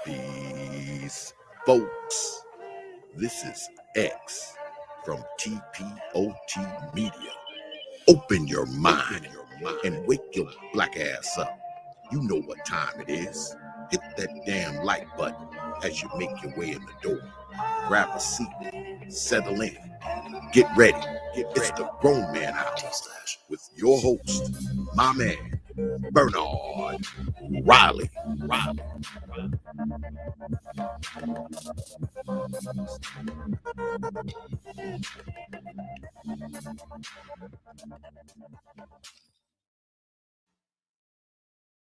Peace, folks. This is X from TPOT Media. Open your mind and wake your black ass up. You know what time it is. Hit that damn like button as you make your way in the door. Grab a seat, settle in, get ready. It's the Grown Man Hour with your host, my man, Bernard Riley.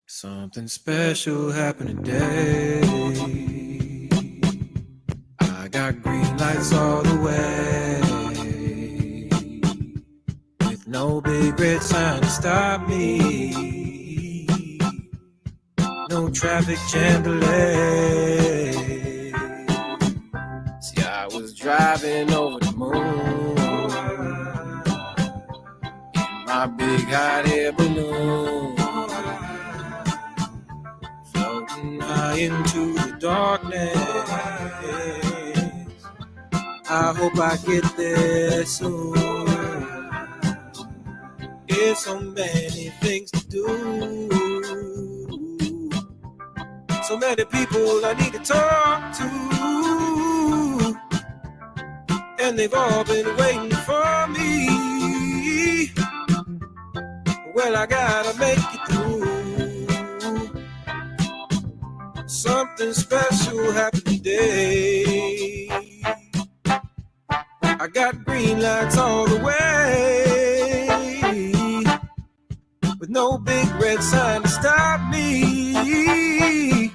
Something special happened today. I got green lights all the way, with no big red sign to stop me, no traffic jam delay. See, I was driving over the moon in my big hot air balloon, high into the darkness. I hope I get there soon. There's so many things to do, so many people I need to talk to, and they've all been waiting for me. Well, I gotta make it through. Something special happened today. I got green lights all the way, with no big red sign to stop me,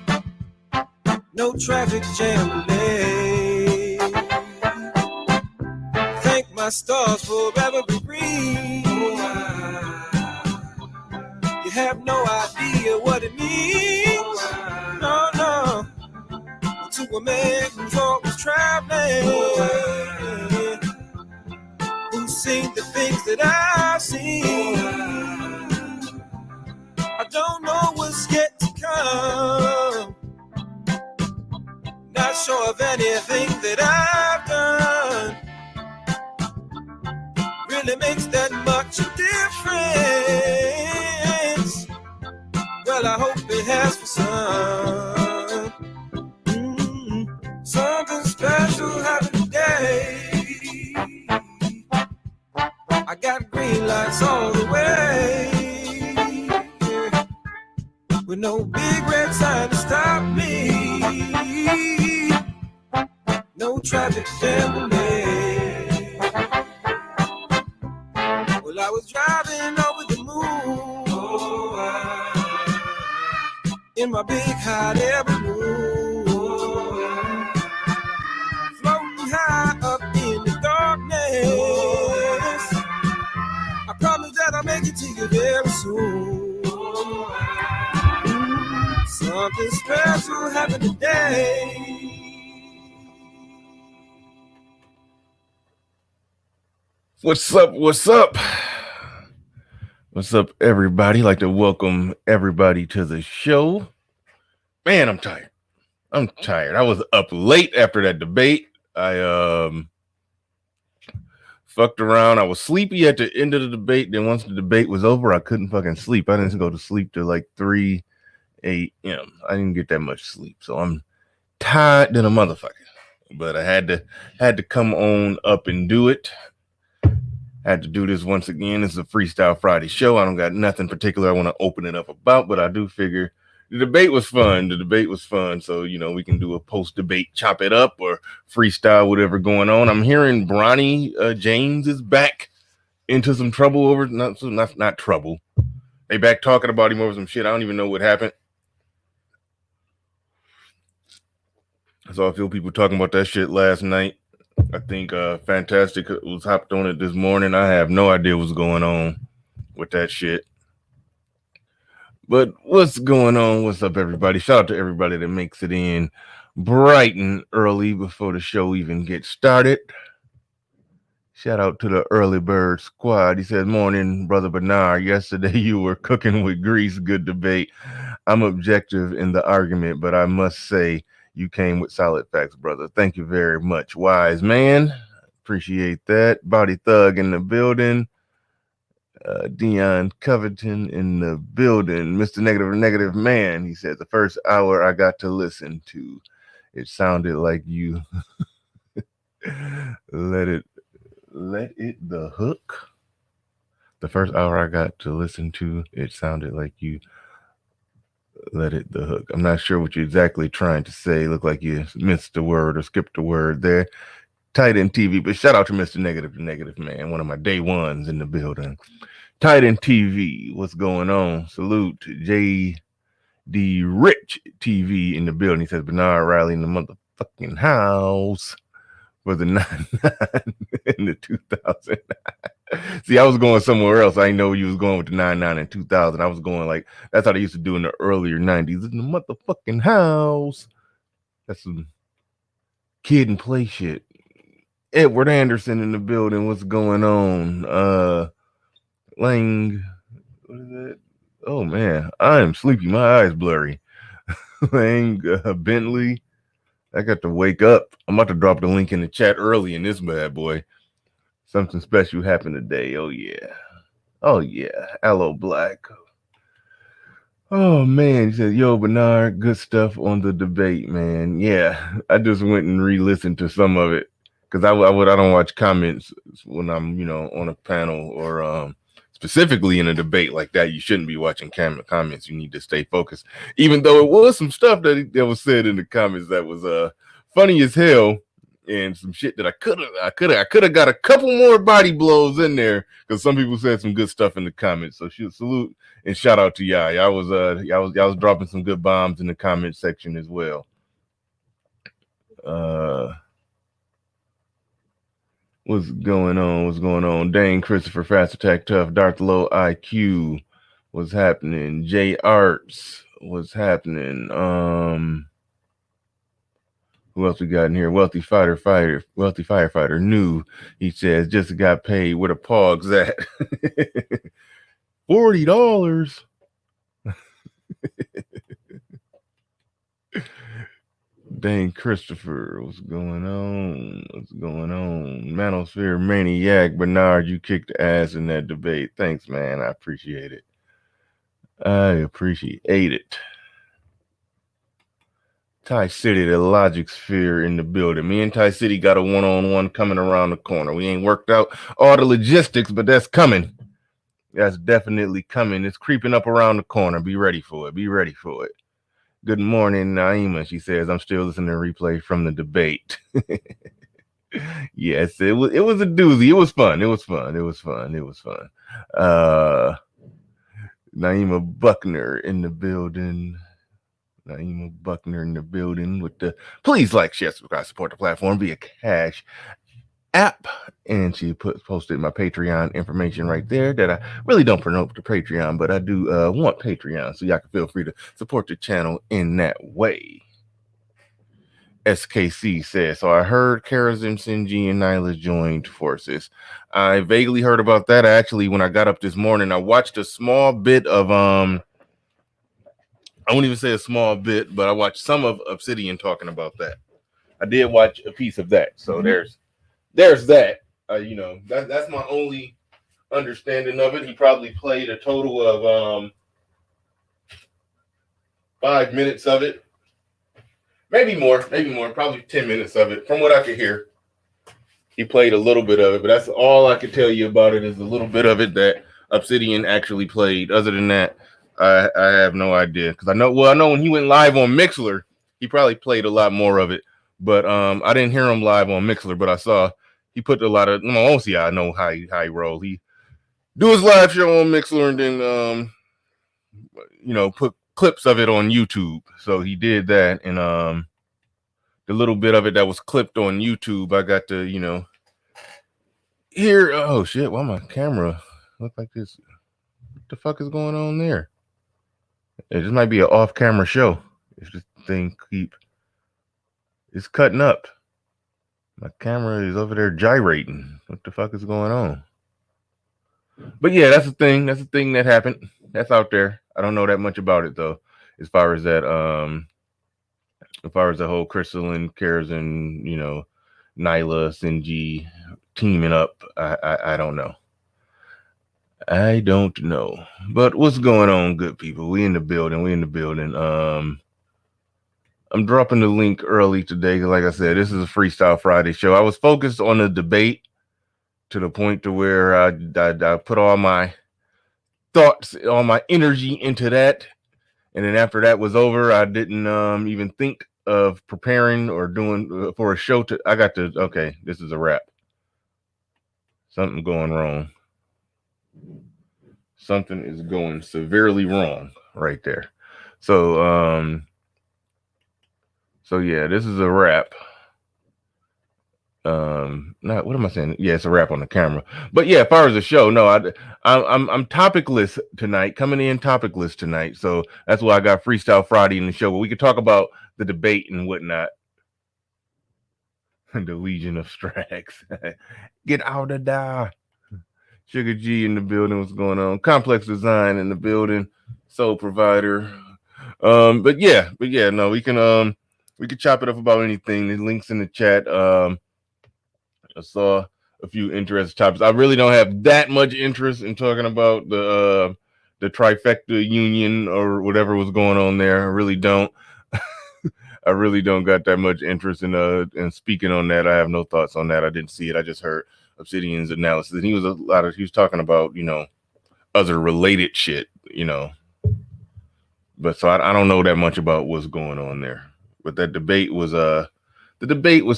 no traffic jam delay. Thank my stars forever be green. You have no idea what it means. No, no, to a man who's always traveling, who's seen the things that I've seen. I don't know what's yet to come, not sure of anything that I've done really makes that much difference. Well, I hope it has for some. Something special happened today. I got green lights all the way, with no big red sign to stop me, no traffic jam delay. Well, I was driving over the moon, in my big hot air balloon, floating high up in the darkness. I promise that I'll make it to you very soon. Something special happened today. What's up? What's up, everybody? Like to welcome everybody to the show. Man, I'm tired. I'm tired. I was up late after that debate. I fucked around. I was sleepy at the end of the debate. Then once the debate was over, I couldn't fucking sleep. I didn't go to sleep till like 3 a.m. I didn't get that much sleep. So I'm tired than a motherfucker. But I had to come on up and do it. Had to do this once again. This is a Freestyle Friday show. I don't got nothing particular I want to open it up about, but I do figure the debate was fun. The debate was fun. So, we can do a post-debate chop it up or freestyle, whatever going on. I'm hearing Bronny James is back into some trouble over, not trouble. They back talking about him over some shit. I don't even know what happened. So I feel people talking about that shit last night. I think Fantastic was hopped on it this morning. I have no idea what's going on with that shit. But what's going on? What's up, everybody? Shout out to everybody that makes it in bright and early before the show even gets started. Shout out to the early bird squad. He said, morning, Brother Bernard. Yesterday you were cooking with grease. Good debate. I'm objective in the argument, but I must say you came with solid facts, brother. Thank you very much. Wise man. Appreciate that. Body Thug in the building. Dion Covington in the building. Mr. Negative Man. He said the first hour I got to listen to, it sounded like you let it the hook. The first hour I got to listen to, it sounded like you let it the hook. I'm not sure what you're exactly trying to say. Look like you missed a word or skipped a word there. Tight End TV, but shout out to Mr. Negative Man, one of my day ones in the building. Tight End TV, what's going on? Salute to JD Rich TV in the building. He says Bernard Riley in the motherfucking house for the 99 in the 2000. See, I was going somewhere else. I didn't know you was going with the 99 and 2000. I was going like, that's how they used to do in the earlier 90s. In the motherfucking house. That's some kid and play shit. Edward Anderson in the building. What's going on? Lang, what is that? Oh man, I am sleepy. My eyes blurry. Lang Bentley. I got to wake up. I'm about to drop the link in the chat early in this bad boy. Something special happened today. Oh yeah. Oh yeah. Aloe Black. Oh man, he said, yo, Bernard, good stuff on the debate, man. Yeah, I just went and re-listened to some of it because I don't watch comments when I'm on a panel or specifically in a debate like that. You shouldn't be watching comments. You need to stay focused. Even though it was some stuff that was said in the comments that was funny as hell. And some shit that I could have got a couple more body blows in there because some people said some good stuff in the comments. So salute and shout out to y'all. Y'all was dropping some good bombs in the comment section as well. What's going on? Dane Christopher, Fast Attack Tough, Darth Low IQ. What's happening? J Arts. What's happening? Who else we got in here? Wealthy firefighter. New. He says just got paid. Where the pogs at? $40. Dang Christopher, what's going on? Manosphere Maniac, Bernard, you kicked ass in that debate. Thanks, man. I appreciate it. Ty City, the Logic Sphere in the building. Me and Ty City got a one-on-one coming around the corner. We ain't worked out all the logistics, but that's coming. That's definitely coming. It's creeping up around the corner. Be ready for it. Good morning, Naima. She says, I'm still listening to replay from the debate. Yes, it was a doozy. It was fun. Naima Buckner in the building. With the please like, share, subscribe, support the platform via Cash App. And she posted my Patreon information right there that I really don't promote the Patreon, but I do want Patreon, so y'all can feel free to support the channel in that way. SKC says, so I heard Karazim, Sinji, and Nyla joined forces. I vaguely heard about that. Actually, when I got up this morning, I watched a small bit of I won't even say a small bit, but I watched some of Obsidian talking about that. I did watch a piece of that. So there's that. That's my only understanding of it. He probably played a total of 5 minutes of it. Maybe more, probably 10 minutes of it. From what I could hear, he played a little bit of it, but that's all I could tell you about it is a little bit of it that Obsidian actually played. Other than that, I have no idea. Because I know when he went live on Mixler, he probably played a lot more of it. But I didn't hear him live on Mixler, but I saw he put a lot of, obviously I know how he rolls. He do his live show on Mixler and then, put clips of it on YouTube. So he did that, and the little bit of it that was clipped on YouTube, I got to hear. Oh shit! Why my camera look like this? What the fuck is going on there? It just might be an off-camera show. If this thing it's cutting up. My camera is over there gyrating. What the fuck is going on? But yeah, that's the thing. That's the thing that happened. That's out there. I don't know that much about it though. As far as that, as far as the whole Crystal and Karas and Nyla, Sinji teaming up, I don't know. I don't know. But what's going on, good people? We in the building. I'm dropping the link early today. Like I said, this is a Freestyle Friday show. I was focused on the debate to the point to where I put all my thoughts, all my energy into that. And then after that was over, I didn't even think of preparing or doing for a show. Okay, this is a wrap. Something going wrong. Something is going severely wrong right there. So yeah, this is a wrap. What am I saying? Yeah, it's a wrap on the camera. But yeah, as far as the show, no, I'm topicless tonight, coming in topicless tonight. So that's why I got Freestyle Friday in the show, where we could talk about the debate and whatnot. The Legion of Strax. Get out of there. Sugar G in the building. What's going on? Complex Design in the building. Soul Provider. But yeah, no, we can chop it up about anything. The links in the chat. I saw a few interesting topics. I really don't have that much interest in talking about the trifecta union or whatever was going on there. I really don't. I really don't got that much interest in speaking on that. I have no thoughts on that. I didn't see it. I just heard Obsidian's analysis, and he was talking about other related shit, But so I don't know that much about what's going on there. But that debate was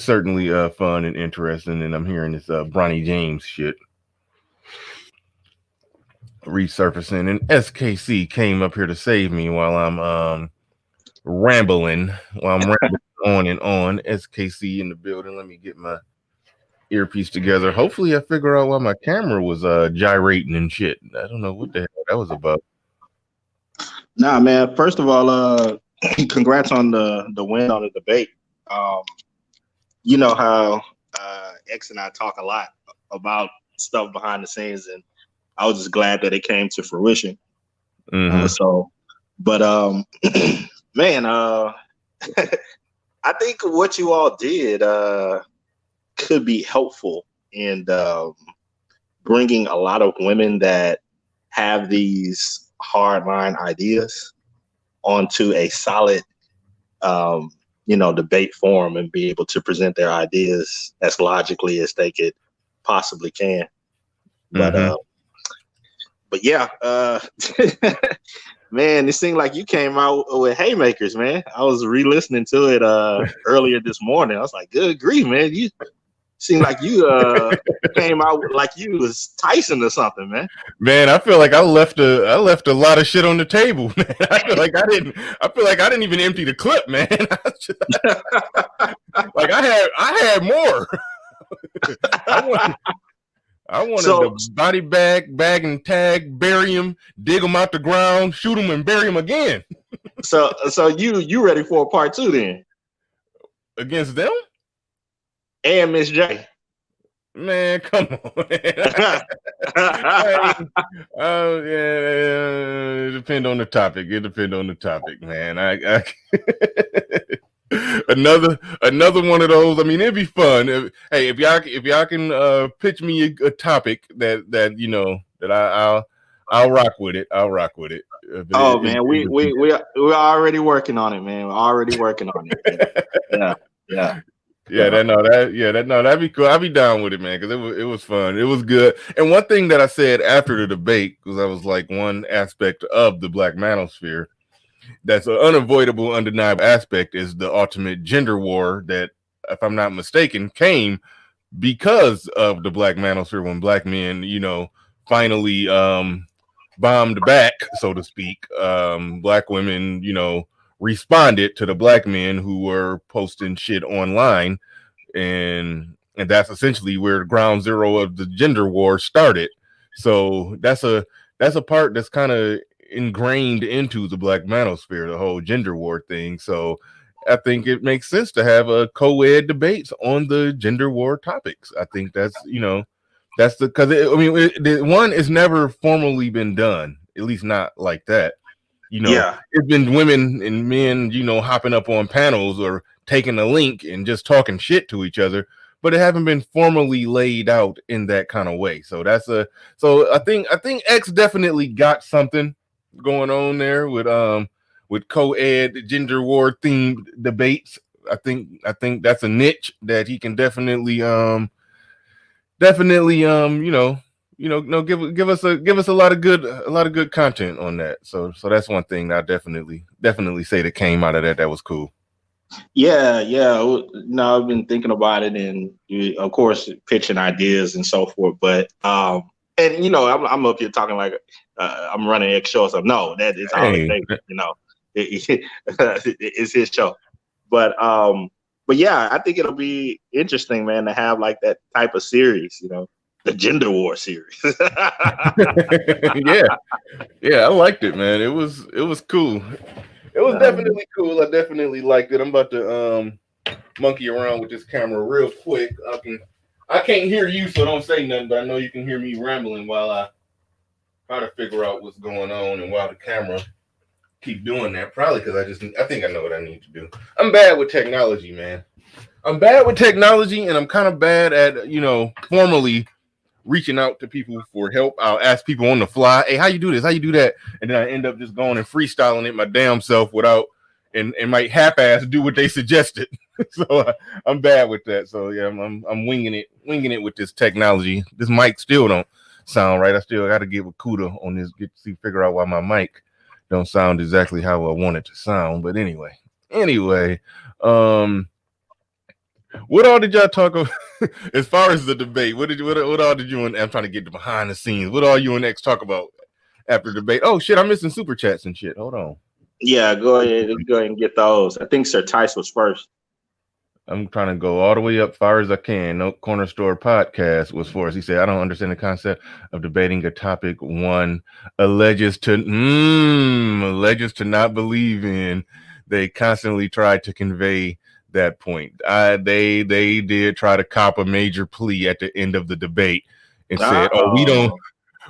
certainly fun and interesting, and I'm hearing this Bronny James shit resurfacing, and SKC came up here to save me while I'm rambling on and on. SKC in the building. Let me get my earpiece together. Hopefully I figure out why my camera was gyrating and shit. I don't know what the hell that was about. Nah, man. First of all, congrats on the win on the debate. You know how X and I talk a lot about stuff behind the scenes, and I was just glad that it came to fruition. Man, I think what you all did could be helpful in bringing a lot of women that have these hardline ideas onto a solid debate forum and be able to present their ideas as logically as they could possibly can. But yeah, man, it seemed like you came out with haymakers, man. I was re-listening to it earlier this morning. I was like, good grief, man. You seemed like you came out like you was Tyson or something, man. Man, I feel like I left a lot of shit on the table, man. I feel like I didn't even empty the clip, man. Like I had more. I wanted to body bag and tag, bury him, dig him out the ground, shoot him, and bury him again. So you ready for a part two then? against them and Miss J. Man, come on. Hey, oh yeah, it depends on the topic. It depends on the topic, man. Another one of those. I mean, it'd be fun. If y'all can pitch me a topic that you know that I'll rock with it. I'll rock with it. Oh man, we're already working on it, man. We're already working on it. Yeah. That'd be cool. I'd be down with it, man, because it was fun. It was good. And one thing that I said after the debate, because I was like, one aspect of the Black Manosphere that's an unavoidable, undeniable aspect is the ultimate gender war that, if I'm not mistaken, came because of the Black Manosphere when Black men, you know, finally bombed back, so to speak. Black women, you know, responded to the Black men who were posting shit online, and that's essentially where ground zero of the gender war started. So that's a part that's kind of ingrained into the Black Manosphere, the whole gender war thing. So I think it makes sense to have a co-ed debates on the gender war topics. I think that's, you know, that's the, because the one is never formally been done, at least not like that. You know, It's been women and men, you know, hopping up on panels or taking a link and just talking shit to each other, but it haven't been formally laid out in that kind of way. So so I think X definitely got something going on there with co-ed gender war themed debates. I think that's a niche that he can definitely give us a lot of good content on that. So that's one thing I definitely say that came out of that was cool. Yeah. No, I've been thinking about it, and of course pitching ideas and so forth. But and you know, I'm up here talking like I'm running X show. So no, that is all it takes. You know, it's his show. But yeah, I think it'll be interesting, man, to have like that type of series. You know, the gender war series. yeah, I liked it, man. It was cool. It was definitely cool. I definitely liked it. I'm about to monkey around with this camera real quick. I can't hear you, so don't say nothing, but I know you can hear me rambling while I try to figure out what's going on, and while the camera keep doing that. Probably because I think I know what I need to do. I'm bad with technology, man. I'm bad with technology, and I'm kind of bad at, you know, formally reaching out to people for help. I'll ask people on the fly, hey, how you do this? How you do that? And then I end up just going and freestyling it my damn self without, and might half-ass do what they suggested. So I'm bad with that. So yeah, I'm winging it with this technology. This mic still don't sound right. I still got to get with Kuda on this, figure out why my mic don't sound exactly how I want it to sound. But anyway, what all did y'all talk about as far as the debate? What all did you and I'm trying to get to behind the scenes? What all you and X talk about after the debate? Oh shit, I'm missing super chats and shit. Hold on. Yeah, go ahead and get those. I think Sir Tice was first. I'm trying to go all the way up far as I can. No Corner Store Podcast was for us. He said, I don't understand the concept of debating a topic one alleges to not believe in. They constantly try to convey that point. They did try to cop a major plea at the end of the debate and said,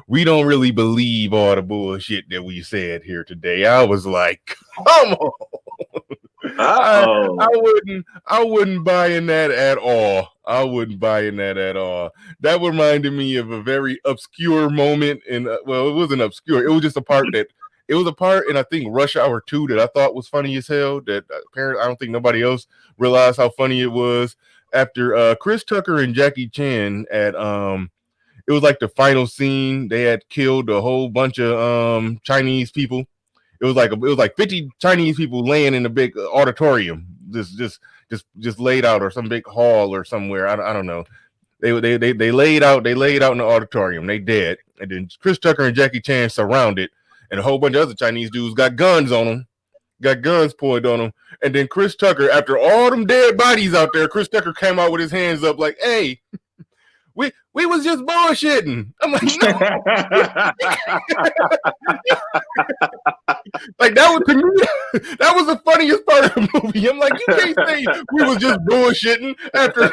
we don't really believe all the bullshit that we said here today. I was like, come on. I wouldn't buy in that at all. I wouldn't buy in that at all. That reminded me of a very obscure moment in well, it wasn't obscure. It was just a part in I think Rush Hour 2 that I thought was funny as hell. That apparently I don't think nobody else realized how funny it was. After Chris Tucker and Jackie Chan at it was like the final scene. They had killed a whole bunch of Chinese people. It was like 50 Chinese people laying in a big auditorium, just laid out, or some big hall or somewhere. I don't know. They laid out in the auditorium. They dead, and then Chris Tucker and Jackie Chan surrounded, and a whole bunch of other Chinese dudes got guns on them, got guns pointed on them. And then Chris Tucker, after all them dead bodies out there, Chris Tucker came out with his hands up like, "Hey, we was just bullshitting." I'm like, no. Like that was to me, that was the funniest part of the movie. I'm like, you can't say we was just bullshitting after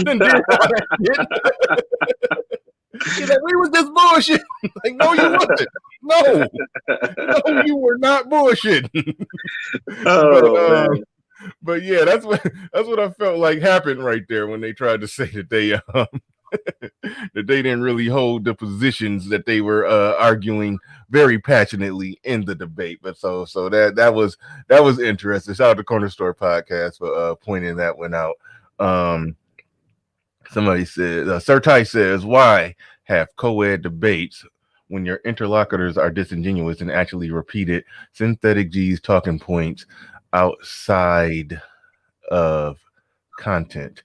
then did all that shit. He's like, we was just bullshitting. Like, no, you wasn't. No, you were not bullshitting. But yeah, that's what I felt like happened right there when they tried to say that they that they didn't really hold the positions that they were arguing very passionately in the debate. But so that was interesting. Shout out to Corner Store Podcast for pointing that one out. Somebody said, Sertai says, why have co-ed debates when your interlocutors are disingenuous and actually repeated synthetic G's talking points outside of content?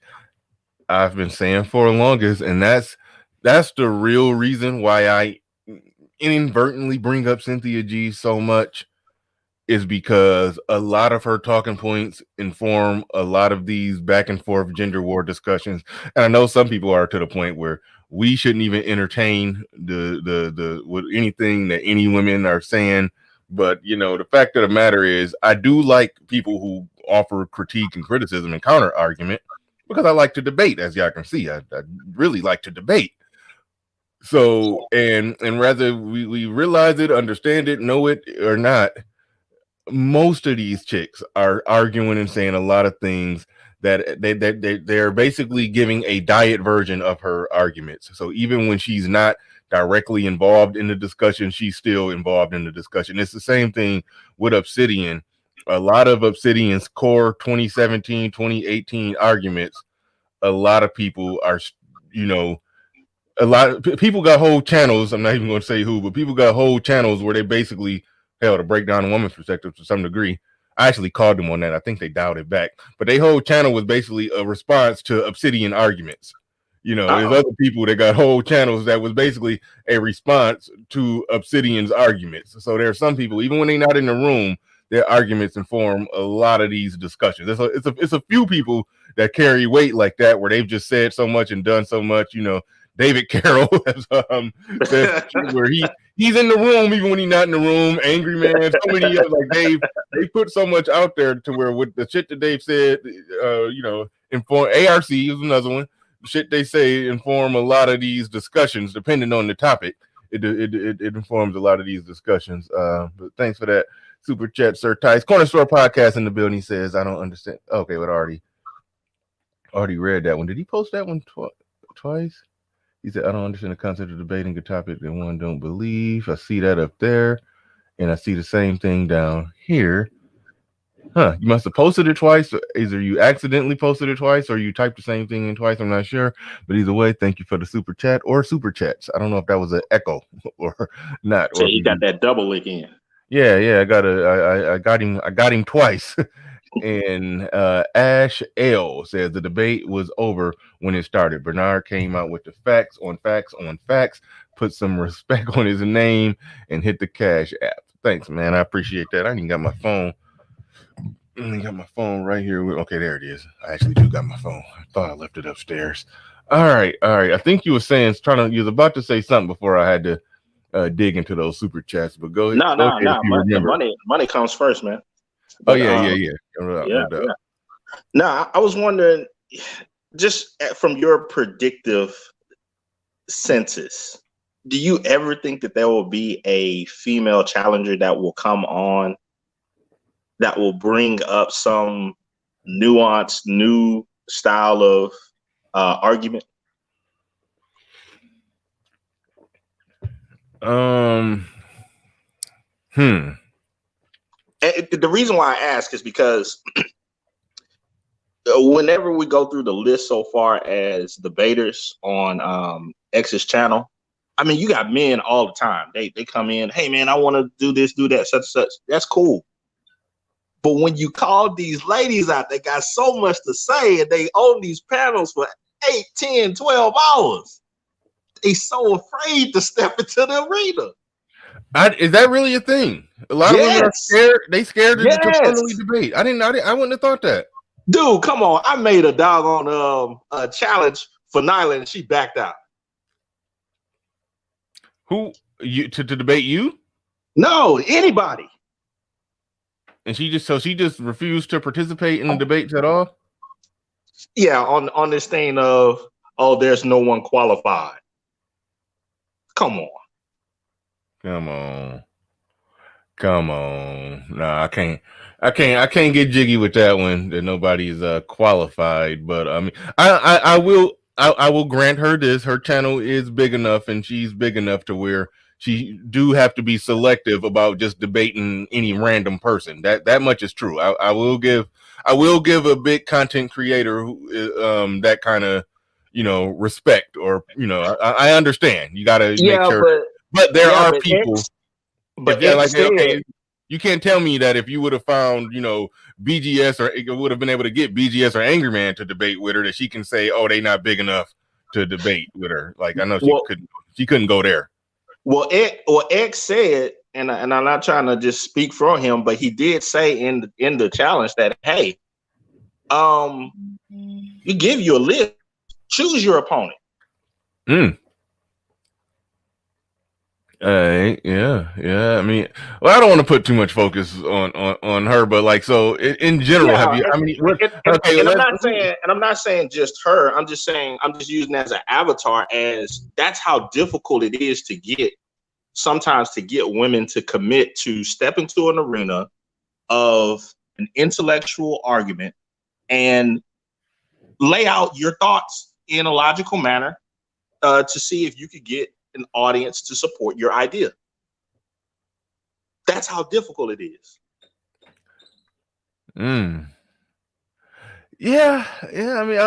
I've been saying for the longest, and that's the real reason why I inadvertently bring up Cynthia G so much, is because a lot of her talking points inform a lot of these back and forth gender war discussions. And I know some people are to the point where we shouldn't even entertain the with anything that any women are saying. But you know, the fact of the matter is, I do like people who offer critique and criticism and counter argument, because I like to debate. As y'all can see, I really like to debate. So, and whether we realize it, understand it, know it or not, most of these chicks are arguing and saying a lot of things that they're basically giving a diet version of her arguments. So even when she's not directly involved in the discussion, she's still involved in the discussion. It's the same thing with Obsidian. A lot of Obsidian's core 2017, 2018 arguments, a lot of people are, you know, a lot of people got whole channels. I'm not even going to say who, but people got whole channels where they basically, hell, to break down a woman's perspective to some degree. I actually called them on that. I think they dialed it back. But their whole channel was basically a response to Obsidian arguments. You know, there's other people that got whole channels that was basically a response to Obsidian's arguments. So there are some people, even when they're not in the room, their arguments inform a lot of these discussions. It's a few people that carry weight like that, where they've just said so much and done so much. You know, David Carroll has where he's in the room even when he's not in the room. Angry Man, so many others, like they put so much out there to where with the shit that Dave said, you know, inform. ARC is another one. Shit they say inform a lot of these discussions depending on the topic. It informs a lot of these discussions. But thanks for that super chat, Sir Tice. Corner Store Podcast in the building says, I don't understand. Okay, but already read that one. Did he post that one twice? He said, I don't understand the concept of debating a topic that one don't believe. I see that up there, and I see the same thing down here. Huh, you must have posted it twice. Either you accidentally posted it twice or you typed the same thing in twice. I'm not sure. But either way, thank you for the super chat or super chats. I don't know if that was an echo or not. So you got that double lick in. Yeah, I got him twice. And Ash L says the debate was over when it started. Bernard came out with the facts on facts on facts, put some respect on his name, and hit the Cash App. Thanks, man. I appreciate that. I ain't got my phone. I got my phone right here. Okay, there it is. I actually do got my phone. I thought I left it upstairs. All right. I think you were saying you was about to say something before I had to dig into those super chats. But go ahead. No. Money comes first, man. But, yeah. No doubt. Now, I was wondering, just from your predictive senses, do you ever think that there will be a female challenger that will come on that will bring up some nuanced, new style of argument? And the reason why I ask is because whenever we go through the list so far as debaters on X's channel, I mean, you got men all the time. They come in, hey man, I want to do this, do that, such and such. That's cool. But when you call these ladies out, they got so much to say and they own these panels for 8, 10, 12 hours. They so afraid to step into the arena. Is that really a thing? A lot of women are scared. They scared to formally debate. I wouldn't have thought that. Dude, come on. I made a doggone challenge for Nyla and she backed out. Who? You to debate you? No, anybody. And she just refused to participate in the debates at all? Yeah, on this thing of, oh, there's no one qualified. Come on. Nah, I can't get jiggy with that one, that nobody's qualified. But I mean, I will grant her this. Her channel is big enough, and she's big enough to where she do have to be selective about just debating any random person. That much is true. I will give a big content creator who, that kind of, respect, or I understand. You got to make Yeah, sure. But there are people. But Yeah, like, X said, okay, you can't tell me that if you would have found, BGS, or would have been able to get BGS or Angry Man to debate with her, that she can say, oh, they not big enough to debate with her. Like, I know she couldn't go there. Well, X said, and I'm not trying to just speak for him, but he did say in the challenge that, hey, we give you a list, choose your opponent. Yeah. I mean, well, I don't want to put too much focus on her, but like, so in general, have you? I'm not saying just her. I'm just using as an avatar, as that's how difficult it is sometimes to get women to commit to step into an arena of an intellectual argument and lay out your thoughts in a logical manner, to see if you could get an audience to support your idea. That's how difficult it is. Yeah. I mean,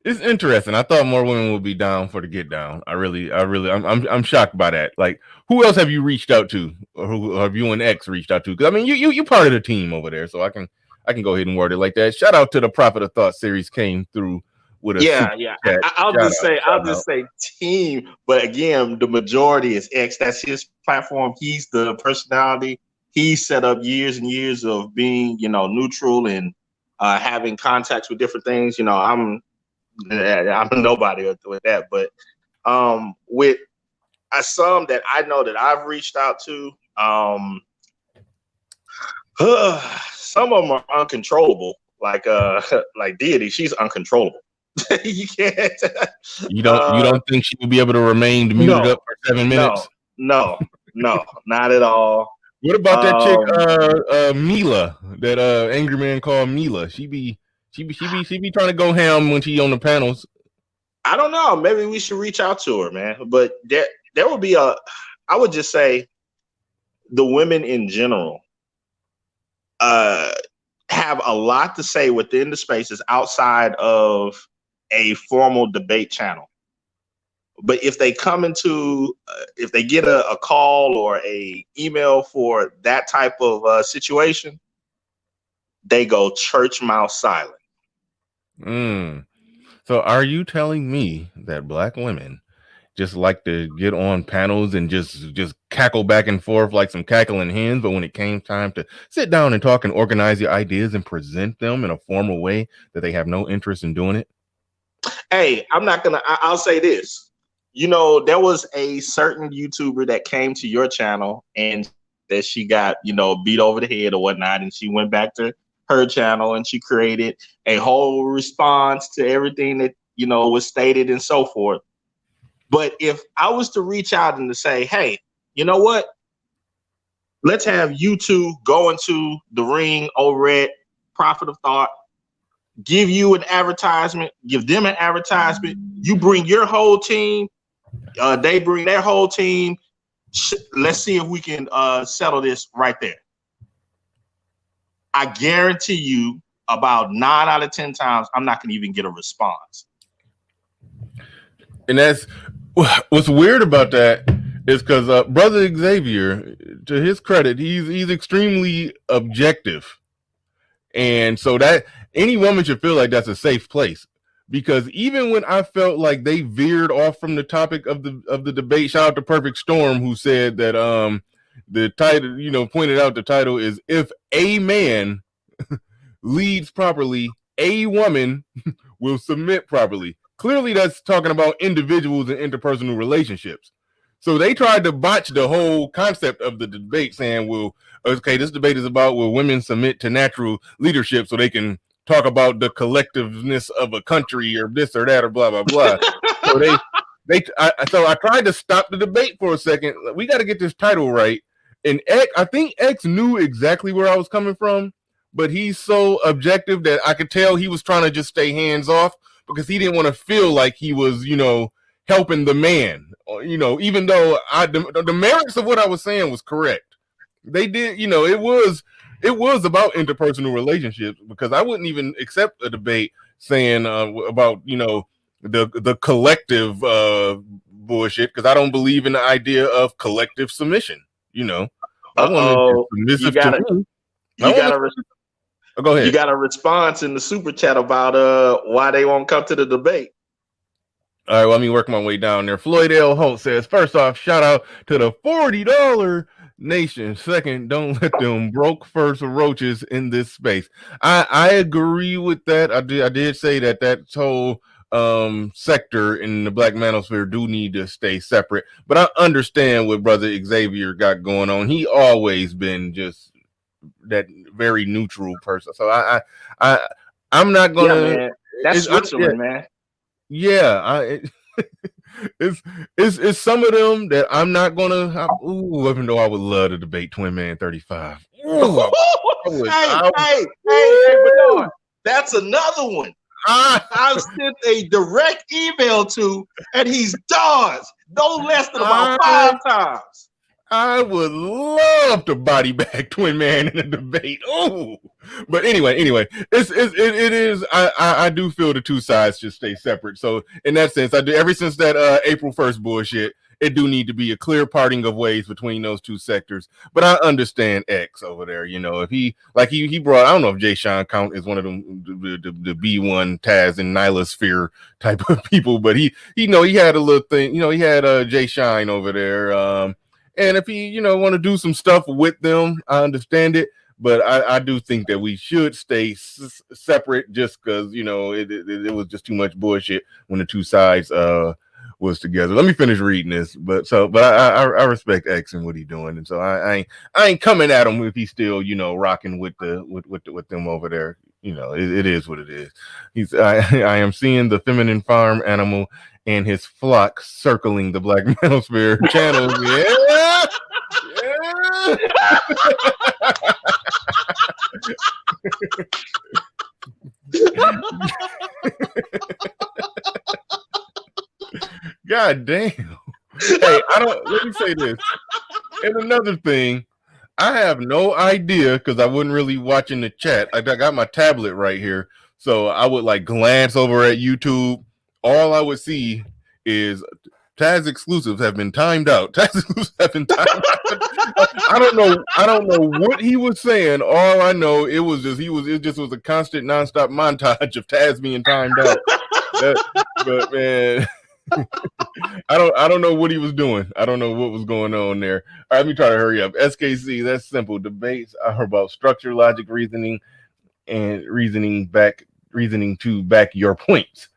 it's interesting. I thought more women would be down for the get down. I'm shocked by that. Like, who else have you reached out to, or who have you and X reached out to? Because I mean, you part of the team over there, so I can go ahead and word it like that. Shout out to the Prophet of Thought series, came through with a yeah. I'll just say team, but again, the majority is X. That's his platform. He's the personality. He set up years and years of being, neutral and having contacts with different things. I'm nobody with that, but with some that I know that I've reached out to, some of them are uncontrollable. Like Deity, she's uncontrollable. You can't. You don't think she will be able to remain muted up for 7 minutes? No, not at all. What about that chick, Mila, that Angry Man called Mila? She be trying to go ham when she on the panels. I don't know. Maybe we should reach out to her, man. But there will be I would just say, the women in general have a lot to say within the spaces outside of a formal debate channel. But if they come if they get a call or a email for that type of situation, they go church mouth silent. So are you telling me that Black women just like to get on panels and just cackle back and forth like some cackling hens, but when it came time to sit down and talk and organize your ideas and present them in a formal way, that they have no interest in doing it? Hey, I'll say this. There was a certain YouTuber that came to your channel and that she got, beat over the head or whatnot, and she went back to her channel and she created a whole response to everything that, was stated and so forth. But if I was to reach out and to say, hey, you know what? Let's have you two go into the ring over at Prophet of Thought, give you an advertisement, give them an advertisement. You bring your whole team. They bring their whole team. Let's see if we can settle this right there. I guarantee you, about 9 out of 10 times, I'm not going to even get a response. And that's what's weird about that, is because Brother Xavier, to his credit, he's extremely objective, and so that any woman should feel like that's a safe place. Because even when I felt like they veered off from the topic of the debate, shout out to Perfect Storm, who said that the title, pointed out the title is "If a Man Leads Properly, a Woman Will Submit Properly." Clearly, that's talking about individuals and interpersonal relationships. So they tried to botch the whole concept of the debate, saying, well, okay, this debate is about will women submit to natural leadership so they can talk about the collectiveness of a country or this or that or blah, blah, blah. So I tried to stop the debate for a second. We got to get this title right. And I think X knew exactly where I was coming from, but he's so objective that I could tell he was trying to just stay hands off because he didn't want to feel like he was, helping the man, even though the merits of what I was saying was correct. They did, it was about interpersonal relationships, because I wouldn't even accept a debate saying about, the collective bullshit, because I don't believe in the idea of collective submission. I want to be submissive to me. Go ahead. You got a response in the super chat about why they won't come to the debate. All right, well, let me work my way down there. Floyd L. Holt says, first off, shout out to the $40 nation. Second, don't let them broke first roaches in this space. I agree with that. I did say that whole sector in the Black manosphere do need to stay separate. But I understand what Brother Xavier got going on. He always been just that very neutral person. So I'm not gonna. Yeah, man. That's Switzerland, man. Yeah, it's some of them that I'm not gonna. Even though I would love to debate Twin Man 35. Hey, Bernard, that's another one. I've sent a direct email to, and he's dodged no less than about 5 times. I would love to body bag Twin Man in a debate. Oh, but anyway, it is. I do feel the two sides should stay separate. So in that sense, I do. Ever since that April 1st bullshit, it do need to be a clear parting of ways between those two sectors. But I understand X over there. If he brought, I don't know if Jay Sean count is one of them the B1 Taz and Nyla sphere type of people, but he had a little thing. He had Jay Shine over there. And if he, want to do some stuff with them, I understand it. But I do think that we should stay separate, just because, it was just too much bullshit when the two sides was together. Let me finish reading this. But I respect X and what he's doing. And so I ain't coming at him if he's still, rocking with them over there. It is what it is. I am seeing the feminine farm animal and his flock circling the Black manosphere channel. Yeah. God damn. Hey, let me say this. And another thing, I have no idea, because I wasn't really watching the chat. I got my tablet right here. So I would glance over at YouTube. All I would see is Taz exclusives have been timed out. Taz exclusives have been timed out. I don't know what he was saying. All I know, it was a constant nonstop montage of Taz being timed out. But man, I don't know what he was doing. I don't know what was going on there. All right, let me try to hurry up. SKC, that's simple. Debates are about structure, logic, reasoning, and reasoning to back your points.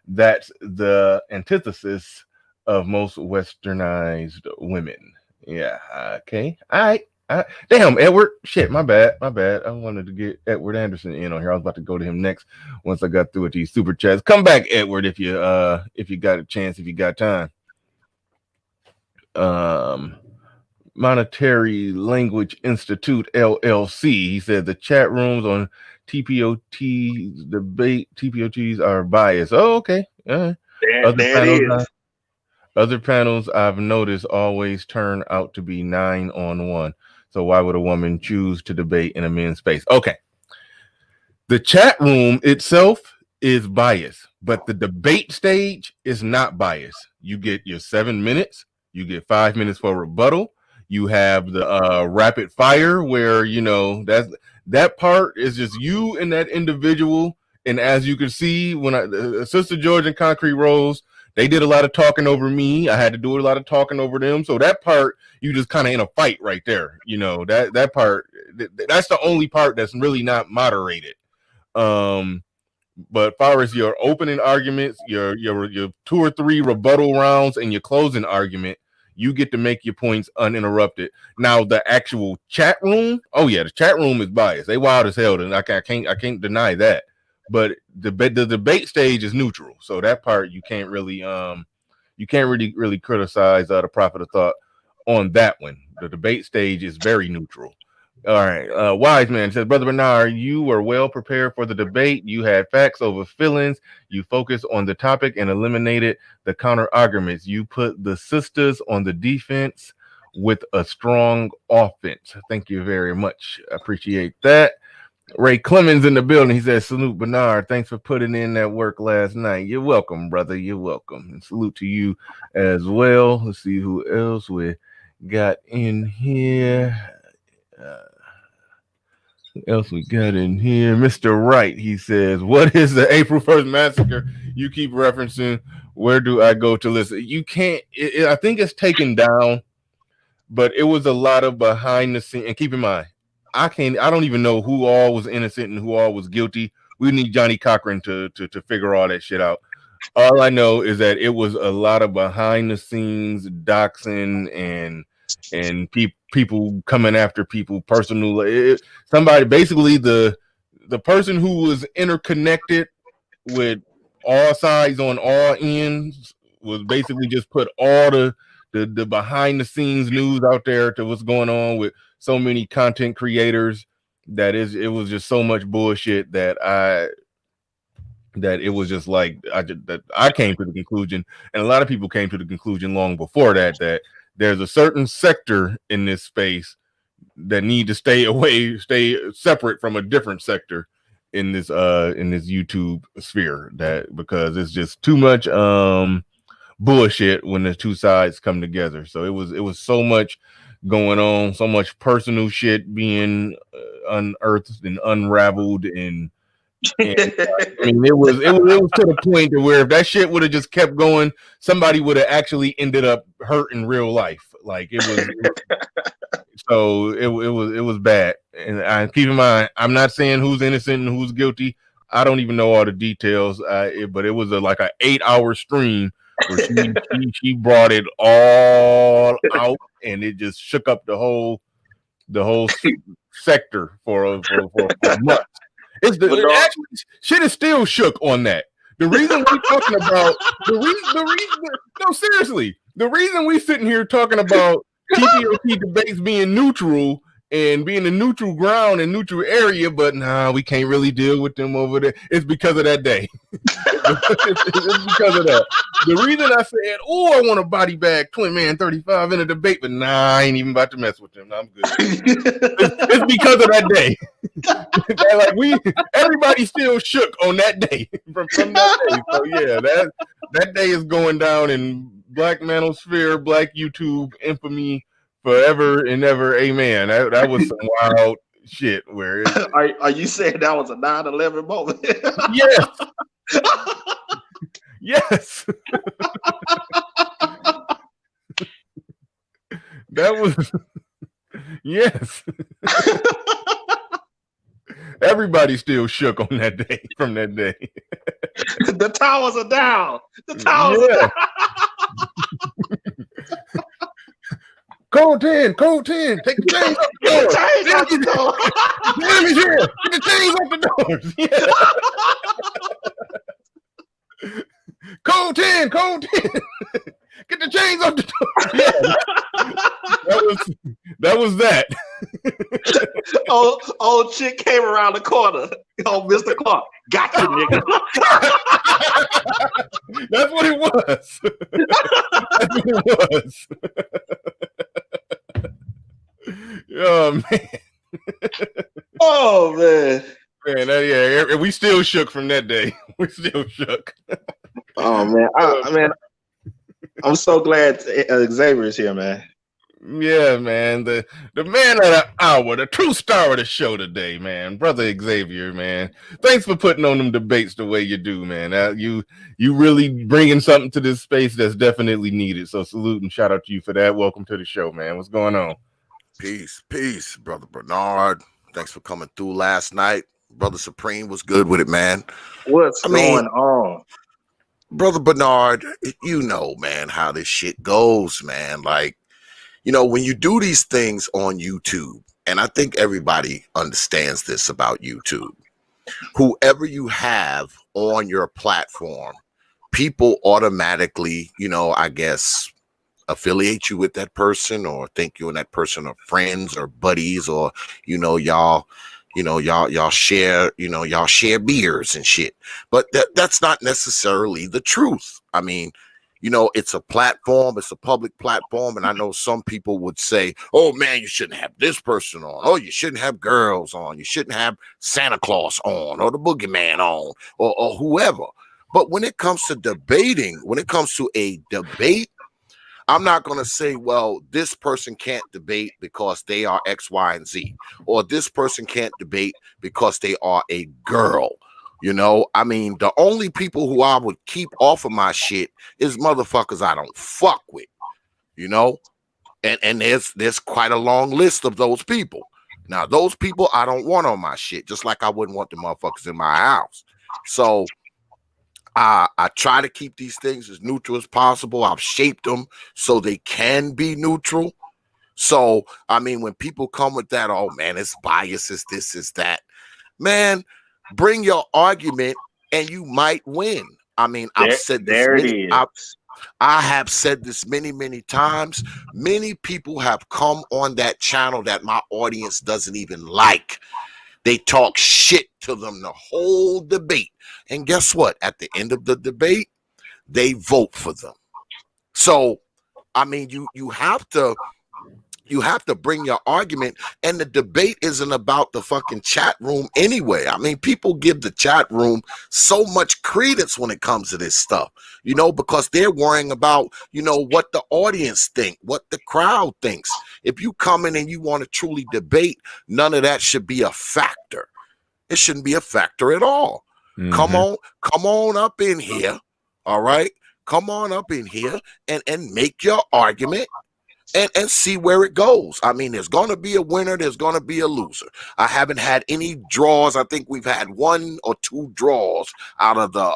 That's the antithesis of most westernized women. Yeah. Okay. All right. Damn, Edward. Shit, my bad. I wanted to get Edward Anderson in on here. I was about to go to him next once I got through with these super chats. Come back, Edward, if you got a chance, if you got time. Monetary Language Institute LLC. He said the chat rooms on TPOT debate TPOTs are biased. Oh, okay. There it is. Other panels I've noticed always turn out to be 9-on-1. So why would a woman choose to debate in a men's space? Okay. The chat room itself is biased, but the debate stage is not biased. You get your 7 minutes. You get 5 minutes for rebuttal. You have the rapid fire where, that part is just you and that individual. And as you can see, when Sister George and Concrete Rose, they did a lot of talking over me. I had to do a lot of talking over them. So that part, you just kind of in a fight right there. That part, that's the only part that's really not moderated. But as far as your opening arguments, your 2 or 3 rebuttal rounds and your closing argument, You get to make your points uninterrupted. Now the actual chat room, oh yeah, the chat room is biased. They wild as hell, and I can't deny that. But the debate stage is neutral, so that part you can't really really criticize the Prophet of Thought on that one. The debate stage is very neutral. All right. Wise Man says, Brother Bernard, you were well prepared for the debate. You had facts over feelings. You focused on the topic and eliminated the counter arguments. You put the sisters on the defense with a strong offense. Thank you very much. Appreciate that. Ray Clemens in the building. He says, salute Bernard. Thanks for putting in that work last night. You're welcome, brother. You're welcome. And salute to you as well. Let's see who else we got in here. Mr. Wright, he says, what is the April 1st massacre you keep referencing? Where do I go to listen? You can't, I think it's taken down, but it was a lot of behind the scenes. And keep in mind, I don't even know who all was innocent and who all was guilty. We need Johnny Cochran to figure all that shit out. All I know is that it was a lot of behind the scenes doxing and people coming after people personal. Somebody, basically the person who was interconnected with all sides on all ends was basically just put all the behind the scenes news out there to what's going on with so many content creators it was just so much bullshit that it was just like I came to the conclusion, and a lot of people came to the conclusion long before that there's a certain sector in this space that need to stay separate from a different sector in this YouTube sphere, because it's just too much bullshit when the two sides come together. So it was so much going on, so much personal shit being unearthed and unraveled, and I mean, it was to the point to where if that shit would have just kept going, somebody would have actually ended up hurt in real life. Like it was bad. And I keep in mind, I'm not saying who's innocent and who's guilty. I don't even know all the details. But it was like an 8-hour stream where she brought it all out, and it just shook up the whole sector for months. Actually, shit is still shook on that. The reason we're talking about no, seriously, the reason we sitting here talking about TPOT debates being neutral and being a neutral ground and neutral area, but we can't really deal with them over there. It's because of that day. It's because of that. The reason I said, I want a body bag Twin Man 35 in a debate, but I ain't even about to mess with them. I'm good. It's because of that day. Like everybody still shook on that day from that day. So yeah, that day is going down in Black Manosphere, Black YouTube infamy forever and ever. Amen. That was some wild shit. Where are you saying that was a 9/11 moment? Yes. Yes. That was yes. Everybody still shook on that day from that day. The towers are down. The towers are down. Code 10, take the chains off the door. Damn it here. Get the chains off the doors. Yeah. Code 10. Get the chains off the door. Yeah. That was that. Old chick came around the corner. Oh, Mr. Clark, got you, nigga. That's what it was. That's what it was. Oh man. Oh man. Man, we still shook from that day. We still shook. Oh man, I'm so glad Xavier is here, man. Yeah, man, the man of the hour, the true star of the show today, man, brother Xavier, man. Thanks for putting on them debates the way you do, man. You really bringing something to this space that's definitely needed. So salute and shout out to you for that. Welcome to the show, man. What's going on? Peace, brother Bernard. Thanks for coming through last night. Brother Supreme was good with it, man. What's going on? Brother Bernard, you know, man, how this shit goes, man. Like, when you do these things on YouTube, and I think everybody understands this about YouTube, whoever you have on your platform, people automatically, I guess, affiliate you with that person or think you and that person are friends or buddies, or y'all share y'all share beers and shit. But that's not necessarily the truth. I mean, it's a platform, it's a public platform, and I know some people would say, oh man, you shouldn't have this person on, oh, you shouldn't have girls on, you shouldn't have Santa Claus on, or the boogeyman on, or whoever. But when it comes to debating, when it comes to a debate, I'm not going to say, well, this person can't debate because they are X, Y, and Z, or this person can't debate because they are a girl. I mean, the only people who I would keep off of my shit is motherfuckers I don't fuck with, and there's quite a long list of those people. Now, those people I don't want on my shit, just like I wouldn't want the motherfuckers in my house. So I try to keep these things as neutral as possible. I've shaped them so they can be neutral. So, I mean, when people come with that, oh man, it's bias, it's this, it's that, man, bring your argument and you might win. I mean, I've said this many, I have said this many, many times. Many people have come on that channel that my audience doesn't even like. They talk shit to them the whole debate. And guess what? At the end of the debate, they vote for them. So, I mean, you have to bring your argument, and the debate isn't about the fucking chat room anyway. I mean, people give the chat room so much credence when it comes to this stuff, because they're worrying about, what the audience think, what the crowd thinks. If you come in and you want to truly debate, none of that should be a factor. It shouldn't be a factor at all. Mm-hmm. Come on up in here. All right. Come on up in here and make your argument and see where it goes. I mean, there's going to be a winner. There's going to be a loser. I haven't had any draws. I think we've had 1 or 2 draws out of the,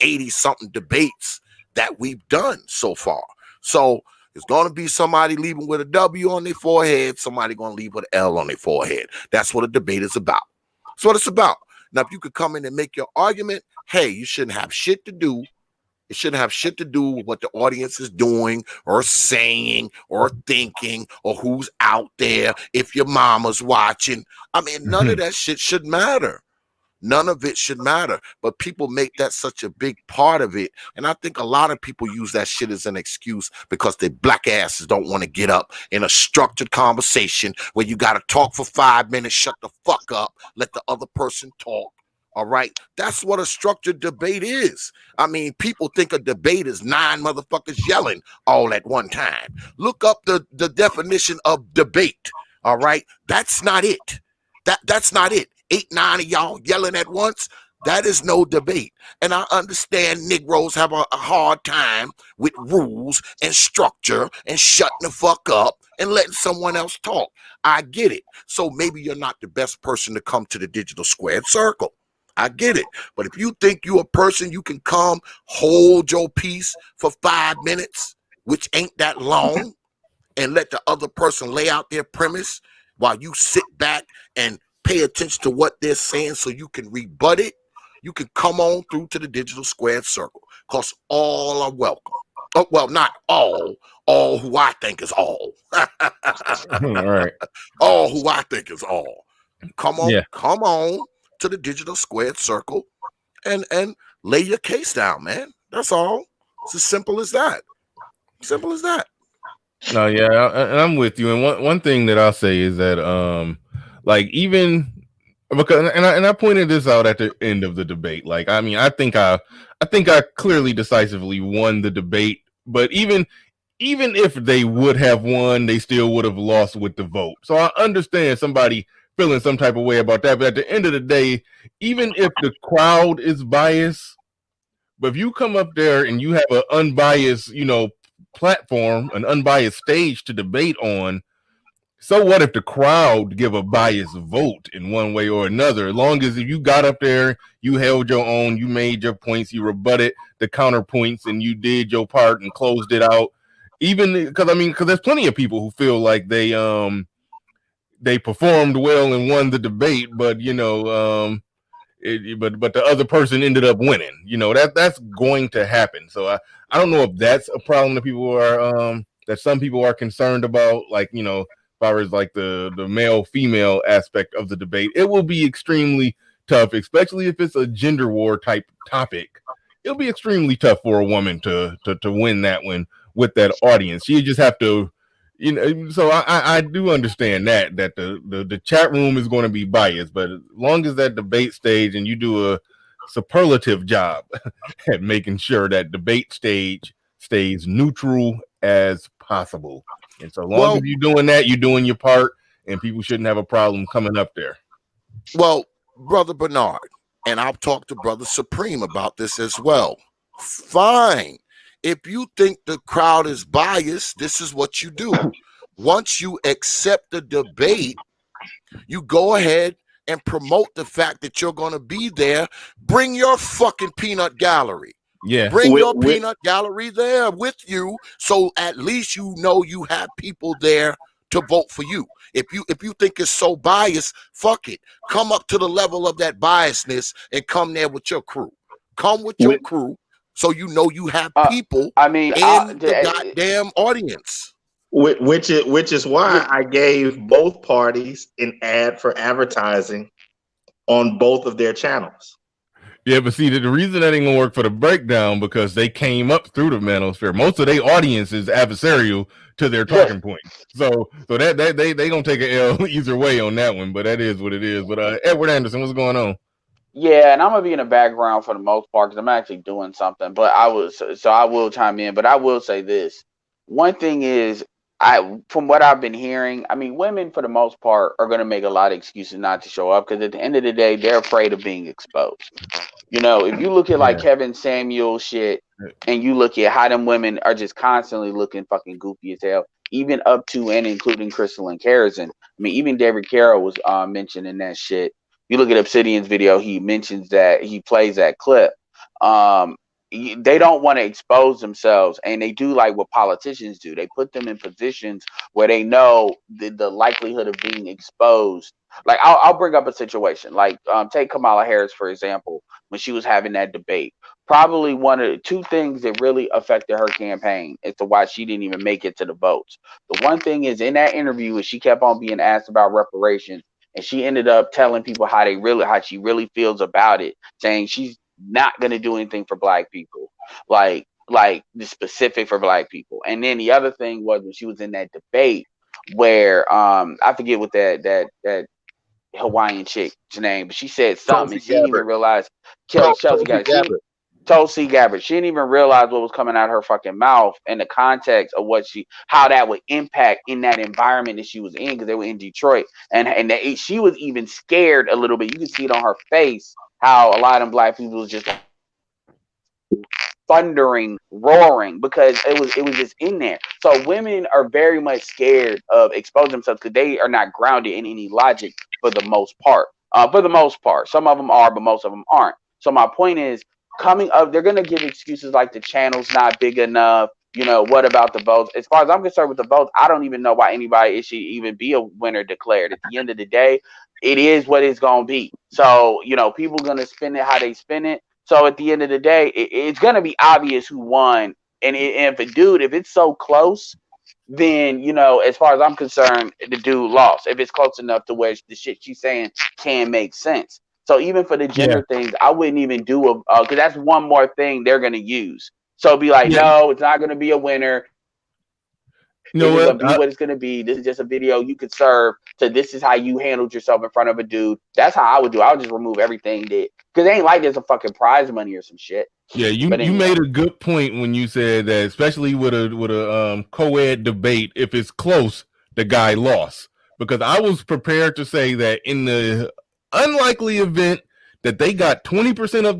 80 something debates that we've done so far. So there's going to be somebody leaving with a W on their forehead. Somebody going to leave with an L on their forehead. That's what a debate is about. That's what it's about. Now, if you could come in and make your argument, hey, you shouldn't have shit to do. It shouldn't have shit to do with what the audience is doing or saying or thinking or who's out there, if your mama's watching. I mean, none of that shit should matter. None of it should matter. But people make that such a big part of it. And I think a lot of people use that shit as an excuse because their black asses don't want to get up in a structured conversation where you got to talk for 5 minutes, shut the fuck up, let the other person talk. All right. That's what a structured debate is. I mean, people think a debate is 9 motherfuckers yelling all at one time. Look up the definition of debate. All right. That's not it. That's not it. 8, 9 of y'all yelling at once. That is no debate. And I understand Negroes have a hard time with rules and structure and shutting the fuck up and letting someone else talk. I get it. So maybe you're not the best person to come to the Digital Squared Circle. I get it. But if you think you're a person, you can come hold your peace for 5 minutes, which ain't that long, and let the other person lay out their premise while you sit back and pay attention to what they're saying so you can rebut it, you can come on through to the Digital Squared Circle, because all are welcome. Oh, well, not all who I think is all. All right. All who I think is all. Come on to the Digital Squared Circle and lay your case down, man. That's all. It's as simple as that. Simple as that. No, yeah, and I'm with you. And one thing that I'll say is that like, even because and I pointed this out at the end of the debate. Like, I mean, I think I clearly decisively won the debate, but even if they would have won, they still would have lost with the vote. So I understand somebody feeling some type of way about that, but at the end of the day, even if the crowd is biased, but if you come up there and you have an unbiased, platform, an unbiased stage to debate on, so what if the crowd give a biased vote in one way or another? As long as if you got up there, you held your own, you made your points, you rebutted the counterpoints, and you did your part and closed it out. Even because there's plenty of people who feel like they performed well and won the debate, but but the other person ended up winning. That's going to happen. So I don't know if that's a problem that people are that some people are concerned about. Like as far as like the male female aspect of the debate, it will be extremely tough, especially if it's a gender war type topic. It'll be extremely tough for a woman to win that one with that audience. You just have to. So I do understand that the chat room is going to be biased, but as long as that debate stage and you do a superlative job at making sure that debate stage stays neutral as possible. And so long as you're doing that, you're doing your part, and people shouldn't have a problem coming up there. Well, Brother Bernard, and I'll talk to Brother Supreme about this as well. Fine. If you think the crowd is biased, this is what you do. Once you accept the debate, you go ahead and promote the fact that you're going to be there. Bring your fucking peanut gallery. Yeah. Bring your peanut gallery there with you, so at least you know you have people there to vote for you. If you think it's so biased, fuck it. Come up to the level of that biasness and come there with your crew. Come with your crew. So you know you have people in the goddamn audience. Which is why I gave both parties an ad for advertising on both of their channels. Yeah, but see, the reason that ain't gonna work for the breakdown because they came up through the manosphere. Most of their audience is adversarial to their talking points. So that they gonna take an L either way on that one. But that is what it is. But Edward Anderson, what's going on? Yeah, and I'm gonna be in the background for the most part because I'm actually doing something. But I will chime in. But I will say this: one thing is, from what I've been hearing, I mean, women for the most part are gonna make a lot of excuses not to show up because at the end of the day, they're afraid of being exposed. If you look at like Kevin Samuel shit, and you look at how them women are just constantly looking fucking goofy as hell, even up to and including Crystal and Karazin. I mean, even David Carroll was mentioning that shit. You look at Obsidian's video, he mentions that he plays that clip. They don't want to expose themselves, and they do like what politicians do. They put them in positions where they know the likelihood of being exposed. Like I'll bring up a situation. Like take Kamala Harris for example, when she was having that debate. Probably one of the two things that really affected her campaign as to why she didn't even make it to the votes. The one thing is in that interview, she kept on being asked about reparations. And she ended up telling people how she really feels about it, saying she's not gonna do anything for black people, like the specific for black people. And then the other thing was when she was in that debate where I forget what that Hawaiian chick's name, but she said something and she didn't even realize Chelsea Gabbard. Tulsi Gabbard. She didn't even realize what was coming out of her fucking mouth and the context of how that would impact in that environment that she was in because they were in Detroit. And she was even scared a little bit. You can see it on her face how a lot of them black people was just thundering, roaring because it was just in there. So women are very much scared of exposing themselves because they are not grounded in any logic for the most part. Some of them are, but most of them aren't. So my point is, coming up, they're gonna give excuses like the channel's not big enough. What about the votes? As far as I'm concerned with the votes, I don't even know why anybody should even be a winner declared. At the end of the day, it is what it's gonna be. So people gonna spin it how they spin it. So at the end of the day, it's gonna be obvious who won. And if it's so close, then as far as I'm concerned, the dude lost. If it's close enough to where the shit she's saying can make sense. So even for the gender things, I wouldn't even do because that's one more thing they're gonna use. So be like, no, it's not gonna be a winner. It's gonna be what it's gonna be. This is just a video you could serve. So this is how you handled yourself in front of a dude. That's how I would do. I would just remove everything because it ain't like there's a fucking prize money or some shit. Yeah, you made a good point when you said that, especially with a co-ed debate, if it's close, the guy lost. Because I was prepared to say that in the unlikely event that they got 20% of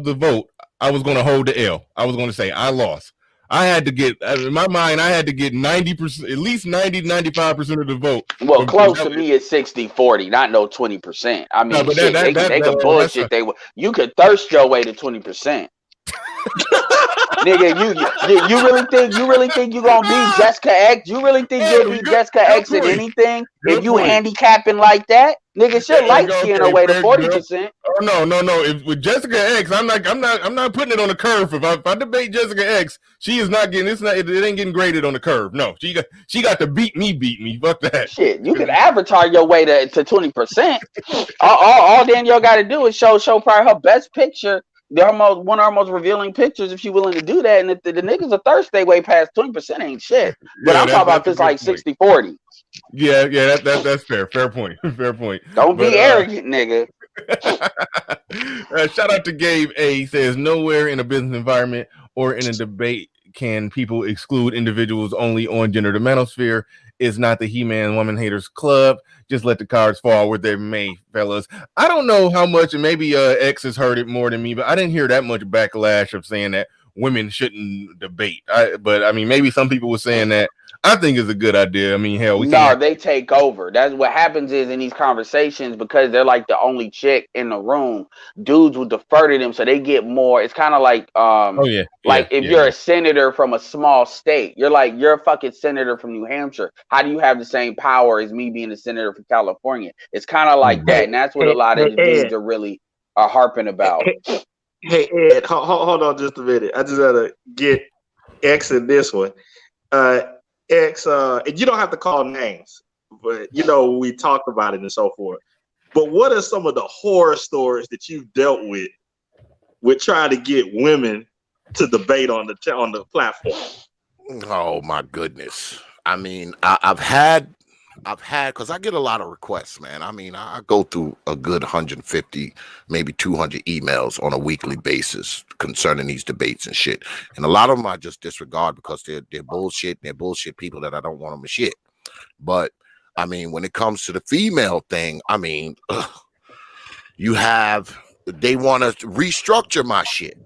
the vote, I was going to hold the L. I was going to say I lost. I had to get in my mind. I had to get 90%, at least 90-95% of the vote. Well, close to me is 60-40, not no 20%. I No, mean, but shit, they can bullshit. You could thirst your way to 20%. Nigga, you really think you gonna beat Jessica X? You really think you'll beat Jessica X at anything if you handicapping like that? Nigga, she'll light skin her way to 40%. Oh no! If with Jessica X, I'm not putting it on the curve. If I debate Jessica X, she is not getting it ain't getting graded on the curve. No, she got to beat me. Fuck that. Shit, you can avatar your way to 20%. All Danielle got to do is show probably her best picture. One of her most revealing pictures, if she's willing to do that. And if the niggas are thirsty, way past 20% ain't shit. But I'm talking about this like 60-40. Yeah, that's fair. Fair point. Fair point. Don't be arrogant, nigga. Shout out to Gabe A. He says, nowhere in a business environment or in a debate can people exclude individuals only on gender. The manosphere is not the He-Man Woman Haters Club. Just let the cards fall where they may, fellas. I don't know how much, and maybe X has heard it more than me, but I didn't hear that much backlash of saying that women shouldn't debate. But I mean, maybe some people were saying that. I think it's a good idea. I mean, hell, they take over. That's what happens is in these conversations, because they're like the only chick in the room, dudes will defer to them, so they get more. It's kind of like if you're a senator from a small state, you're a fucking senator from New Hampshire. How do you have the same power as me being a senator from California? It's kind of like that, and that's what a lot of the dudes are really harping about. Hey Ed, hold on just a minute. I just gotta get X in this one. X, and you don't have to call names, but we talked about it and so forth. But what are some of the horror stories that you've dealt with trying to get women to debate on the platform? Oh my goodness! I mean, I've had, because I get a lot of requests, man. I mean, I go through a good 150, maybe 200 emails on a weekly basis concerning these debates and shit. And a lot of them I just disregard because they're bullshit. They're bullshit people that I don't want them to shit. But I mean, when it comes to the female thing, I mean, they want to restructure my shit.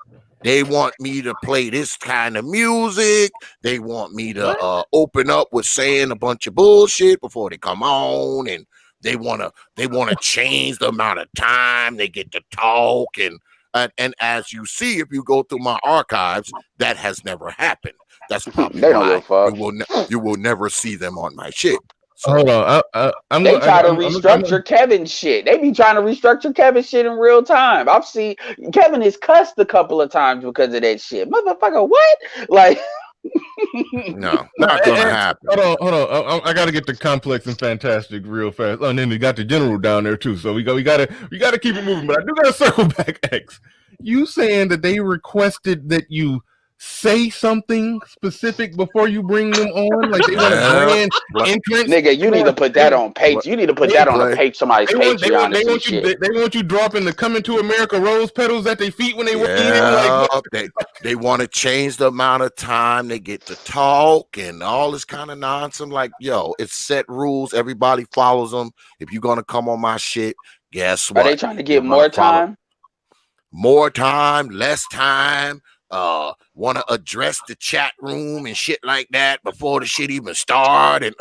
They want me to play this kind of music. They want me to open up with saying a bunch of bullshit before they come on, and they want to change the amount of time they get to talk. And as you see, if you go through my archives, that has never happened. That's probably why you will never see them on my shit. So, hold on. They try to restructure Kevin's shit. They be trying to restructure Kevin's shit in real time. I've seen Kevin is cussed a couple of times because of that shit. Motherfucker, what? Like, no, not gonna happen. Hold on. I gotta get the complex and fantastic real fast. Oh, and then we got the general down there too. So we gotta keep it moving. But I do gotta circle back. X, you saying that they requested that you say something specific before you bring them on, like they want a brand entrance. Nigga, you need to put that on page. You need to put that on a page. Somebody's Patreon. They want you dropping the "Coming to America" rose petals at their feet when they walk in. They want to change the amount of time they get to talk and all this kind of nonsense. Like, yo, it's set rules. Everybody follows them. If you're gonna come on my shit, guess what? Are they trying to get more time? More time, less time. Want to address the chat room and shit like that before the shit even start. And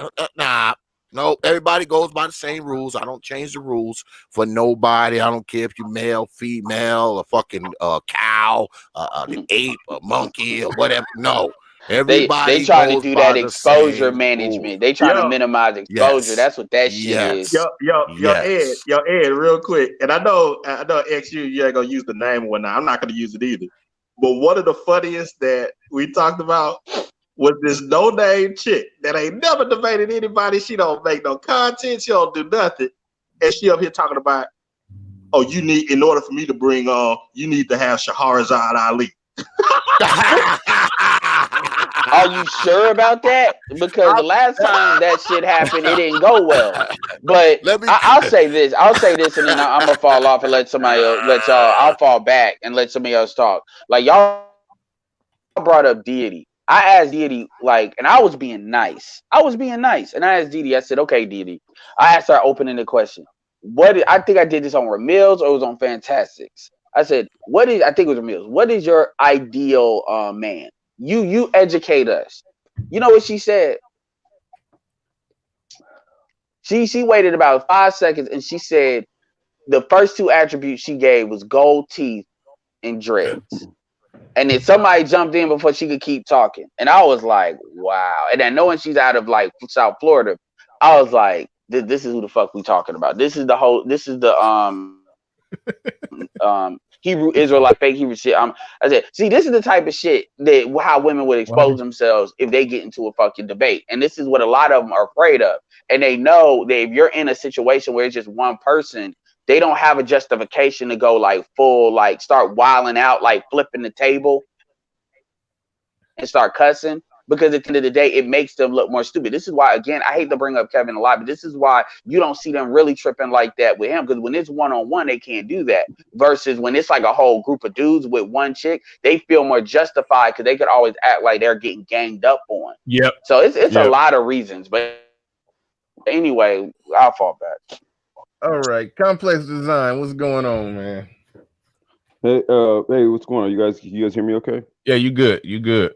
no, everybody goes by the same rules. I don't change the rules for nobody. I don't care if you're male, female, a fucking cow, an ape, a monkey, or whatever. No. Everybody they trying to do that exposure management. They trying to minimize exposure. Yes. That's what that shit is. Yo, Ed, real quick. And I know X, you ain't gonna use the name or whatnot. I'm not gonna use it either. But one of the funniest that we talked about was this no-name chick that ain't never debated anybody. She don't make no content. She don't do nothing. And she up here talking about, in order for me to bring on, you need to have Shahrazad Ali. Are you sure about that? Because the last time that shit happened, it didn't go well. But I'll say this, and then I'm gonna fall off and let somebody else, I'll fall back and let somebody else talk. Like, y'all brought up Deity. I asked Deity, and I was being nice. And I asked Deity, I said, okay, Deity. I asked her opening question. I think I did this on Ramil's or it was on Fantastics. I said, I think it was Ramil's. What is your ideal man? You educate us. You know what she said? She waited about 5 seconds and she said the first two attributes she gave was gold teeth and dreads. And then somebody jumped in before she could keep talking. And I was like, wow. And then knowing she's out of like South Florida, I was like, this is who the fuck we talking about. This is the Hebrew Israelite fake Hebrew shit. I said, see, this is the type of shit that how women would expose themselves if they get into a fucking debate. And this is what a lot of them are afraid of. And they know that if you're in a situation where it's just one person, they don't have a justification to go like full, like start wilding out, like flipping the table and start cussing. Because at the end of the day, it makes them look more stupid. This is why, again, I hate to bring up Kevin a lot, but this is why you don't see them really tripping like that with him. Because when it's one-on-one, they can't do that. Versus when it's like a whole group of dudes with one chick, they feel more justified because they could always act like they're getting ganged up on. Yep. So it's a lot of reasons. But anyway, I'll fall back. All right. Complex Design. What's going on, man? Hey, what's going on? You guys hear me okay? Yeah, you good. You good.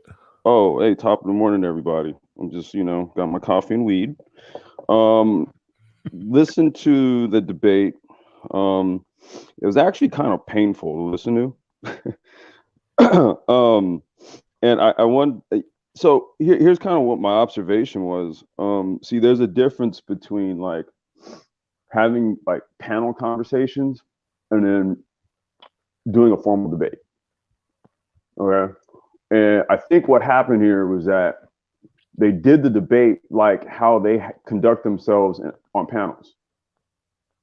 Oh, hey, top of the morning, everybody. I'm just, got my coffee and weed. Listen to the debate. It was actually kind of painful to listen to. And I want, so here's kind of what my observation was. See, there's a difference between like having like panel conversations and then doing a formal debate. Okay. And I think what happened here was that they did the debate like how they conduct themselves on panels,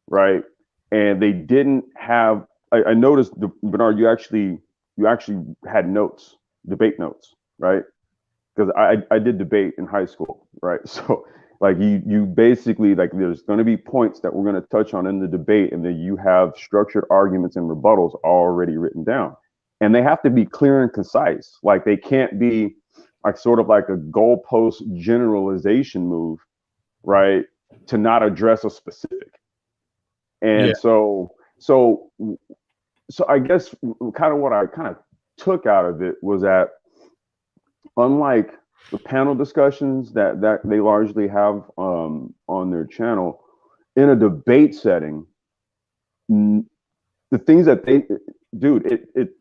right? And they didn't have. I noticed, Bernard, you actually had notes, debate notes, right? Because I did debate in high school, right? So like you basically like there's going to be points that we're going to touch on in the debate, and then you have structured arguments and rebuttals already written down. And they have to be clear and concise. Like they can't be like sort of like a goalpost generalization move, right? To not address a specific. And so I guess kind of what I kind of took out of it was that unlike the panel discussions that they largely have on their channel, in a debate setting, the things that they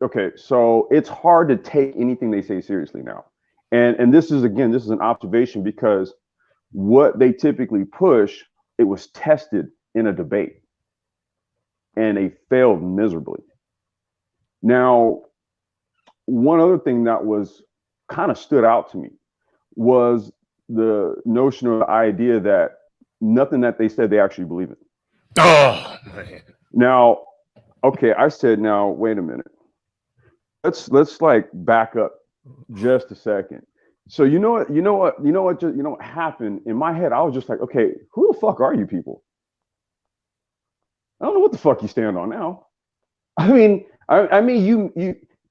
okay, so it's hard to take anything they say seriously now. And this is an observation because what they typically push, it was tested in a debate and they failed miserably. Now, one other thing that was kind of stood out to me was the notion or the idea that nothing that they said they actually believe in. Oh, man. Now, okay, I said, now, wait a minute. Let's like back up just a second. So you know what happened in my head? I was just like, okay, who the fuck are you people? I don't know what the fuck you stand on now. I mean,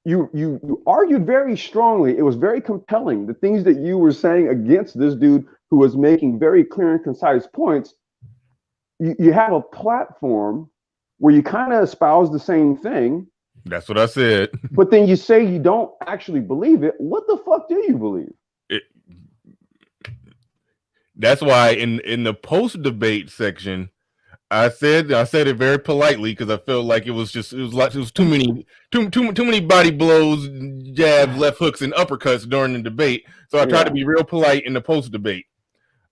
you argued very strongly. It was very compelling. The things that you were saying against this dude who was making very clear and concise points. You have a platform where you kind of espouse the same thing. That's what I said. But then you say you don't actually believe it. What the fuck do you believe? That's why in the post-debate section, I said it very politely because I felt like it was too many body blows, jabs, left hooks, and uppercuts during the debate. So I tried to be real polite in the post-debate.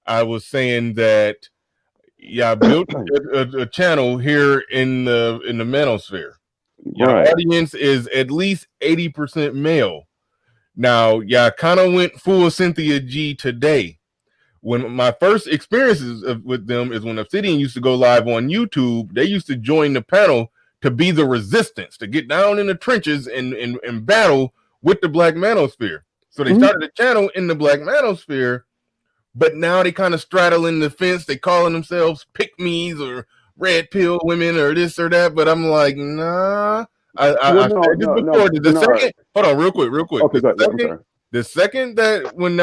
I was saying that I built a channel here in the manosphere. Your audience is at least 80% male. Now, I kind of went full Cynthia G today. When my first experiences with them is when Obsidian used to go live on YouTube, they used to join the panel to be the resistance, to get down in the trenches and battle with the Black Manosphere. So they started a channel in the Black Manosphere, but now they kind of straddling the fence. They calling themselves pick-me's or red pill women or this or that. But I'm like, nah. Hold on, real quick. Okay, the second that when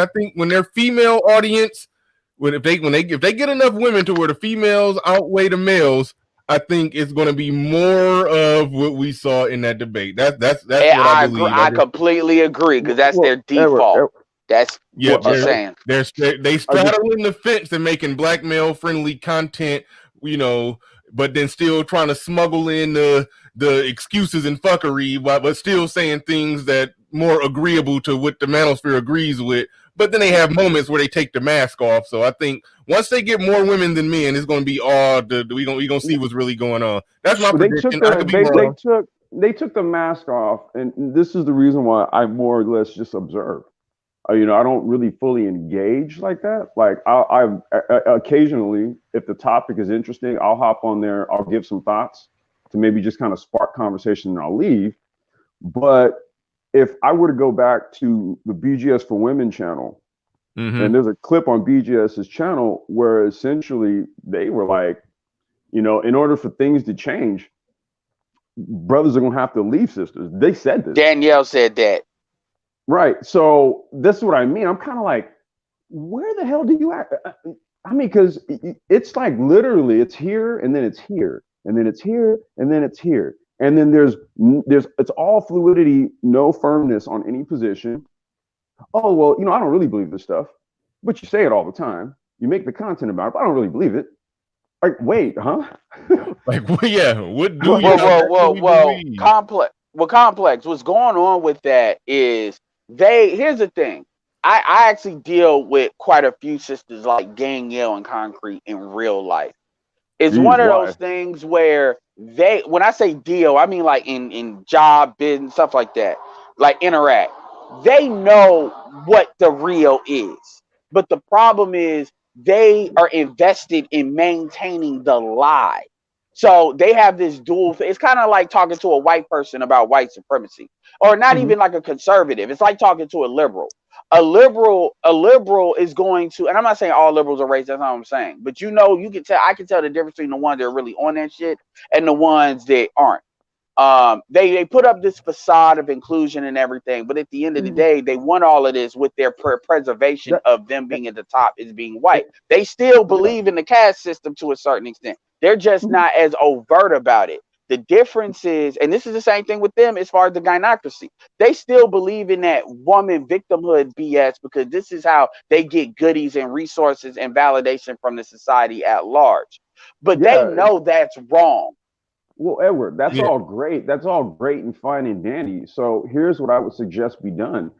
their female audience, if they get enough women to where the females outweigh the males, I think it's going to be more of what we saw in that debate. That's what And I believe. I completely agree because that's their default. That's yeah, what you're saying. They straddling the fence and making black male friendly content, you know, but then still trying to smuggle in the excuses and fuckery, but still saying things that more agreeable to what the manosphere agrees with. But then they have moments where they take the mask off. So I think once they get more women than men, it's going to be we gonna see what's really going on. That's my prediction. I could be wrong. They took the mask off, and this is the reason why I more or less just observe. You know, I don't really fully engage like that. Like I occasionally, if the topic is interesting, I'll hop on there. I'll give some thoughts to maybe just kind of spark conversation, and I'll leave. But if I were to go back to the BGS for Women channel, and there's a clip on BGS's channel where essentially they were like, you know, in order for things to change, brothers are gonna have to leave sisters. They said this. Danielle said that. Right. So this is what I mean. I'm kind of like, where the hell do you act? I mean, because it's like literally it's here and then it's here and then it's here and then it's here. And then there's it's all fluidity, no firmness on any position. Oh, well, you know, I don't really believe this stuff, but you say it all the time. You make the content about it, but I don't really believe it. Like, wait, huh? Like, well, yeah, what do well, complex. What's going on with that is here's the thing. I actually deal with quite a few sisters like Danielle and Concrete in real life. It's one of those things where when I say deal, I mean like in job, business, stuff like that, like interact. They know what the real is. But the problem is they are invested in maintaining the lie. So they have this dual. It's kind of like talking to a white person about white supremacy, or not even like a conservative. It's like talking to a liberal. A liberal is going to, and I'm not saying all liberals are racist. That's not what I'm saying. But you know, I can tell the difference between the ones that are really on that shit and the ones that aren't. They put up this facade of inclusion and everything, but at the end of the day, they want all of this with their preservation of them being at the top as being white. They still believe in the caste system to a certain extent. They're just not as overt about it. The difference is, and this is the same thing with them as far as the gynocracy, they still believe in that woman victimhood BS because this is how they get goodies and resources and validation from the society at large. But they know that's wrong. Well, Edward, that's all great. That's all great and fine and dandy. So here's what I would suggest be done.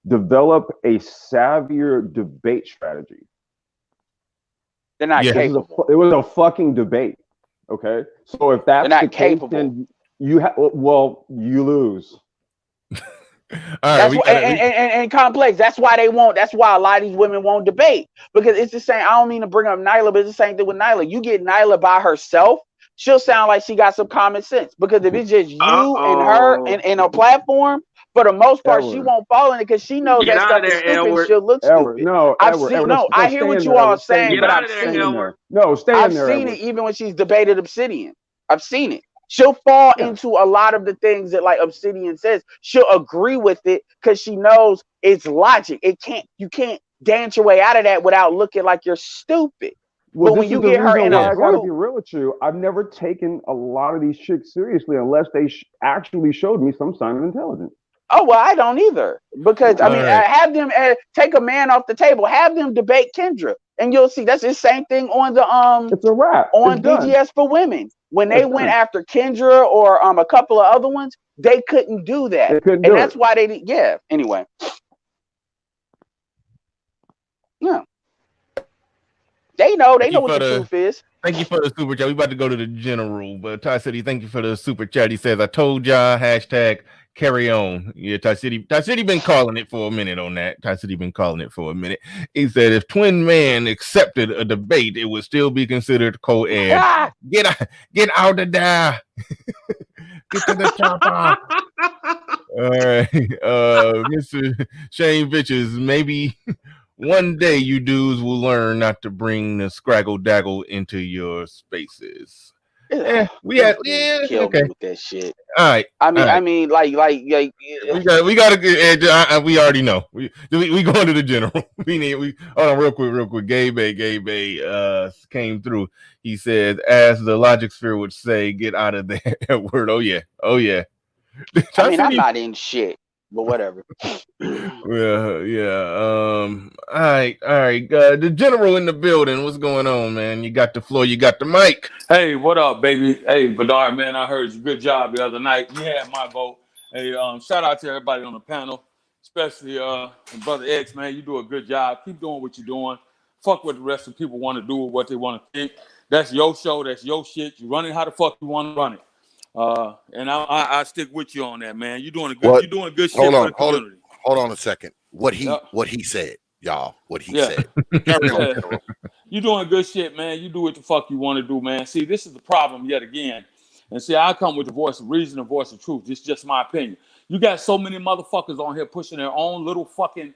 Develop a savvier debate strategy. They're not capable. It was a fucking debate. Okay. So if that's not capable, then you lose. That's why, and complex. That's why they won't. That's why a lot of these women won't debate because it's the same. I don't mean to bring up Nyla, but it's the same thing with Nyla. You get Nyla by herself, she'll sound like she got some common sense because if it's just you and her and a platform, for the most part, she won't fall in it because she knows that stuff is stupid. She'll look stupid. I hear what you all are saying, but I've seen it. I've seen it even when she's debated Obsidian. I've seen it. She'll fall into a lot of the things that like Obsidian says. She'll agree with it because she knows it's logic. You can't dance your way out of that without looking like you're stupid. Well, but when you get her in I gotta be real with you. I've never taken a lot of these chicks seriously unless they actually showed me some sign of intelligence. Oh, well, I don't either. Because, I mean, have them take a man off the table. Have them debate Kendra. And you'll see that's the same thing on the it's a wrap. On BGS for Women. When they went after Kendra or a couple of other ones, they couldn't do that. That's why they did. Yeah. Anyway. Yeah. They know what the truth is. Thank you for the super chat. We about to go to the general, but Ty City, thank you for the super chat. He says, I told y'all, #carry on. Yeah, Ty City been calling it for a minute on that. Ty City been calling it for a minute. He said, if Twin Man accepted a debate, it would still be considered co-ed. Get out of there. Get to the chopper. All right. Mr. Shane Bitches, maybe one day you dudes will learn not to bring the scraggle daggle into your spaces. Kill me okay. with that shit. All right. I mean, all right. like, We got a we already know. We going to the general. We hold on real quick. Gabe came through. He said, as the logic sphere would say, get out of there. Word. Oh yeah. I mean, I'm not in shit, but whatever. Well, yeah. All right. The general in the building. What's going on, man? You got the floor. You got the mic. Hey, what up, baby? Hey, Bedard, man, I heard you. Good job the other night. You had my vote. Hey, shout out to everybody on the panel, especially Brother X, man. You do a good job. Keep doing what you're doing. Fuck what the rest of the people want to do or what they want to think. That's your show. That's your shit. You run it how the fuck you want to run it. And I stick with you on that, man. You're doing a good. What? You're doing good shit Hold for on, the community. hold on a second. What he said, y'all. What he said. Carry on, General. You're doing good shit, man. You do what the fuck you want to do, man. See, this is the problem yet again. And see, I come with the voice of reason and voice of truth. It's just my opinion. You got so many motherfuckers on here pushing their own little fucking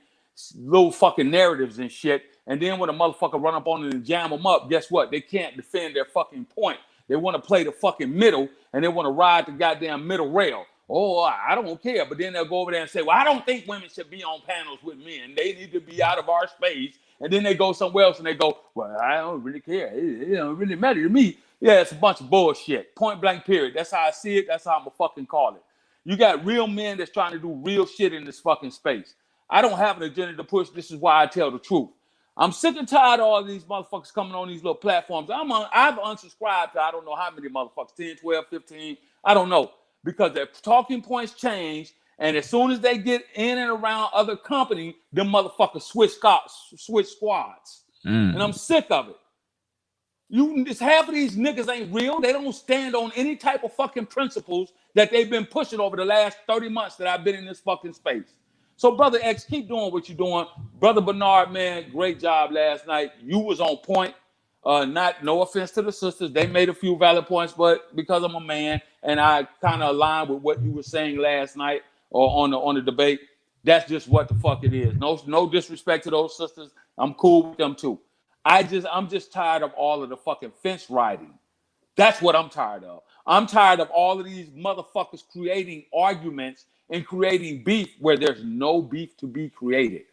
narratives and shit. And then when a motherfucker run up on it and jam them up, guess what? They can't defend their fucking point. They want to play the fucking middle and they want to ride the goddamn middle rail. Oh, I don't care. But then they'll go over there and say, well, I don't think women should be on panels with men. They need to be out of our space. And then they go somewhere else and they go, well, I don't really care. It don't really matter to me. Yeah, it's a bunch of bullshit. Point blank, period. That's how I see it. That's how I'm going to fucking call it. You got real men that's trying to do real shit in this fucking space. I don't have an agenda to push. This is why I tell the truth. I'm sick and tired of all these motherfuckers coming on these little platforms. I've unsubscribed to I don't know how many motherfuckers, 10, 12, 15, I don't know. Because their talking points change, and as soon as they get in and around other company, them motherfuckers switch squads. And I'm sick of it. It's half of these niggas ain't real. They don't stand on any type of fucking principles that they've been pushing over the last 30 months that I've been in this fucking space. So, Brother X, keep doing what you're doing. Brother Bernard, man, great job last night. You was on point. No offense to the sisters. They made a few valid points, but because I'm a man and I kind of align with what you were saying last night or on the debate, that's just what the fuck it is. No disrespect to those sisters. I'm cool with them too. I'm just tired of all of the fucking fence riding. That's what I'm tired of. I'm tired of all of these motherfuckers creating arguments and creating beef where there's no beef to be created.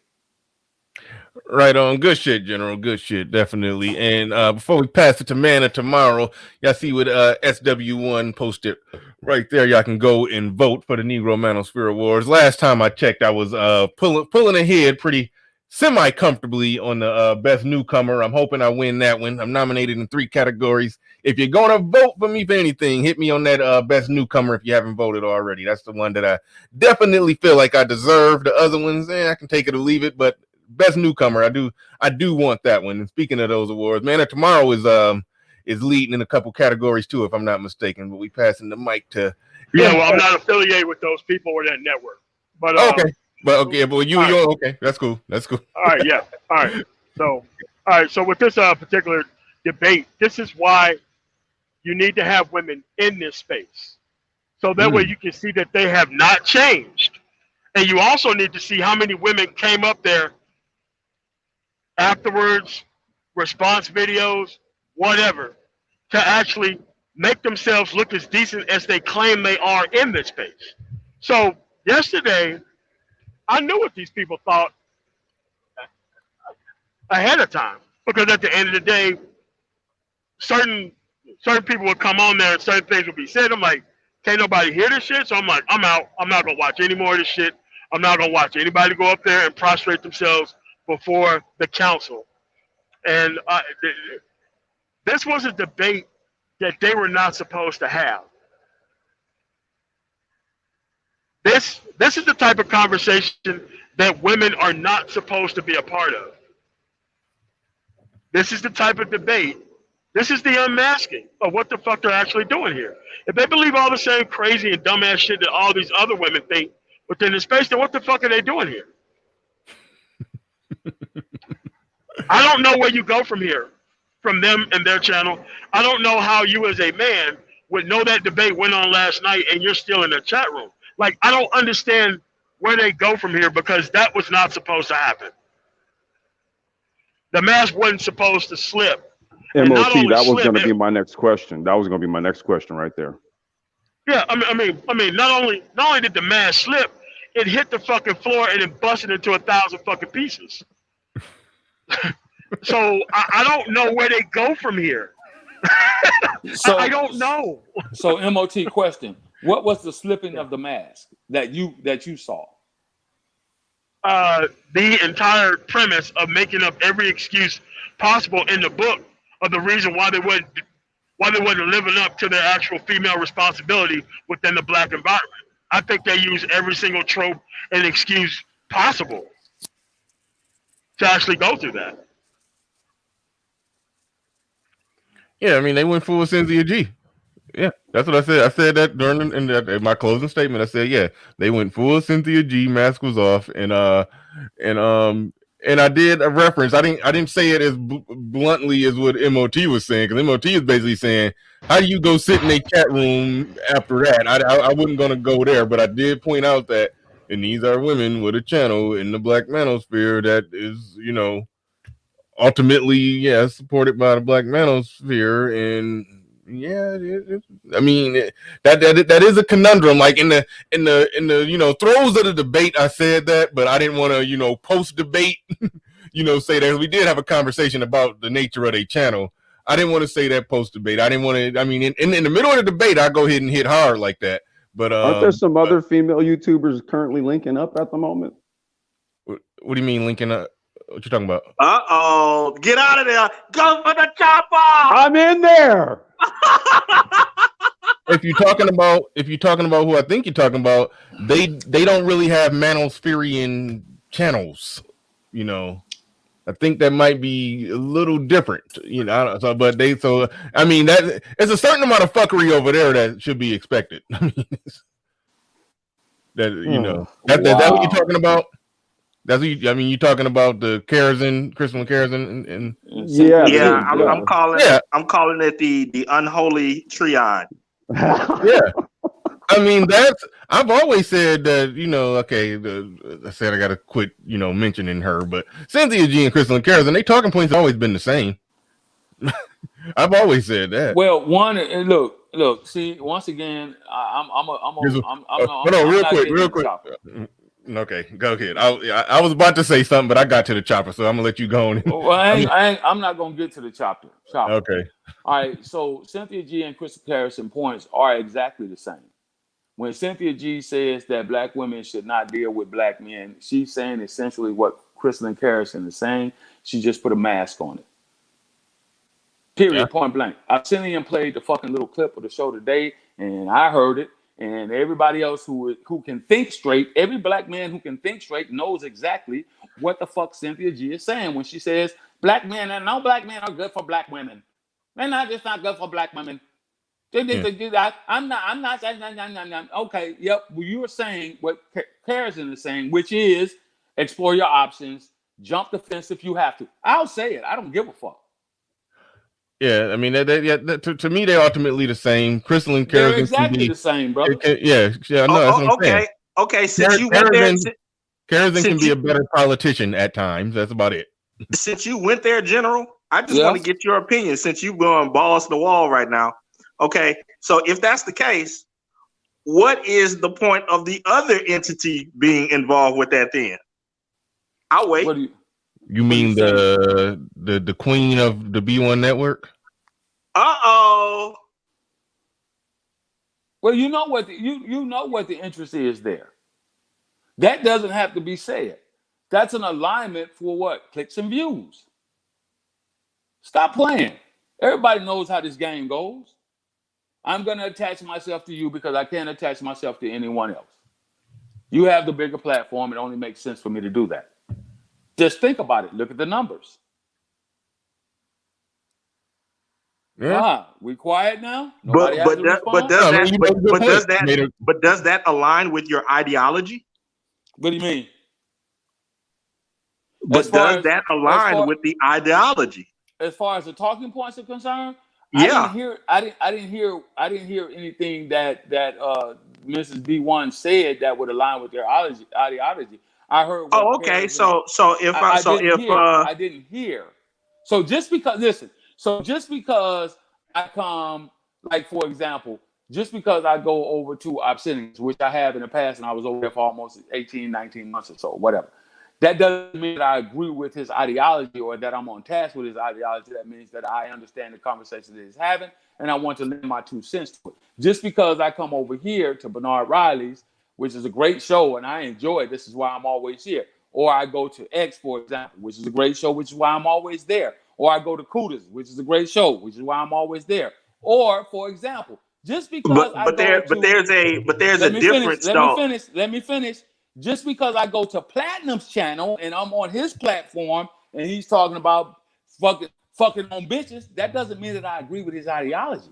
Right on. Good shit, General. Good shit, definitely. And before we pass it to Mana tomorrow, y'all see what SW1 posted right there. Y'all can go and vote for the Negro Manosphere Awards. Last time I checked, I was pulling ahead pretty semi-comfortably on the best newcomer. I'm hoping I win that one. I'm nominated in 3 categories. If you're gonna vote for me for anything, hit me on that best newcomer if you haven't voted already. That's the one that I definitely feel like I deserve. The other ones, I can take it or leave it, but best newcomer, I do want that one. And speaking of those awards, man, tomorrow is leading in a couple categories too, if I'm not mistaken. But we passing the mic to well, I'm not affiliated with those people or that network. But okay. But you okay. That's cool. All right, yeah. All right. So with this particular debate, this is why you need to have women in this space. So that way you can see that they have not changed. And you also need to see how many women came up there afterwards, response videos, whatever, to actually make themselves look as decent as they claim they are in this space. So yesterday, I knew what these people thought ahead of time, because at the end of the day, certain people would come on there and certain things would be said. I'm like, can't nobody hear this shit? So I'm like, I'm out. I'm not gonna watch any more of this shit. I'm not gonna watch anybody go up there and prostrate themselves before the council. And this was a debate that they were not supposed to have. This is the type of conversation that women are not supposed to be a part of. This is the type of debate. This is the unmasking of what the fuck they're actually doing here. If they believe all the same crazy and dumbass shit that all these other women think within the space, then what the fuck are they doing here? I don't know where you go from here, from them and their channel. I don't know how you as a man would know that debate went on last night and you're still in the chat room. Like, I don't understand where they go from here, because that was not supposed to happen. The mask wasn't supposed to slip. And not MOT, only that was slip, going to be my next question. That was going to be my next question right there. yeah, I mean, not only did the mask slip, it hit the fucking floor and it busted into 1,000 fucking pieces. So I don't know where they go from here. So I don't know. So MOT question: what was the slipping of the mask that you saw? The entire premise of making up every excuse possible in the book of the reason why they wasn't living up to their actual female responsibility within the black environment. I think they use every single trope and excuse possible to actually go through that. Yeah, I mean, they went full Cynthia G. Yeah, that's what I said. I said that during in my closing statement. I said, yeah, they went full Cynthia G. Mask was off, and I did a reference. I didn't say it as bluntly as what MOT was saying, because MOT is basically saying, how do you go sit in a chat room after that? I wasn't going to go there, but I did point out that, and these are women with a channel in the Black Manosphere that is, ultimately, yeah, supported by the Black Manosphere, and yeah, I mean that is a conundrum. Like in the throes of the debate, I said that, but I didn't want to post debate, say that. We did have a conversation about the nature of their channel. I didn't want to say that post debate. I didn't want to. I mean, in the middle of the debate, I go ahead and hit hard like that. But aren't there some other female YouTubers currently linking up at the moment? What do you mean linking up? What you talking about? Get out of there! Go for the chopper! I'm in there. If you're talking about who I think you're talking about, they don't really have Manospherian channels. I think that might be a little different. I mean, that there's a certain amount of fuckery over there that should be expected. I mean, that what you're talking about. That's what you're talking about the Karazin, Crystal and Karazin, and yeah. I'm calling it the unholy triad. Yeah, I mean I've always said that I said I gotta quit mentioning her, but Cynthia G and Crystal and Karazin, they talking points have always been the same. I've always said that. Well, look. See, once again, hold on, real quick. Okay, go ahead. I was about to say something, but I got to the chopper, so I'm gonna let you go on. Well, I'm not gonna get to the chopper. Okay. All right. So Cynthia G and Crystal Karazin points are exactly the same. When Cynthia G says that black women should not deal with black men, she's saying essentially what Crystal and Karazin is saying. She just put a mask on it. Period. Yeah. Point blank. I sent him played the fucking little clip of the show today, and I heard it. And everybody else who can think straight, every black man who can think straight knows exactly what the fuck Cynthia G is saying when she says black men and no black men are good for black women. They're not just not good for black women. I'm not. Okay, yep. Well, you're saying what Karazin is saying, which is explore your options, jump the fence if you have to. I'll say it. I don't give a fuck. Yeah, I mean, to me, they're ultimately the same. Crystal and Karazin they're exactly the same, brother. Yeah. No, okay. Since you went there, Karazin can be a better politician at times. That's about it. Since you went there, General, I just want to get your opinion. Since you're going balls to the wall right now, okay. So if that's the case, what is the point of the other entity being involved with that? Then I'll wait. You mean the queen of the B1 network? Uh-oh. Well, you know what the interest is there. That doesn't have to be said. That's an alignment for what? Clicks and views. Stop playing. Everybody knows how this game goes. I'm going to attach myself to you because I can't attach myself to anyone else. You have the bigger platform. It only makes sense for me to do that. Just think about it. Look at the numbers. Yeah. We quiet now? But does that align with your ideology? What do you mean? But does that align with the ideology? As far as the talking points are concerned, yeah. I didn't hear anything that Mrs. B1 said that would align with their ideology. I heard. Oh, okay. So if I didn't hear. So just because, listen. So just because I come, like for example, just because I go over to obscenities, which I have in the past, and I was over there for almost 18, 19 months or so, whatever. That doesn't mean that I agree with his ideology or that I'm on task with his ideology. That means that I understand the conversation that he's having, and I want to lend my 2 cents to it. Just because I come over here to Bernard Riley's, which is a great show, and I enjoy it, this is why I'm always here. Or I go to X, for example, which is a great show, which is why I'm always there. Or I go to Cooters, which is a great show, which is why I'm always there. Or, for example, just because I go to there's a difference though. Let me finish. Just because I go to Platinum's channel and I'm on his platform and he's talking about fucking on bitches, that doesn't mean that I agree with his ideology.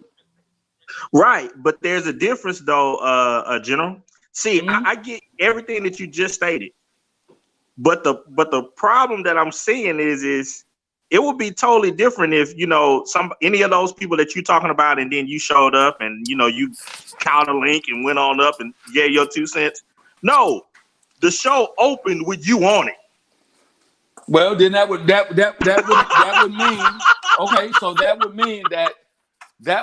Right, but there's a difference though, General. See, I get everything that you just stated, but the problem that I'm seeing is it would be totally different if any of those people that you're talking about, and then you showed up and you caught a link and went on up and gave your 2 cents. No, the show opened with you on it. Well, then that would mean okay. So that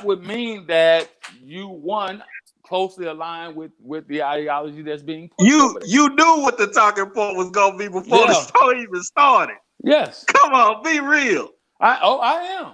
would mean that you one closely aligned with the ideology that's being pushed. You knew what the talking point was gonna be before the show even started. Yes. Come on, be real. I am.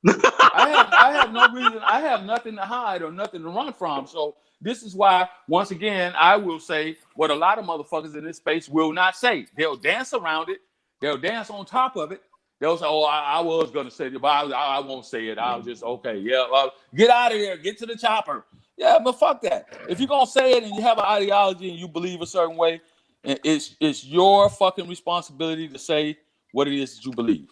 I have no reason. I have nothing to hide or nothing to run from. So this is why, once again, I will say what a lot of motherfuckers in this space will not say. They'll dance around it. They'll dance on top of it. They'll say, "Oh, I was gonna say it, but I won't say it. I'll just get out of here. Get to the chopper." Yeah, but fuck that. If you're gonna say it and you have an ideology and you believe a certain way, it's your fucking responsibility to say what it is that you believe.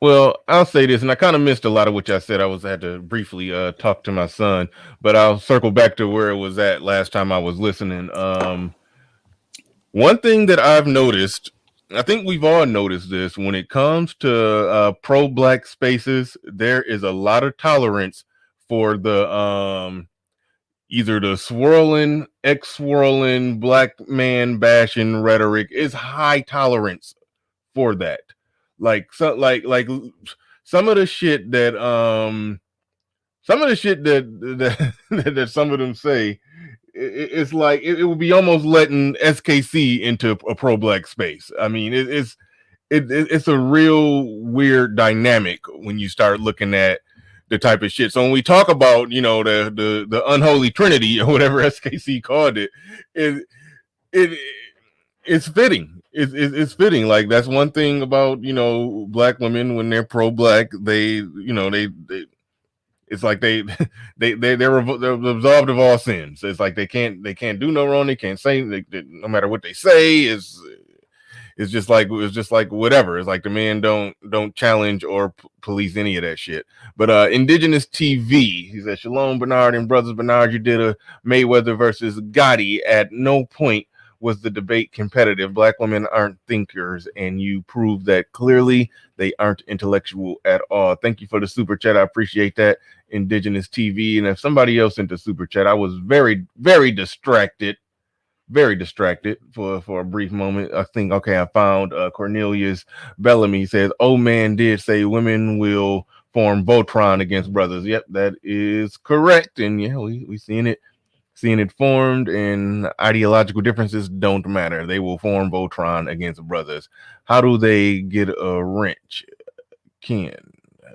Well, I'll say this, and I kind of missed a lot of what y'all said. I had to briefly talk to my son, but I'll circle back to where it was at last time I was listening. One thing that I've noticed, I think we've all noticed this, when it comes to pro-black spaces, there is a lot of tolerance for the either the swirling, ex-swirling, black man bashing rhetoric. Is high tolerance for that. Like some of the shit that that some of them say, it's like it would be almost letting SKC into a pro-black space. I mean, it's a real weird dynamic when you start looking at the type of shit. So when we talk about the unholy trinity or whatever SKC called it, it's fitting. It's fitting. Like, that's one thing about black women when they're pro-black. They it's like they're absolved of all sins. It's like they can't do no wrong. They can't say no matter what they say it's just like whatever. It's like the man don't challenge or police any of that shit. But Indigenous TV, he said, "Shalom, Bernard and brothers. Bernard, you did a Mayweather versus Gotti. At no point was the debate competitive. Black women aren't thinkers, and you proved that clearly. They aren't intellectual at all." Thank you for the super chat. I appreciate that, Indigenous TV. And if somebody else sent the super chat, I was very, very distracted for a brief moment. I think, okay, I found Cornelius Bellamy says, "Oh man did say women will form Voltron against brothers." Yep, that is correct. And yeah, we seeing it formed, and ideological differences don't matter. They will form Voltron against brothers. How do they get a wrench? Ken,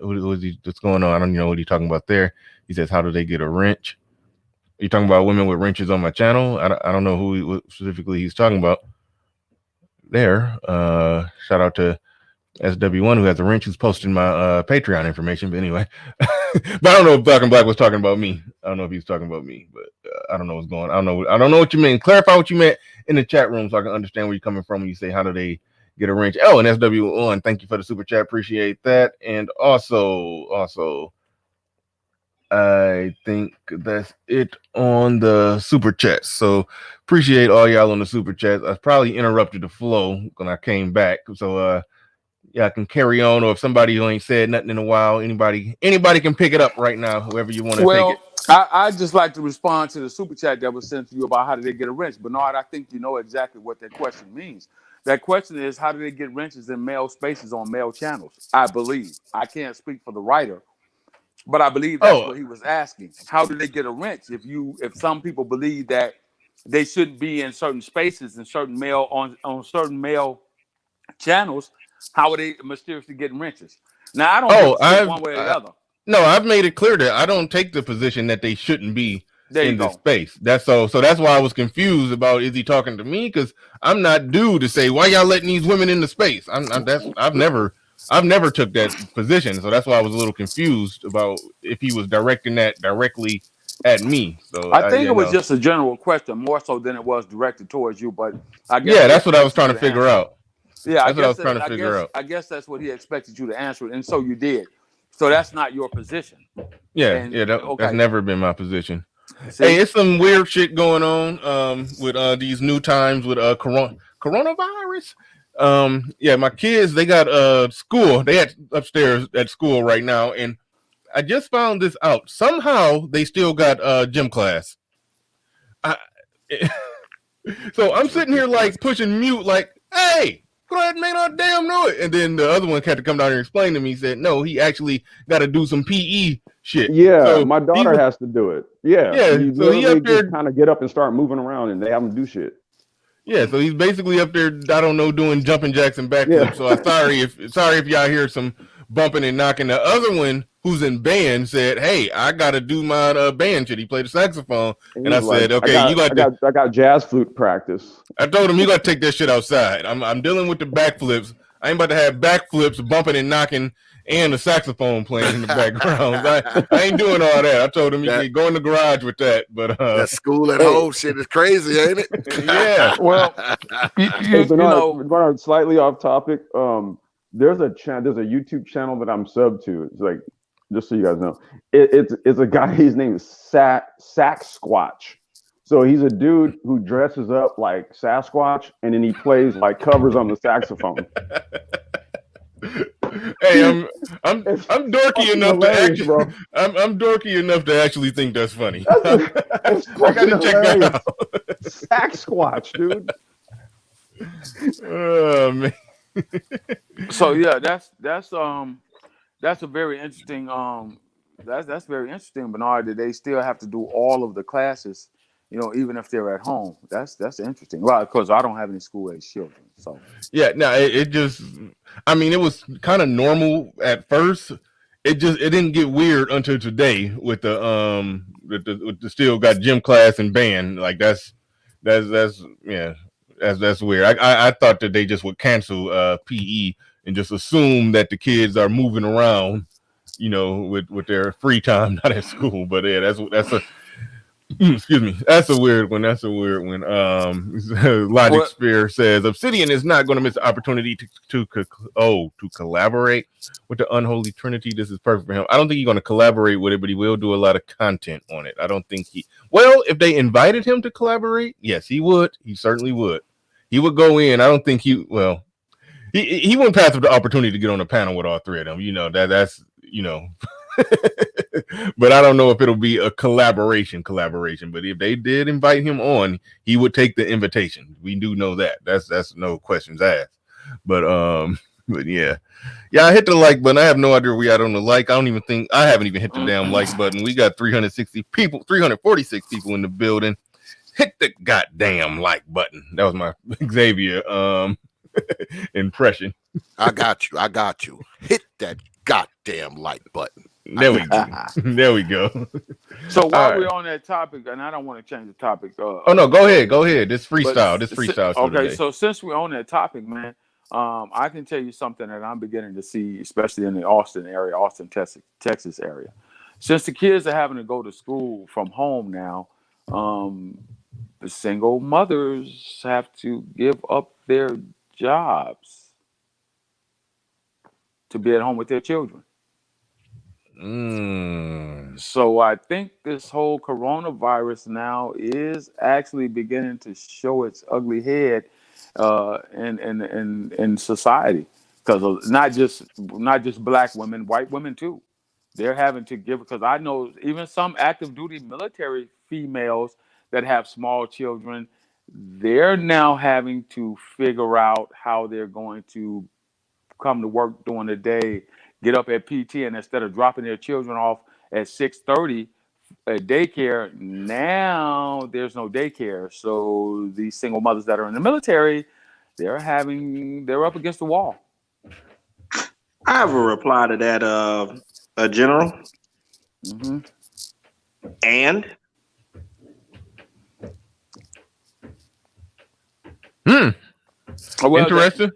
what's going on? I don't know what he's talking about there. He says, "How do they get a wrench?" Are you talking about women with wrenches on my channel? I don't know who specifically he's talking about there. Shout out to SW1 who has a wrench, who's posting my Patreon information. But anyway, but I don't know if Black and Black was talking about me. I don't know if he's talking about me, but I don't know what's going on. I don't know what you mean. Clarify what you meant in the chat room so I can understand where you're coming from when you say, "How do they get a wrench?" Oh, and SW1, thank you for the super chat. Appreciate that. And also, I think that's it on the super chat. So appreciate all y'all on the super chat. I probably interrupted the flow when I came back. So yeah, I can carry on, or if somebody who ain't said nothing in a while, anybody can pick it up right now, whoever you want to take it. I just like to respond to the super chat that was sent to you about how did they get a wrench. Bernard, I think you know exactly what that question means. That question is, how do they get wrenches in male spaces on male channels? I believe. I can't speak for the writer, but I believe that's Oh, what he was asking. How do they get a wrench if some people believe that they shouldn't be in certain spaces and certain male on certain male channels? How are they mysteriously getting wrenches? Now I don't give oh, a shit one way or the other. no, I've made it clear that I don't take the position that they shouldn't be There you in this go. space. That's so that's why I was confused about is he talking to me? Because I'm not due to say why y'all letting these women into space. I've never took that position, so that's why I was a little confused about if he was directing that directly at me. So I think yeah, it was no, just a general question, more so than it was directed towards you. But I guess yeah, he that's what I was expected trying you to to figure answer it. out. Yeah, That's what I was trying to figure out. I guess that's what he expected you to answer it, and so you did. So that's not your position. Yeah, And yeah, that's okay, never been my position. Hey, see, it's some weird shit going on with these new times with coronavirus. Yeah, my kids they got school. They at upstairs at school right now, and I just found this out. Somehow they still got gym class. I, so I'm That's sitting here ridiculous. like pushing mute, like, hey, go ahead and make our damn know it. And then the other one had to come down here and explain to me. He said, no, he actually got to do some PE shit. Yeah, So my he daughter was, has to do it. Yeah, yeah. you So he literally up just there, kind of get up and start moving around, and they have them do shit. yeah. So he's basically up there. I don't know, doing jumping jacks and backflips. Yeah, So I'm sorry if y'all hear some bumping and knocking. The other one who's in band said, hey, I got to do my band shit. He played the saxophone, and and he's I like, said, okay, you got to. I got jazz flute practice. I told him you got to take that shit outside. I'm dealing with the backflips. I ain't about to have backflips, bumping and knocking, and the saxophone playing in the background. I ain't doing all that. I told him he that could go in the garage with that. But that school at Hey, home shit is crazy, ain't it? yeah. well, hey, you know, Bernard, slightly off topic. There's a YouTube channel that I'm sub to. It's like, just so you guys know, it's a guy. His name is Sasquatch. So he's a dude who dresses up like Sasquatch, and then he plays like covers on the saxophone. Hey, I'm It's dorky fucking enough to hilarious, actually bro. I'm dorky enough to actually think that's funny. It's I got fucking to check that hilarious. out. Sasquatch, dude. Oh man. so yeah, that's a very interesting that's very interesting, Bernard. That they still have to do all of the classes, even if they're at home. That's interesting. Well, because I don't have any school age children, so Yeah, no, it just, I mean, it was kind of normal at first. It didn't get weird until today with the still got gym class and band. Like that's yeah, that's weird. I thought that they just would cancel PE and just assume that the kids are moving around, with their free time, not at school. But yeah, that's a excuse me. That's a weird one. That's a weird one. Logic well, Spear says Obsidian is not going to miss the opportunity to collaborate with the Unholy Trinity. This is perfect for him. I don't think he's going to collaborate with it, but he will do a lot of content on it. I don't think well, if they invited him to collaborate, yes, he would. He certainly would. He would go in. I don't think he wouldn't pass up the opportunity to get on a panel with all three of them. That's but I don't know if it'll be a collaboration. But if they did invite him on, he would take the invitation. We do know that. That's no questions asked. But but yeah, I hit the like button. I have no idea where we at on the like. I haven't even hit the damn like button. We got 346 people in the building. Hit the goddamn like button. That was my Xavier impression. I got you. Hit that goddamn like button. There we go. There we go. So while right. we're on that topic, and I don't want to change the topic. Oh no, go ahead. This freestyle. Okay, today. so since we're on that topic, man, I can tell you something that I'm beginning to see, especially in the Austin area, Texas area. Since the kids are having to go to school from home now, the single mothers have to give up their jobs to be at home with their children. So I think this whole coronavirus now is actually beginning to show its ugly head in society, because not just black women, white women too. They're having to give, because I know even some active duty military females that have small children, they're now having to figure out how they're going to come to work during the day, get up at PT, and instead of dropping their children off at 6:30 at daycare, now there's no daycare. So these single mothers that are in the military, they're up against the wall. I have a reply to that, a general. Mm-hmm. And Well, interesting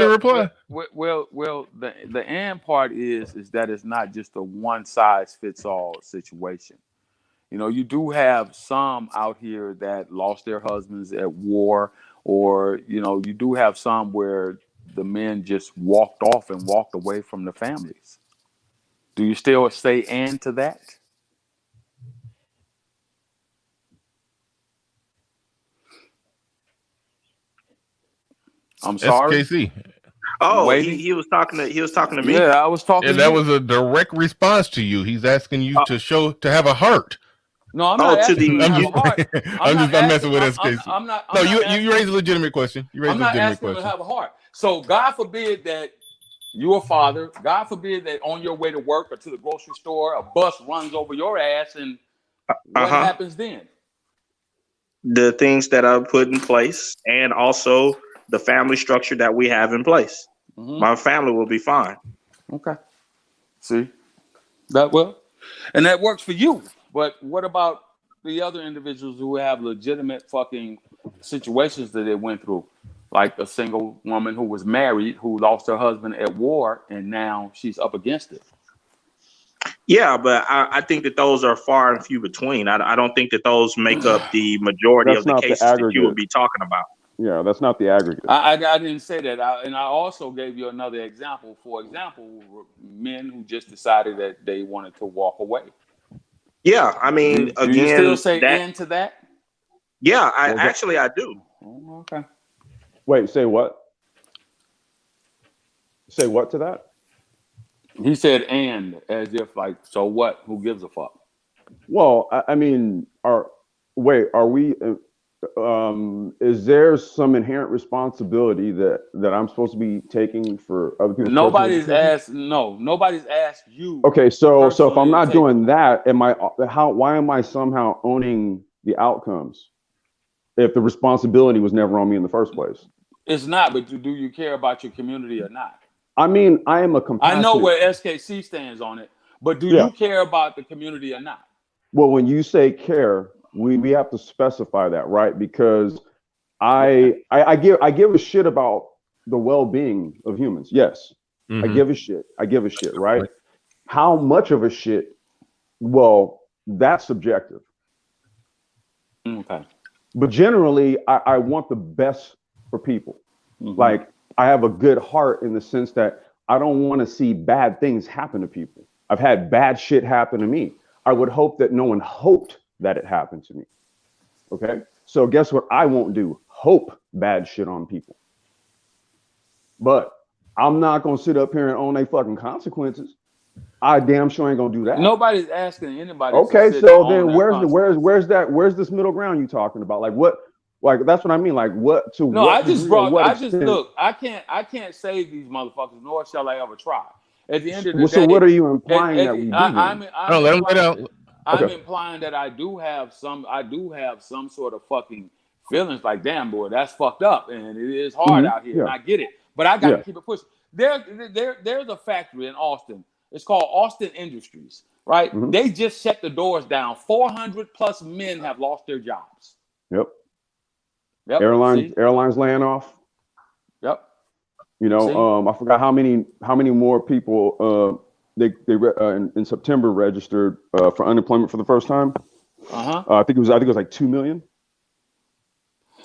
reply. Well, the and part is that it's not just a one size fits all situation. You know, you do have some out here that lost their husbands at war, or you know, you do have some where the men just walked off and walked away from the families. Do you still say and to that? I'm sorry. SKC. oh, he was talking to me. Yeah, I was talking. And that was a direct response to you. He's asking you to have a heart. No, I'm not asking you to have a heart. I'm messing with SKC. I'm not. No, you raised a legitimate question. I'm not asking you to have a heart. So God forbid that you're a father. God forbid that on your way to work or to the grocery store, a bus runs over your ass, and what happens then? The things that are put in place, and also the family structure that we have in place. Mm-hmm. My family will be fine. Okay. See that well, and that works for you. But what about the other individuals who have legitimate fucking situations that they went through? Like a single woman who was married, who lost her husband at war, and now she's up against it. Yeah, but I think that those are far and few between. I don't think that those make up the majority of the cases that you would be talking about. Yeah, that's not the aggregate. I didn't say that. And I also gave you another example. For example, men who just decided that they wanted to walk away. Yeah, I mean, do again, you still say and to that? Yeah, I do. Oh, okay. Wait, say what? Say what to that? He said and, as if like, so what? Who gives a fuck? Well, I mean, are we? Is there some inherent responsibility that I'm supposed to be taking for other people? Nobody's asked you. Okay, so if I'm not doing that, why am I somehow owning the outcomes if the responsibility was never on me in the first place? It's not, but do you care about your community or not? I mean, I am a compassionate. I know where SKC stands on it, but do you care about the community or not? Well, when you say care, we have to specify that, right? Because I give a shit about the well-being of humans. Yes, I give a shit, right? How much of a shit? Well, that's subjective. Okay. But generally, I want the best for people. Like, I have a good heart in the sense that I don't want to see bad things happen to people. I've had bad shit happen to me. I would hope that no one hoped that it happened to me. Okay? So guess what I won't do? Hope bad shit on people. But I'm not going to sit up here and own their fucking consequences. I damn sure ain't going to do that. Nobody's asking anybody. Okay, so then where's this middle ground you talking about? Like what? Like that's what I mean. Like what? To no, what look. I can't save these motherfuckers, nor shall I ever try. At the end of the day, so what are you implying that we do? I'm implying that I do have some sort of fucking feelings. Like, damn, boy, that's fucked up, and it is hard out here. And I get it, but I got to keep it pushing. There's a factory in Austin. It's called Austin Industries, right? They just shut the doors down. 400 plus men have lost their jobs. Yep. Airlines laying off. Yep. You know, I forgot how many more people they in September registered for unemployment for the first time. I think it was like 2 million.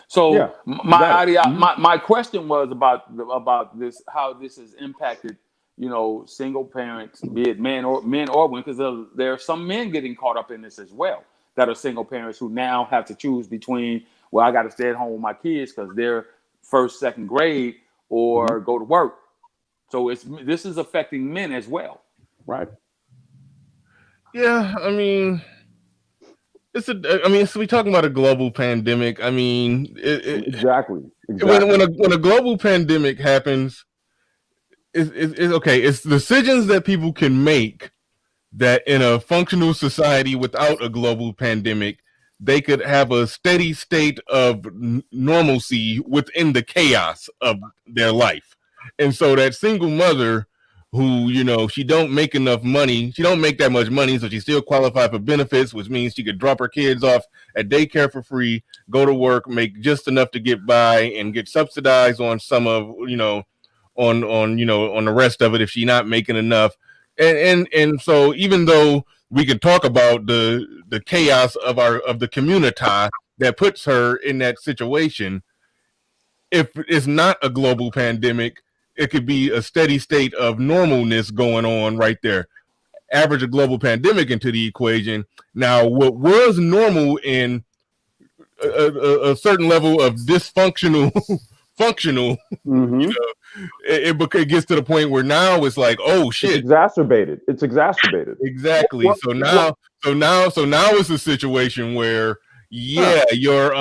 So my question was about this, how this has impacted, you know, single parents, be it men or women, because there are some men getting caught up in this as well that are single parents who now have to choose between, well, I got to stay at home with my kids because they're first, second grade, or go to work. So this is affecting men as well. Right. Yeah, I mean, I mean, so we talking about a global pandemic. I mean, Exactly. when a global pandemic happens, it's okay. It's decisions that people can make that in a functional society without a global pandemic, they could have a steady state of normalcy within the chaos of their life. And so that single mother who, you know, she don't make enough money, she don't make that much money, so she still qualify for benefits, which means she could drop her kids off at daycare for free, go to work, make just enough to get by, and get subsidized on some of, you know, on you know, on the rest of it if she's not making enough. And so even though we can talk about the chaos of the community that puts her in that situation, if it's not a global pandemic, it could be a steady state of normalness going on right there. Average a global pandemic into the equation. Now, what was normal in a certain level of dysfunctional functional, Mm-hmm. you know, it gets to the point where now it's like, oh shit, It's exacerbated. exactly. So now it's a situation where, yeah, your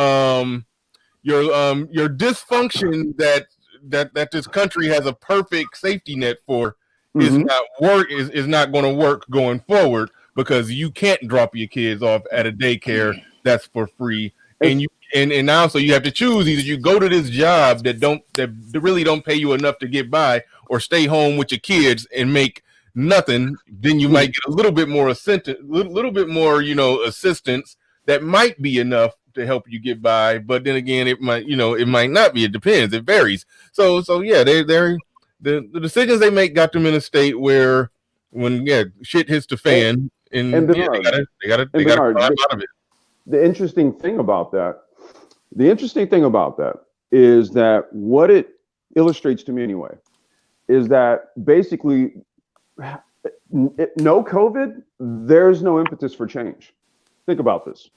dysfunction that this country has a perfect safety net for is not going to work going forward, because you can't drop your kids off at a daycare that's for free, and you and now so you have to choose: either you go to this job that really don't pay you enough to get by, or stay home with your kids and make nothing. Then you might get a little bit more little bit more, you know, assistance that might be enough to help you get by, but then again, it might, you know, it might not be. It depends. It varies. So yeah, they're the decisions they make got them in a state where when shit hits the fan, and Bernard, they gotta climb out of it. The interesting thing about that is that what it illustrates to me anyway is that basically no COVID, there's no impetus for change. Think about this.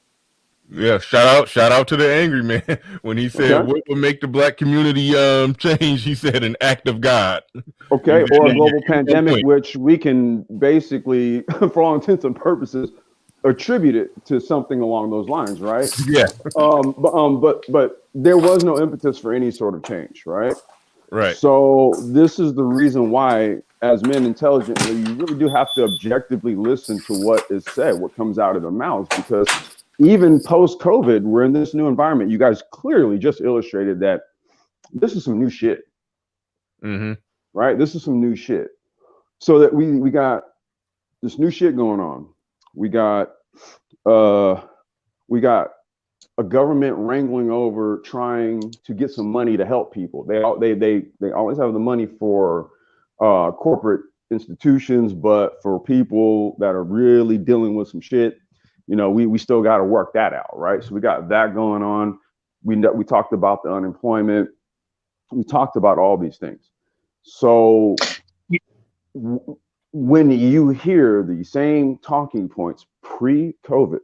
Yeah, shout out to the angry man when he said, what would make the black community change? He said an act of God. Okay, or a global pandemic, which we can basically, for all intents and purposes, attribute it to something along those lines, right? Yeah. But there was no impetus for any sort of change, right? Right. So this is the reason why, as men intelligently, you really do have to objectively listen to what is said, what comes out of their mouths, because even post-COVID, we're in this new environment. You guys clearly just illustrated that this is some new shit, right? This is some new shit. So that we got this new shit going on. We got a government wrangling over trying to get some money to help people. They always have the money for corporate institutions, but for people that are really dealing with some shit, you know, we still got to work that out, right? So we got that going on. We talked about the unemployment. We talked about all these things. So when you hear the same talking points pre-COVID,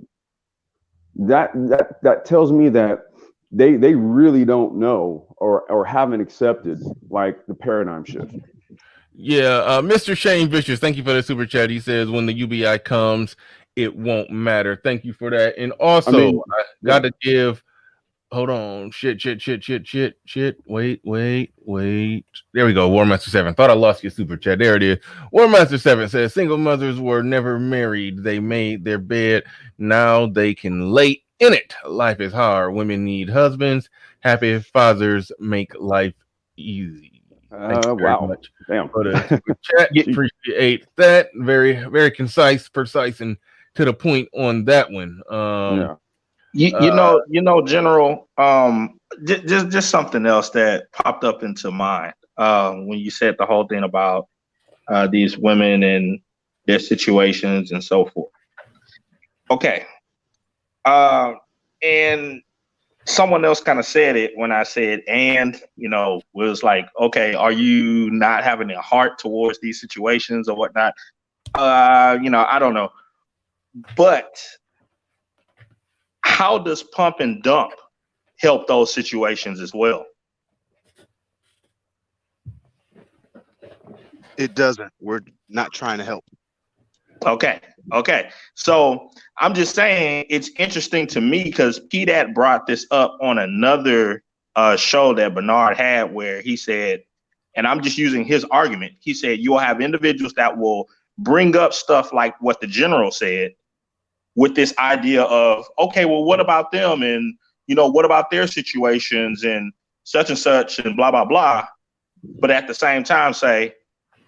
that tells me that they really don't know or haven't accepted like the paradigm shift. Yeah, Mr. Shane Vicious, thank you for the super chat. He says when the UBI comes, it won't matter. Thank you for that. And also, I got to give. Hold on. Shit. Wait. There we go. Warmaster 7. Thought I lost your super chat. There it is. Warmaster 7 says single mothers were never married. They made their bed. Now they can lay in it. Life is hard. Women need husbands. Happy fathers make life easy. Thank you very much. Damn. For the super chat. Appreciate that. Very, very concise, precise, and to the point on that one. You know, General, just something else that popped up into mind when you said the whole thing about these women and their situations and so forth. Okay. And someone else kind of said it when I said, and, you know, was like, okay, are you not having a heart towards these situations or whatnot? You know, I don't know. But how does pump and dump help those situations as well? It doesn't. We're not trying to help. Okay. Okay. So I'm just saying it's interesting to me because PDAT brought this up on another show that Bernard had where he said, and I'm just using his argument. He said you'll have individuals that will bring up stuff like what the general said with this idea of, okay, well, what about them? And, what about their situations and such and blah, blah, blah. But at the same time say,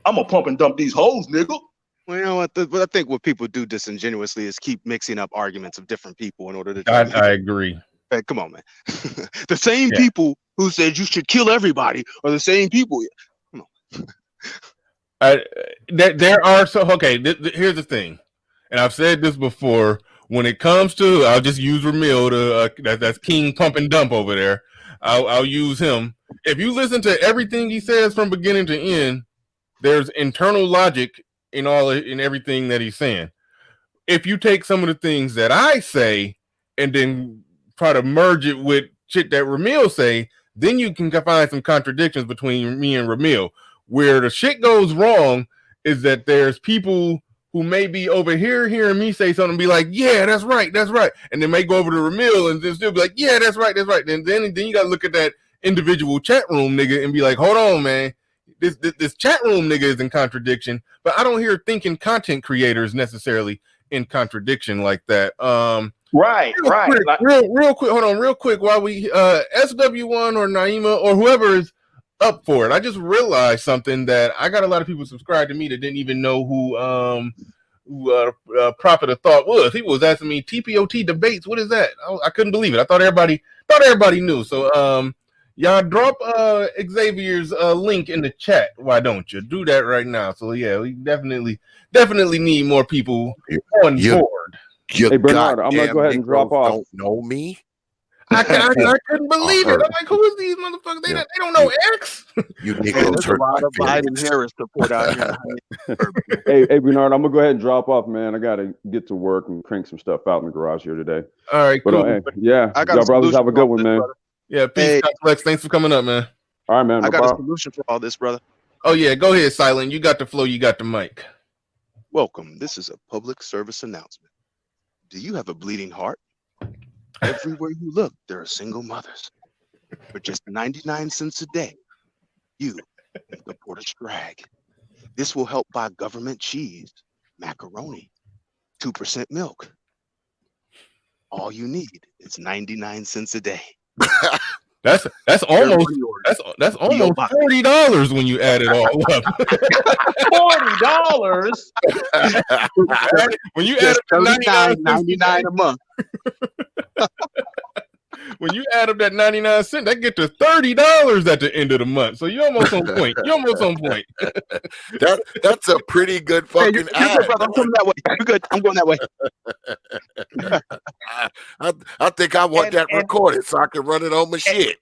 I'm going to pump and dump these hoes, nigga. Well, you know what? I think what people do disingenuously is keep mixing up arguments of different people in order to try I agree. Hey, come on, man. The same people who said you should kill everybody are the same people. Come on. There are here's the thing, and I've said this before. When it comes to, I'll just use Ramil that's King Pump and Dump over there. I'll use him. If you listen to everything he says from beginning to end, there's internal logic in everything that he's saying. If you take some of the things that I say and then try to merge it with shit that Ramil say, then you can find some contradictions between me and Ramil. Where the shit goes wrong is that there's people who may be over here hearing me say something and be like, yeah, that's right. And then may go over to Ramil and then still be like, yeah, that's right. And then you got to look at that individual chat room nigga and be like, hold on, man. This chat room nigga is in contradiction, but I don't hear thinking content creators necessarily in contradiction like that. Right. Real quick, hold on, real quick, while we SW1 or Naima or whoever is up for it. I just realized something that I got a lot of people subscribed to me that didn't even know who Prophet of Thought was. He was asking me TPOT debates. What is that? I couldn't believe it. I thought everybody knew. So y'all drop Xavier's link in the chat. Why don't you do that right now? So yeah, we definitely need more people on board. Hey Bernard, I'm gonna go ahead and drop off. Don't know me. I couldn't believe it. I'm like, who is these motherfuckers? They don't know X. You Negroes hurt my feelings. Biden Harris support out here. hey Bernard, I'm gonna go ahead and drop off, man. I gotta get to work and crank some stuff out in the garage here today. All right, cool. Y'all brothers have a good one, man. Brother. Yeah, peace, Complex. Thanks for coming up, man. All right, man. I got a solution for all this, brother. Oh yeah, go ahead, Silent. You got the flow. You got the mic. Welcome. This is a public service announcement. Do you have a bleeding heart? Everywhere you look, there are single mothers. For just 99 cents a day, you can support a Strag. This will help buy government cheese, macaroni, 2% milk. All you need is 99 cents a day. That's almost $40 when you add it all up. $40 when you add up $99 a month. When you add up that 99 cents, that get to $30 at the end of the month. So you're almost on point. That's a pretty good fucking ad. Good, brother. I'm coming that way. You're good. I'm going that way. I think I want that recorded so I can run it on my shit.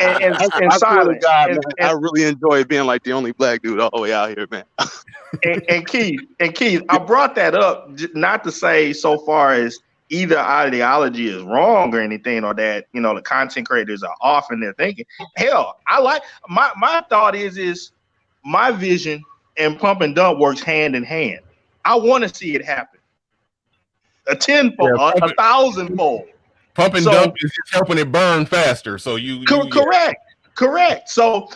And Silent, God, I really enjoy being like the only black dude all the way out here, man. and Keith, I brought that up not to say so far as either ideology is wrong or anything, or that the content creators are off in their thinking. Hell, I like my thought is my vision and pump and dump works hand in hand. I want to see it happen. A 10-fold, a 1,000-fold. Pump and dump is just helping it burn faster. So correct. So,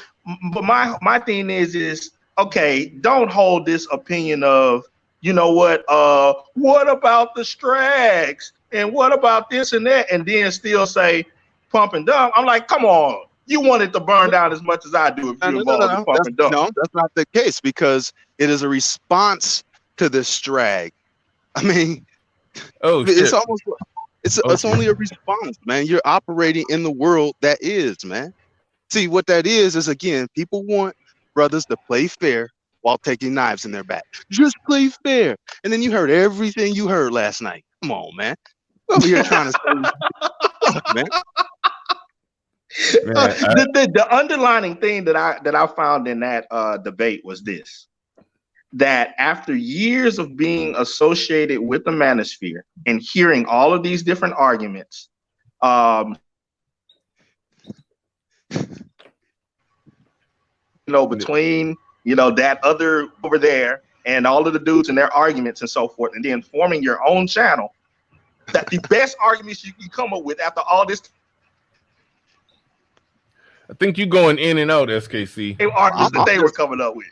but my thing is okay. Don't hold this opinion of, what about the Strags and what about this and that, and then still say pump and dump. I'm like, come on, you want it to burn down as much as I do if you're involved in pump and dump. No, that's not the case, because it is a response to the Strag. I mean, it's only a response, man. You're operating in the world that is, man. See, what that is again, people want brothers to play fair while taking knives in their back. Just play fair. And then you heard everything you heard last night. Come on, man. Over here trying to say, man. The underlining thing that I found in that debate was this: that after years of being associated with the manosphere and hearing all of these different arguments, between that other over there and all of the dudes and their arguments and so forth, and then forming your own channel, that the best arguments you can come up with after all this I think you're going in and out, SKC. arguments that they were coming up with.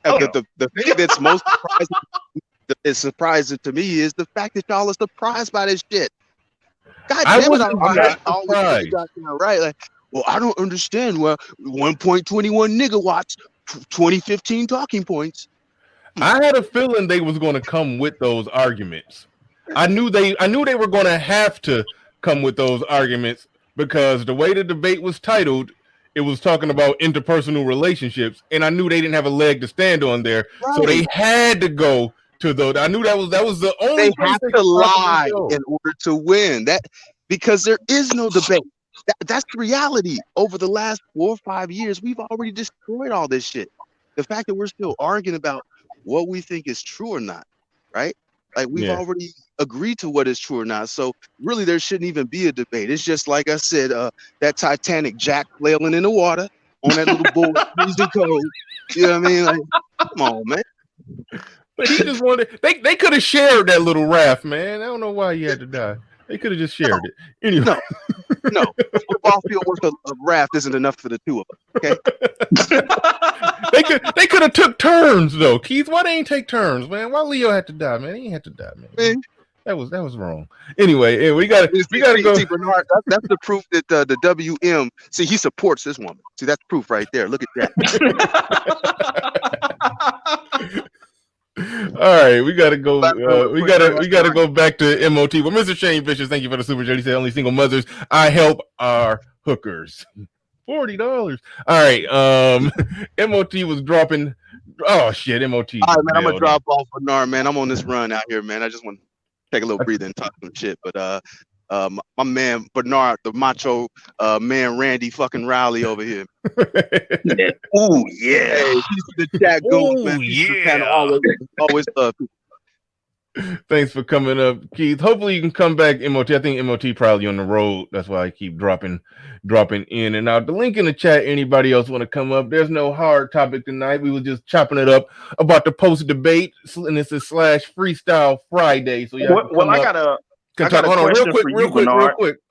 The thing that's most surprising to me is the fact that y'all are surprised by this shit. God I damn it, wasn't surprised. Right? Like, well, I don't understand. Well, 1.21 gigawatts, 2015 talking points. I had a feeling they was going to come with those arguments. I knew they were going to have to come with those arguments because the way the debate was titled, it was talking about interpersonal relationships, and I knew they didn't have a leg to stand on there, right. So they had to go to those. I knew that was the only. They have to lie in order to win that, because there is no debate. That's the reality. Over the last 4 or 5 years, we've already destroyed all this shit. The fact that we're still arguing about what we think is true or not, right? Like, we've already agreed to what is true or not. So really, there shouldn't even be a debate. It's just like I said, that Titanic Jack flailing in the water on that little boat, freezing cold. You know what I mean? Like, come on, man. But he just wanted. They could have shared that little raft, man. I don't know why he had to die. They could have just shared it. Anyway. No, a football field worth of raft isn't enough for the two of them. Okay. They could have took turns though, Keith. Why they ain't take turns, man? Why Leo had to die, man? He ain't had to die, man. That was wrong. Anyway, we gotta go. See, Bernard, that's the proof that the WM. See, he supports this woman. See, that's proof right there. Look at that. All right, we gotta go. We gotta go back to MOT. Well, Mr. Shane Vicious, thank you for the super chat. He said only single mothers I help are hookers. $40. All right. MOT was dropping. Oh shit, MOT. All right, man. I'm gonna drop off Bernard, man. I'm on this run out here, man. I just want to take a little breather and talk some shit. But my man Bernard, the macho man, Randy fucking Rowley over here. Oh yeah. Hey, he's the chat goes, man. Yeah. Always love people. Thanks for coming up, Keith. Hopefully you can come back, MOT. I think MOT probably on the road. That's why I keep dropping in and out. The link in the chat, anybody else want to come up? There's no hard topic tonight. We were just chopping it up about the post debate, and this is /Freestyle Friday. So yeah. Well, I got a real quick.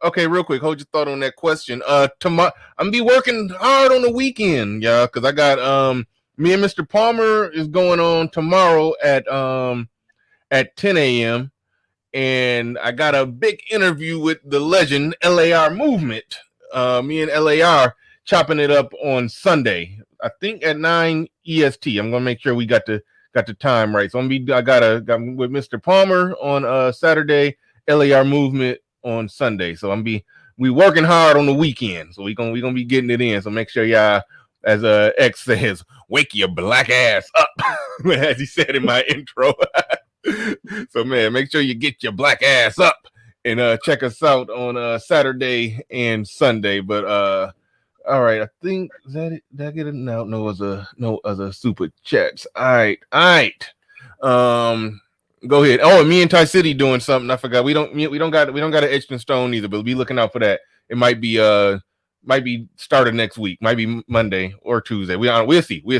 Okay, real quick. Hold your thought on that question. Tomorrow I'm gonna be working hard on the weekend, yeah, because I got me and Mr. Palmer is going on tomorrow at 10 a.m. and I got a big interview with the legend LAR movement. Me and LAR chopping it up on Sunday. I think at 9 EST. I'm gonna make sure we got the time right. So I'm with Mr. Palmer on Saturday, LAR movement on Sunday. So we working hard on the weekend. So we gonna be getting it in. So make sure y'all, as X says, wake your black ass up, as he said in my intro. So man, make sure you get your black ass up and check us out on Saturday and Sunday. But all right, I think that it. Did I get it? No other super chats. All right. Go ahead. Oh, and me and Ty City doing something. I forgot. We don't got an etched in stone either, but be looking out for that. It might be started next week. Might be Monday or Tuesday. We'll see. We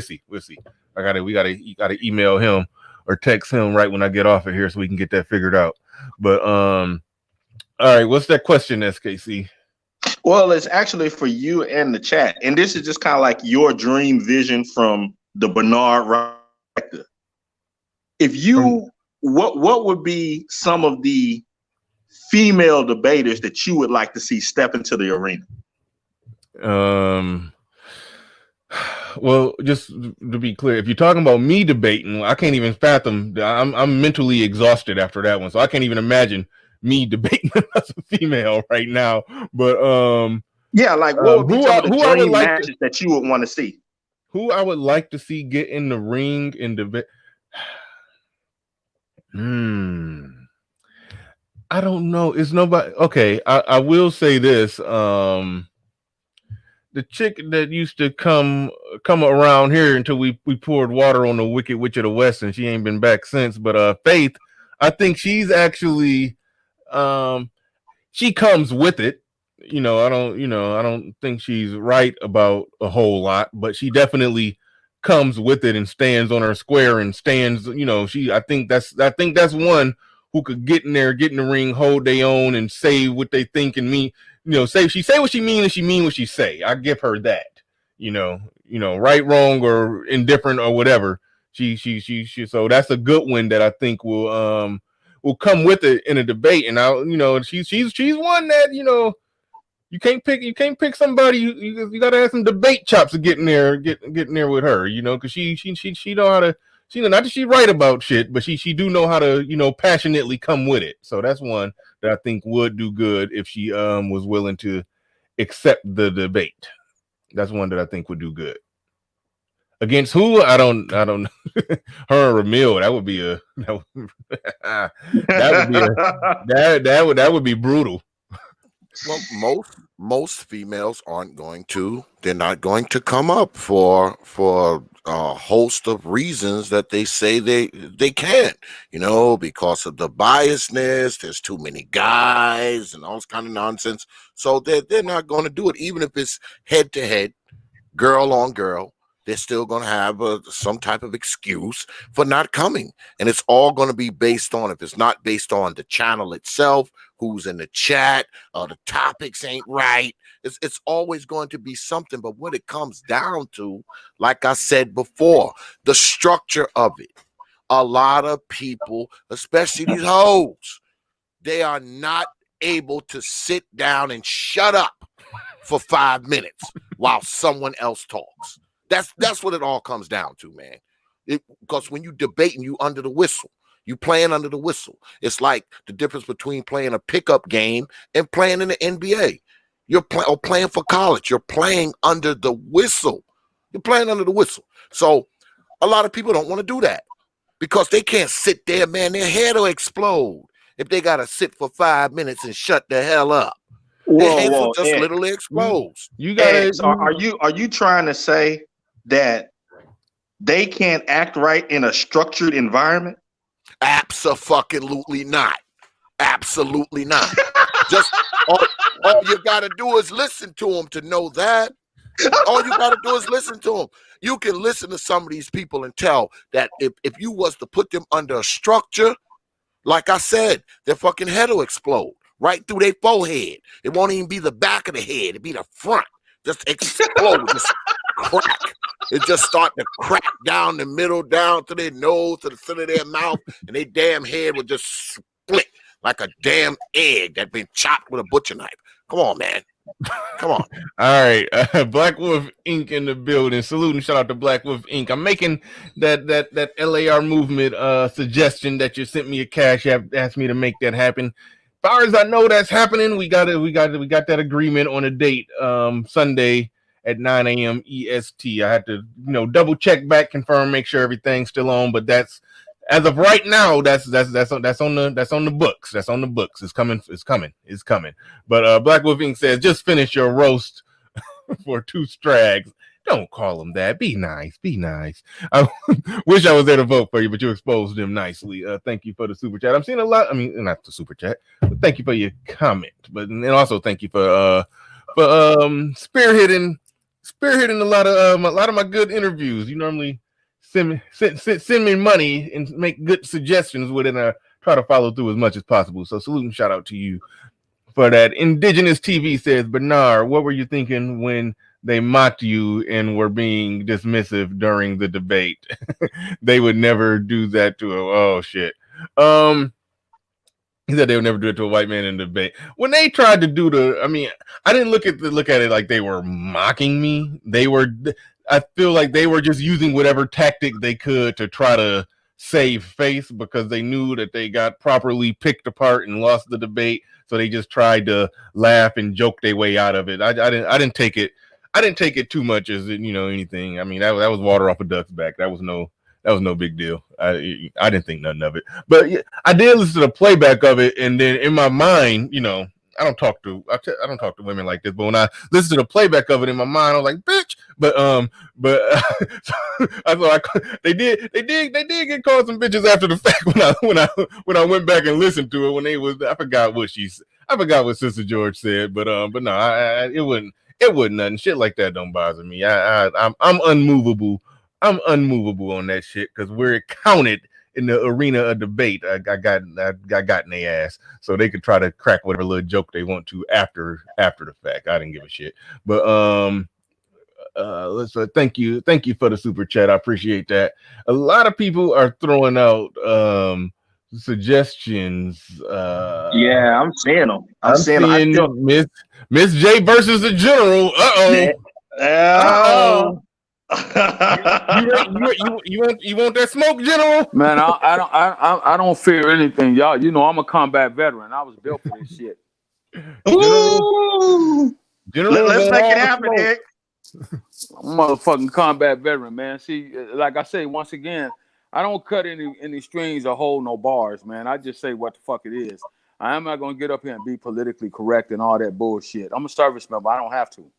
gotta email him or text him right when I get off of here so we can get that figured out. But all right, what's that question, SKC? Well, it's actually for you and the chat, and this is just kind of like your dream vision from the Bernard Record. If you, what would be some of the female debaters that you would like to see step into the arena? Well, just to be clear, if you're talking about me debating, I can't even fathom. I'm mentally exhausted after that one, so I can't even imagine me debating as a female right now. But yeah, like what would be some of the dream matches that you would want to see? Who I would like to see get in the ring and debate. I don't know. It's nobody. Okay, I will say this. The chick that used to come around here until we poured water on the Wicked Witch of the West, and she ain't been back since. But Faith, I think she's actually she comes with it. I don't think she's right about a whole lot, but she definitely comes with it and stands on her square and stands, I think that's one who could get in there, get in the ring, hold their own, and say what they think and mean. Say what she mean and she mean what she say. I give her that. Right, wrong, or indifferent or whatever. She. So that's a good one that I think will come with it in a debate. And she's one that you can't pick somebody. You got to have some debate chops to get in there with her. Because she know how to. Not that she write about shit, but she do know how to passionately come with it. So that's one that I think would do good if she was willing to accept the debate. That's one that I think would do good. Against who? I don't know. Her and Ramil, that would be that would be brutal. Well, most females aren't going to. They're not going to come up for a host of reasons that they say they can't. Because of the biasness. There's too many guys and all this kind of nonsense. So they're not going to do it, even if it's head to head, girl on girl. They're still going to have some type of excuse for not coming. And it's all going to be based on, if it's not based on the channel itself, who's in the chat, the topics ain't right. It's always going to be something. But what it comes down to, like I said before, the structure of it. A lot of people, especially these hoes, they are not able to sit down and shut up for 5 minutes while someone else talks. That's what it all comes down to, man. Because when you debating, you under the whistle. You playing under the whistle. It's like the difference between playing a pickup game and playing in the NBA. You're playing for college. You're playing under the whistle. You're playing under the whistle. So a lot of people don't want to do that because they can't sit there, man. Their head will explode if they got to sit for 5 minutes and shut the hell up. Their heads will just literally explode. You got so are you trying to say that they can't act right in a structured environment? Absolutely not. Absolutely not. Just all you gotta do is listen to them to know that. All you gotta do is listen to them. You can listen to some of these people and tell that if you was to put them under a structure, like I said, their fucking head will explode right through their forehead. It won't even be the back of the head. It'll be the front. Just explode. Just crack. It just start to crack down the middle, down to their nose, to the center of their mouth, and their damn head will just split like a damn egg that's been chopped with a butcher knife. Come on, man. Come on. All right. Black Wolf Inc. in the building. Salute and shout out to Black Wolf Inc. I'm making that LAR movement suggestion that you sent me a cash app, asked me to make that happen. As far as I know, that's happening. We got that agreement on a date Sunday at 9 a.m. EST. I had to double check back, confirm, make sure everything's still on. But that's as of right now. That's on the books. That's on the books. It's coming. But Black Wolf Inc. says just finish your roast for 2 strags. Don't call them that. Be nice. I wish I was there to vote for you, but you exposed them nicely. Thank you for the super chat. I'm seeing a lot. I mean, not the super chat, but thank you for your comment. And also thank you for spearheading a lot of my good interviews. You normally send me money and make good suggestions with it, and I try to follow through as much as possible. So salute and shout out to you for that. Indigenous TV says, Bernard, what were you thinking when they mocked you and were being dismissive during the debate? They would never do that to a shit. He said they would never do it to a white man in the debate. When they tried to do I didn't look at it like they were mocking me. I feel like they were just using whatever tactic they could to try to save face because they knew that they got properly picked apart and lost the debate. So they just tried to laugh and joke their way out of it. I didn't take it too much as anything. I mean, that was water off a duck's back. That was no big deal. I didn't think nothing of it. But yeah, I did listen to the playback of it, and then in my mind, I don't talk to women like this, but when I listen to the playback of it in my mind, I was like, bitch. They did get called some bitches after the fact when I went back and listened to it when they was, I forgot what Sister George said, but no, it wasn't nothing. Shit like that don't bother me. I'm unmovable I'm unmovable on that shit because where it counted in the arena of debate, I got in their ass, so they could try to crack whatever little joke they want to after the fact. I didn't give a shit. But let's thank you for the super chat. I appreciate that. A lot of people are throwing out suggestions. Yeah, I'm seeing them. I'm seeing Miss J versus the General. Uh-oh. You want that smoke, General? Man, I don't fear anything, y'all. You know I'm a combat veteran. I was built for this shit. Ooh. Let's make it happen, Nick. I'm a motherfucking combat veteran, man. See, like I say, once again, I don't cut any strings or hold no bars, man. I just say what the fuck it is. I am not gonna get up here and be politically correct and all that bullshit. I'm a service member. I don't have to.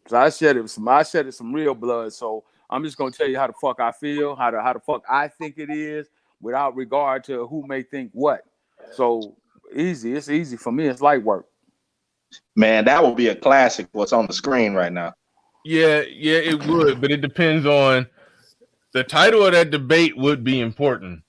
So I shedded some real blood. So I'm just gonna tell you how the fuck I feel, how the fuck I think it is, without regard to who may think what. So easy. It's easy for me. It's light work. Man, that would be a classic. What's on the screen right now? Yeah, it would, but it depends on the title of that debate. Would be important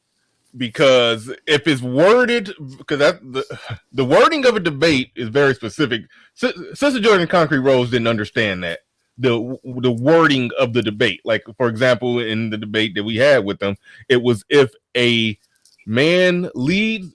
because if it's worded, because the wording of a debate is very specific. Sister Jordan Concrete Rose didn't understand that the wording of the debate. Like for example, in the debate that we had with them, it was if a man leads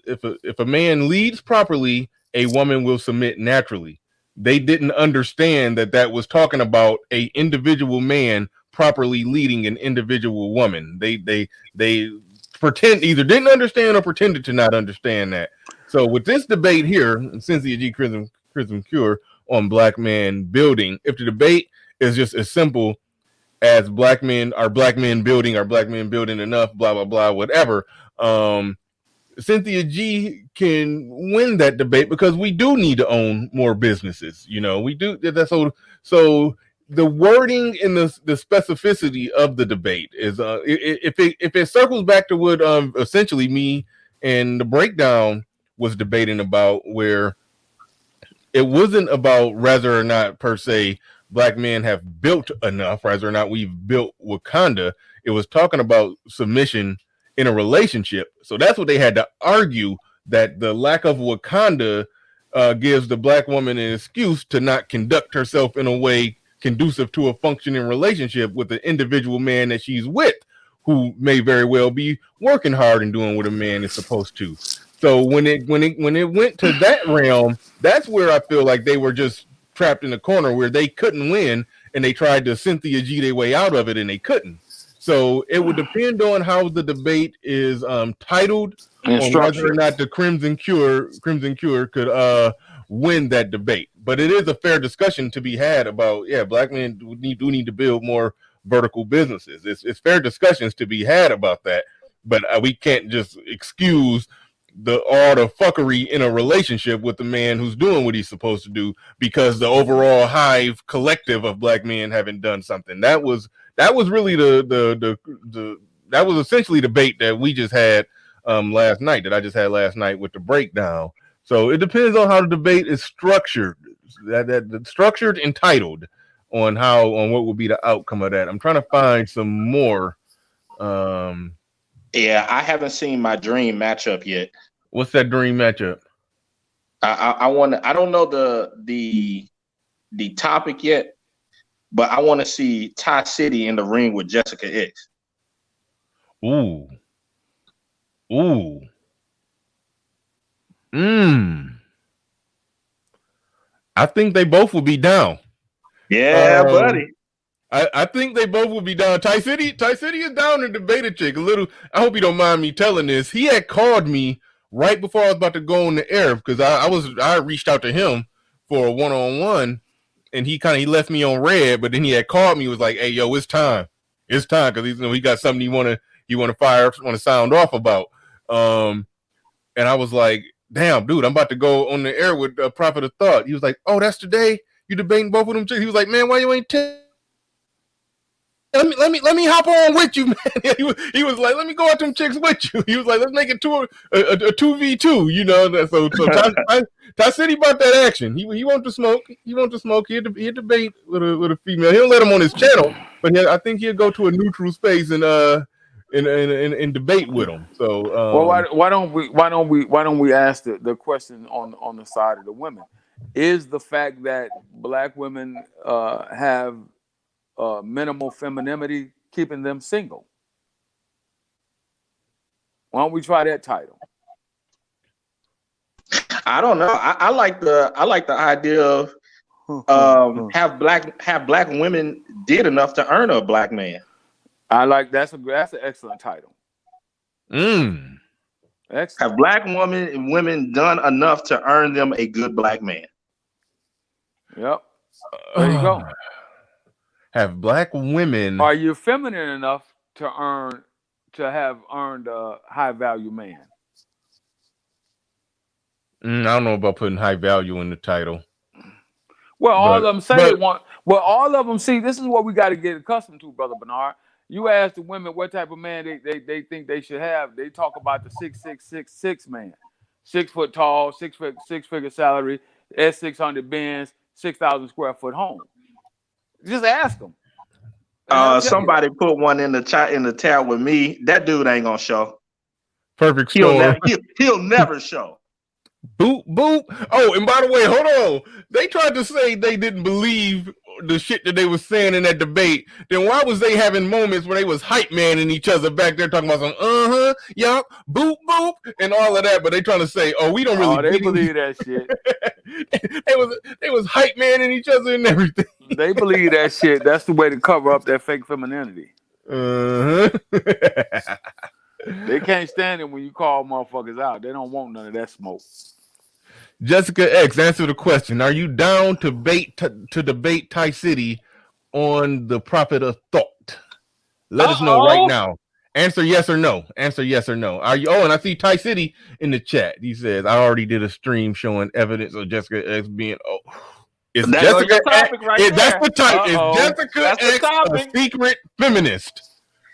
properly, a woman will submit naturally. They didn't understand that was talking about a individual man properly leading an individual woman. They either didn't understand or pretended to not understand that. So with this debate here, Cynthia G. Chrism Cure on black man building, if the debate is just as simple as black men building enough, blah blah blah, whatever, Cynthia G can win that debate because we do need to own more businesses. You know, we do. That's so the wording and the specificity of the debate is if it circles back to what essentially me and the breakdown was debating about, where it wasn't about whether or not per se black men have built enough, whether or not we've built Wakanda. It was talking about submission in a relationship. So that's what they had to argue, that the lack of Wakanda gives the black woman an excuse to not conduct herself in a way conducive to a functioning relationship with the individual man that she's with, who may very well be working hard and doing what a man is supposed to. So when it went to that realm, that's where I feel like they were just trapped in a corner where they couldn't win, and they tried to Cynthia G their way out of it, and they couldn't. So it would depend on how the debate is titled, on whether or not the Crimson Cure could win that debate. But it is a fair discussion to be had about, black men do need to build more vertical businesses. It's fair discussions to be had about that, but we can't just excuse all the fuckery in a relationship with the man who's doing what he's supposed to do because the overall hive collective of black men haven't done something. That was really that was essentially the debate that we just had last night, that I just had last night with the breakdown. So it depends on how the debate is structured, that structured and titled on what will be the outcome of that. I'm trying to find some more. Yeah, I haven't seen my dream matchup yet. What's that dream matchup? I don't know the topic yet, but I want to see Ty City in the ring with Jessica X. Ooh. I think they both will be down. Yeah, buddy. I think they both will be down. Ty City is down in debated chick. I hope you don't mind me telling this. He had called me right before I was about to go on the air because I reached out to him for a one-on-one, and he left me on red, but then he had called me, was like, "Hey, yo, it's time," because he got something he want to sound off about. And I was like, "Damn, dude, I'm about to go on the air with Prophet of Thought." He was like, "Oh, that's today? You debating both of them chicks?" He was like, "Man, why you ain't tell let me hop on with you, man. he was like, let me go at them chicks with you. He was like, let's make it a 2v2, you know. So Ty City about that action. He want to smoke. He want to smoke. He'll debate with a female. He'll let him on his channel, but I think he'll go to a neutral space and debate with him. So well, why don't we ask the question on the side of the women? Is the fact that black women have minimal femininity keeping them single? Why don't we try that title? I don't know. I like the idea of have black women did enough to earn a black man. I like that's an excellent title. Excellent. Have black women done enough to earn them a good black man? Yep. There you go. Have black women? Are you feminine enough to have earned a high value man? I don't know about putting high value in the title. Well, all of them say they want. Well, all of them see. This is what we got to get accustomed to, Brother Bernard. You ask the women what type of man they think they should have. They talk about the 6'6" man, 6 foot tall, six figure salary, S600 Benz, 6,000 square foot home. Just ask them. Somebody put one in the chat with me. That dude ain't gonna show. Perfect storm. He'll never show. Boop boop. Oh, and by the way, hold on. They tried to say they didn't believe the shit that they were saying in that debate. Then why was they having moments where they was hype manning each other back there talking about some yup, boop boop, and all of that? But they trying to say, oh, we don't really. Oh, they believe that shit. they was hype manning each other and everything. They believe that shit. That's the way to cover up their fake femininity. They can't stand it when you call motherfuckers out. They don't want none of that smoke. Jessica X, answer the question. Are you down to debate Ty City on the Prophet of Thought? Let us know right now. Answer yes or no. Answer yes or no. Are you? Oh, and I see Ty City in the chat. He says, I already did a stream showing evidence of Jessica X being Is Jessica X, that's the type. Is Jessica X a secret feminist?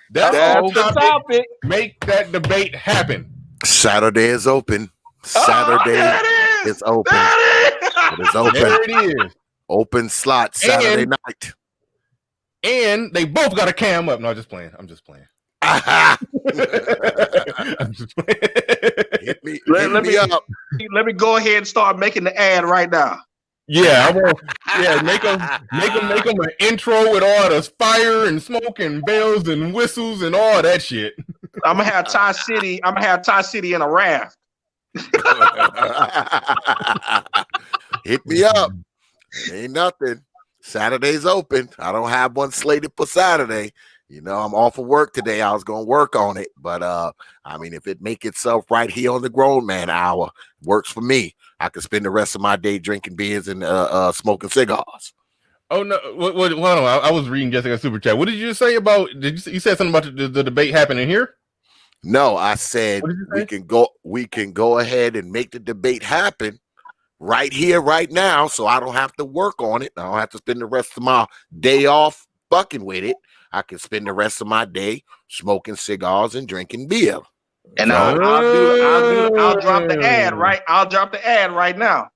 That's the topic. Make that debate happen. Saturday is open. Saturday is open. It is open. There it is. Open slot Saturday night. And they both got a cam up. No, just playing. I'm just playing. I'm just playing. Let me go ahead and start making the ad right now. Yeah, I want. Yeah, make them an intro with all the fire and smoke and bells and whistles and all that shit. I'm gonna have Ty City in a raft. Hit me up. Ain't nothing. Saturday's open. I don't have one slated for Saturday. You know, I'm off of work today. I was gonna work on it, but I mean, if it make itself right here on the Grown Man Hour, works for me. I could spend the rest of my day drinking beers and smoking cigars. Oh no! Hold on. I was reading Jessica's super chat. What did you just say about? You said something about the debate happening here? No, I said we can go ahead and make the debate happen right here, right now, so I don't have to work on it. I don't have to spend the rest of my day off fucking with it. I can spend the rest of my day smoking cigars and drinking beer. And I'll drop the ad right. I'll drop the ad right now.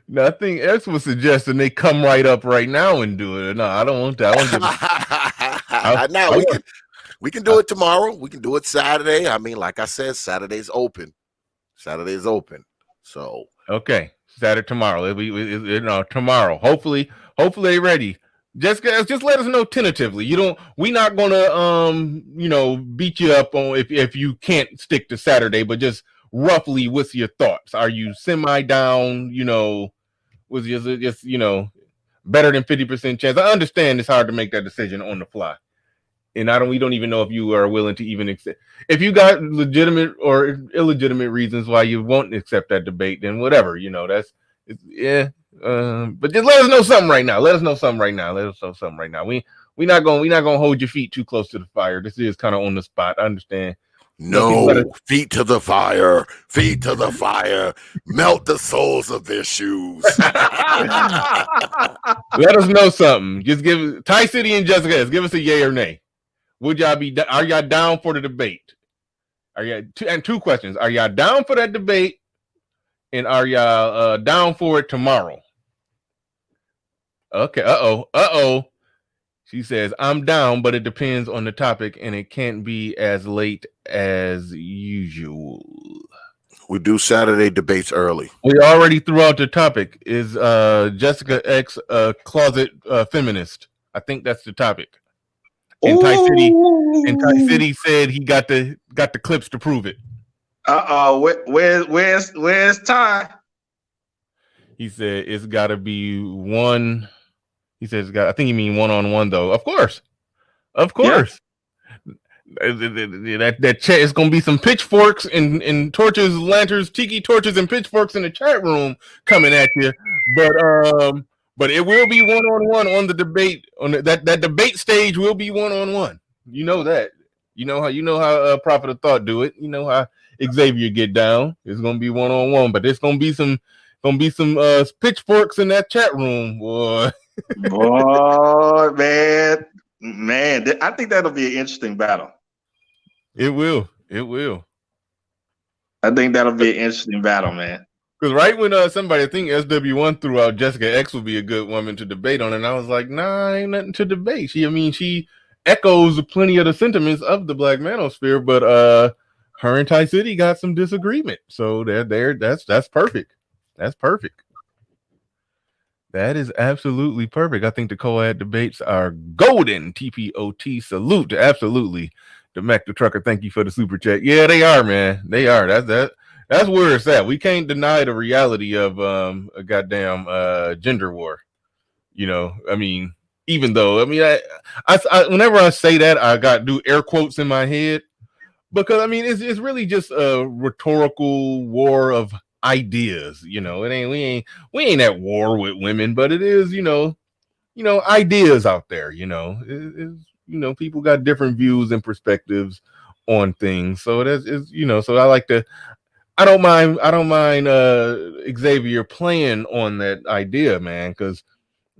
Nothing else was suggesting they come right up right now and do it. No, I don't want that. No, we can do it tomorrow. We can do it Saturday. I mean, like I said, Saturday's open. Saturday's open. So okay, Saturday tomorrow. Tomorrow. Hopefully they're ready. Just let us know tentatively. We're not gonna beat you up on if you can't stick to Saturday, but just roughly, what's your thoughts? Are you semi down? Was just better than 50% chance? I understand it's hard to make that decision on the fly, and we don't even know if you are willing to even accept. If you got legitimate or illegitimate reasons why you won't accept that debate, then whatever. But just let us know something right now. We're not gonna hold your feet too close to the fire. This is kind of on the spot. I understand No, feet to the fire, feet to the fire, melt the soles of their shoes. Let us know something. Just give Ty City and Jessica, give us a yay or nay. Would y'all are y'all down for the debate? Are y'all two questions? Are y'all down for that debate? And are y'all down for it tomorrow? Okay. Uh-oh. She says, I'm down, but it depends on the topic, and it can't be as late as usual. We do Saturday debates early. We already threw out the topic. Is Jessica X a closet feminist? I think that's the topic. And Ty City said he got the clips to prove it. Where's Ty? He said it's got to be one. He says, I think you mean one-on-one, though. Of course. Yeah. That chat is going to be some pitchforks and torches, lanterns, tiki torches, and pitchforks in the chat room coming at you. But it will be one-on-one on the debate. On that debate stage will be one-on-one. You know that. You know how Prophet of Thought do it. You know how Xavier get down. It's going to be one-on-one, but there's going to be some pitchforks in that chat room, boy. Boy, man, I think that'll be an interesting battle. It will. I think that'll be an interesting battle, man. Because right when somebody, I think SW1 threw out Jessica X would be a good woman to debate on, and I was like, nah, ain't nothing to debate. She echoes plenty of the sentiments of the Black Manosphere, but her and Ty City got some disagreement. So that's perfect. That's perfect. That is absolutely perfect. I think the co-ed debates are golden. TPOT salute. Absolutely. The Mac the Trucker, thank you for the super chat. Yeah, they are, man. They are. That's where it's at. We can't deny the reality of a goddamn gender war. You know, I mean, even though, I mean, I whenever I say that, I got do air quotes in my head because I mean, it's really just a rhetorical war of ideas. You know, we ain't at war with women, but it is, you know, ideas out there. You know, people got different views and perspectives on things. So that's you know, so I don't mind Xavier playing on that idea, man, because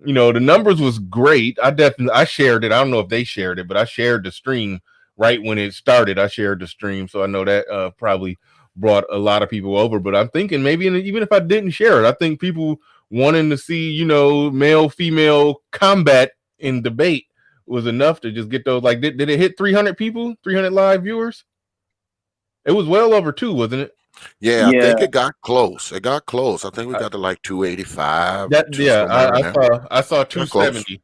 you know the numbers was great. I shared it. I don't know if they shared it, but I shared the stream right when it started. I shared the stream, so I know that probably brought a lot of people over. But I'm thinking maybe even if I didn't share it, I think people wanting to see, you know, male female combat in debate was enough to just get those. Like, did it hit 300 people, 300 live viewers? It was well over 2, wasn't it? Yeah, I think it got close. I think we got to like 285. I saw 270.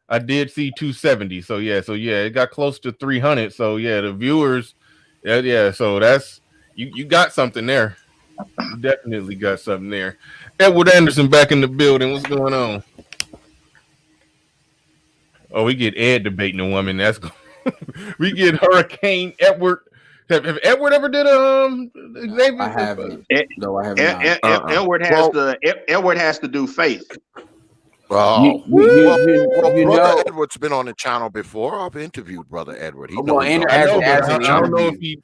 I did see 270. So yeah, it got close to 300. So yeah, the viewers, yeah. So that's you got something there. You definitely got something there. Edward Anderson back in the building. What's going on? Oh, we get Ed debating a woman. That's we get Hurricane Edward. Have Edward ever did Xavier? I haven't. No, I haven't. Edward has to do Faith. Oh, Brother Edward's been on the channel before. I've interviewed Brother Edward. I don't know if he.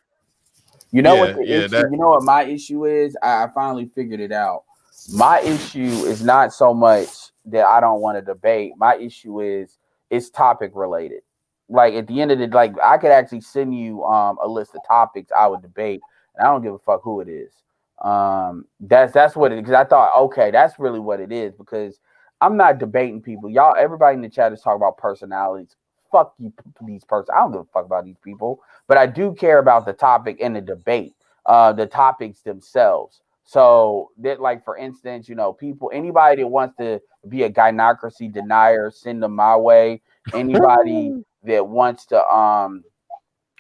You know what the issue? You know what my issue is? I finally figured it out. My issue is not so much that I don't want to debate. My issue is it's topic related. Like at the end of the like, I could actually send you a list of topics I would debate, and I don't give a fuck who it is. That's what it is. Because I thought, okay, that's really what it is. Because I'm not debating people. Y'all, everybody in the chat is talking about personalities. Fuck you, these persons. I don't give a fuck about these people, but I do care about the topic and the debate, the topics themselves. So that, like, for instance, you know, anybody that wants to be a gynocracy denier, send them my way. Anybody that wants to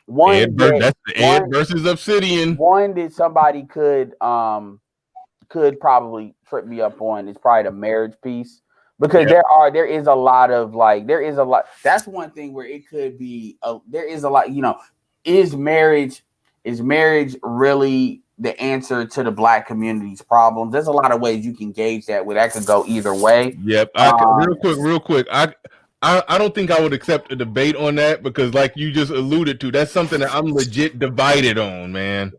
that's the Ed versus Obsidian. One that somebody could probably trip me up on is probably the marriage piece, because there is a lot. That's one thing where it could be there is a lot, you know, is marriage really the answer to the Black community's problems? There's a lot of ways you can gauge that. Where that could go either way. Yep. Real quick. I don't think I would accept a debate on that because, like you just alluded to, that's something that I'm legit divided on, man.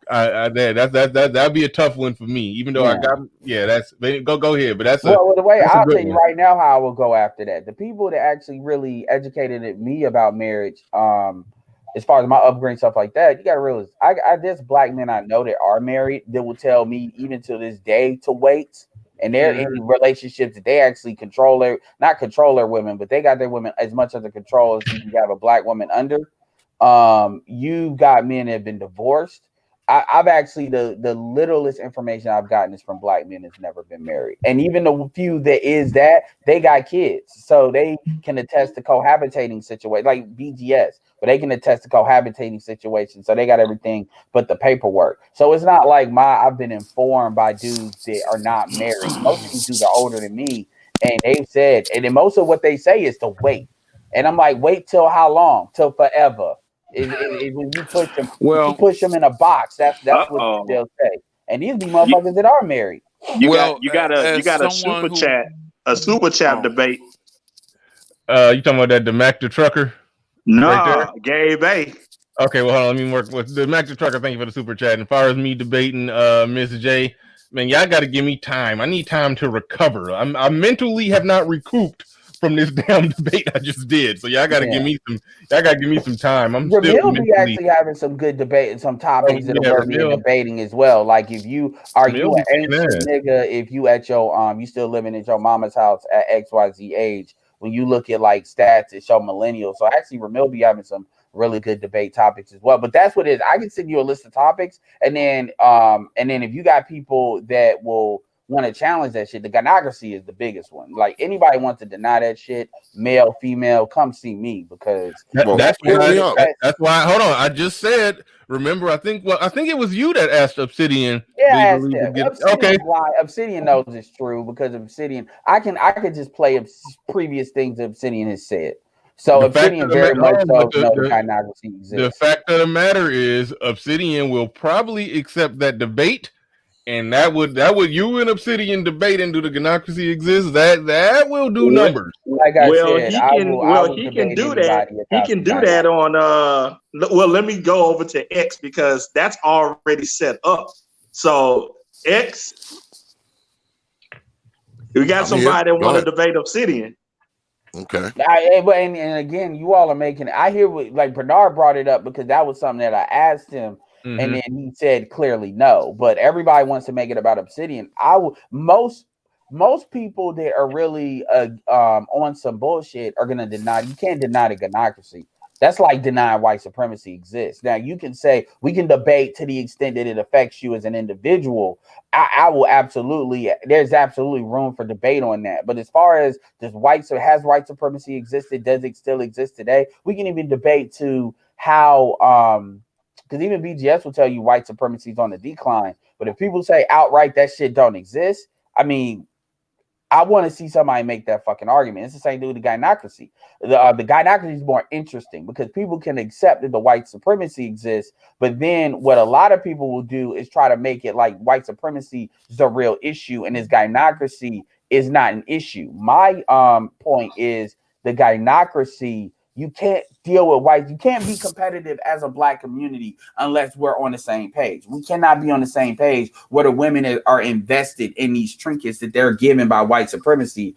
That'd be a tough one for me. Even though I got, that's go ahead, but that's well, the way that's a I'll good tell you one. right now how I will go after that. The people that actually really educated me about marriage, as far as my upbringing stuff like that, you got to realize there's black men I know that are married that will tell me even to this day to wait. And they're in relationships that they actually not control their women, but they got their women as much under control as you can have a black woman under. You got men that have been divorced. I've actually the littlest information I've gotten is from black men that's never been married, and even the few that they got kids, so they can attest to cohabitating situations like BGS, but they can attest to cohabitating situations, so they got everything but the paperwork. So it's not like I've been informed by dudes that are not married. Most of these dudes are older than me, and they've said, and then most of what they say is to wait, and I'm like, wait till how long? Till forever. Is when you push them in a box. That's what they'll say. And these be motherfuckers that are married. You got a super chat debate. You talking about the Mac the trucker? Nah, right there? Gabe A. Okay, well, hold on, let me work with the Mac the trucker. Thank you for the super chat. And as far as me debating, Miss J, man, y'all got to give me time. I need time to recover. I mentally have not recouped from this damn debate I just did. So y'all got to give me some. Y'all got to give me some time. I'm still mentally actually having some good debate and some topics that are worthy of debating as well. Like if you are you an ancient nigga, if you at your you still living at your mama's house at XYZ age, when you look at like stats that show millennials. So actually Ramil be having some really good debate topics as well. But that's what it is. I can send you a list of topics, and then if you got people that will want to challenge that shit, the gynocracy is the biggest one. Like anybody wants to deny that shit, male, female, come see me because that's why. Hold on, I just said. Remember, I think it was you that asked Obsidian. Yeah, I asked that. Obsidian knows it's true because Obsidian. I could just play previous things Obsidian has said. So Obsidian very much so know the gynocracy exists. The fact of the matter is, Obsidian will probably accept that debate. And that would you and Obsidian debate and do the gynocracy exist? That will do numbers. Like I said, he can do that. He can do that on well, let me go over to X because that's already set up. So X, we got somebody that want to debate Obsidian. Okay. And again, you all are making. I hear like Bernard brought it up because that was something that I asked him. And then he said clearly no, but everybody wants to make it about Obsidian. Most people that are really on some bullshit are gonna deny. You can't deny the gynocracy. That's like denying white supremacy exists. Now you can say we can debate to the extent that it affects you as an individual. I will absolutely. There's absolutely room for debate on that. But as far as has white supremacy existed? Does it still exist today? We can even debate to how because even BGS will tell you white supremacy is on the decline. But if people say outright that shit don't exist, I mean, I want to see somebody make that fucking argument. It's the same thing with the gynocracy. The gynocracy is more interesting because people can accept that the white supremacy exists, but then what a lot of people will do is try to make it like white supremacy is a real issue and this gynocracy is not an issue. My point is the gynocracy. You can't deal with whites. You can't be competitive as a black community unless we're on the same page. We cannot be on the same page where the women are invested in these trinkets that they're given by white supremacy.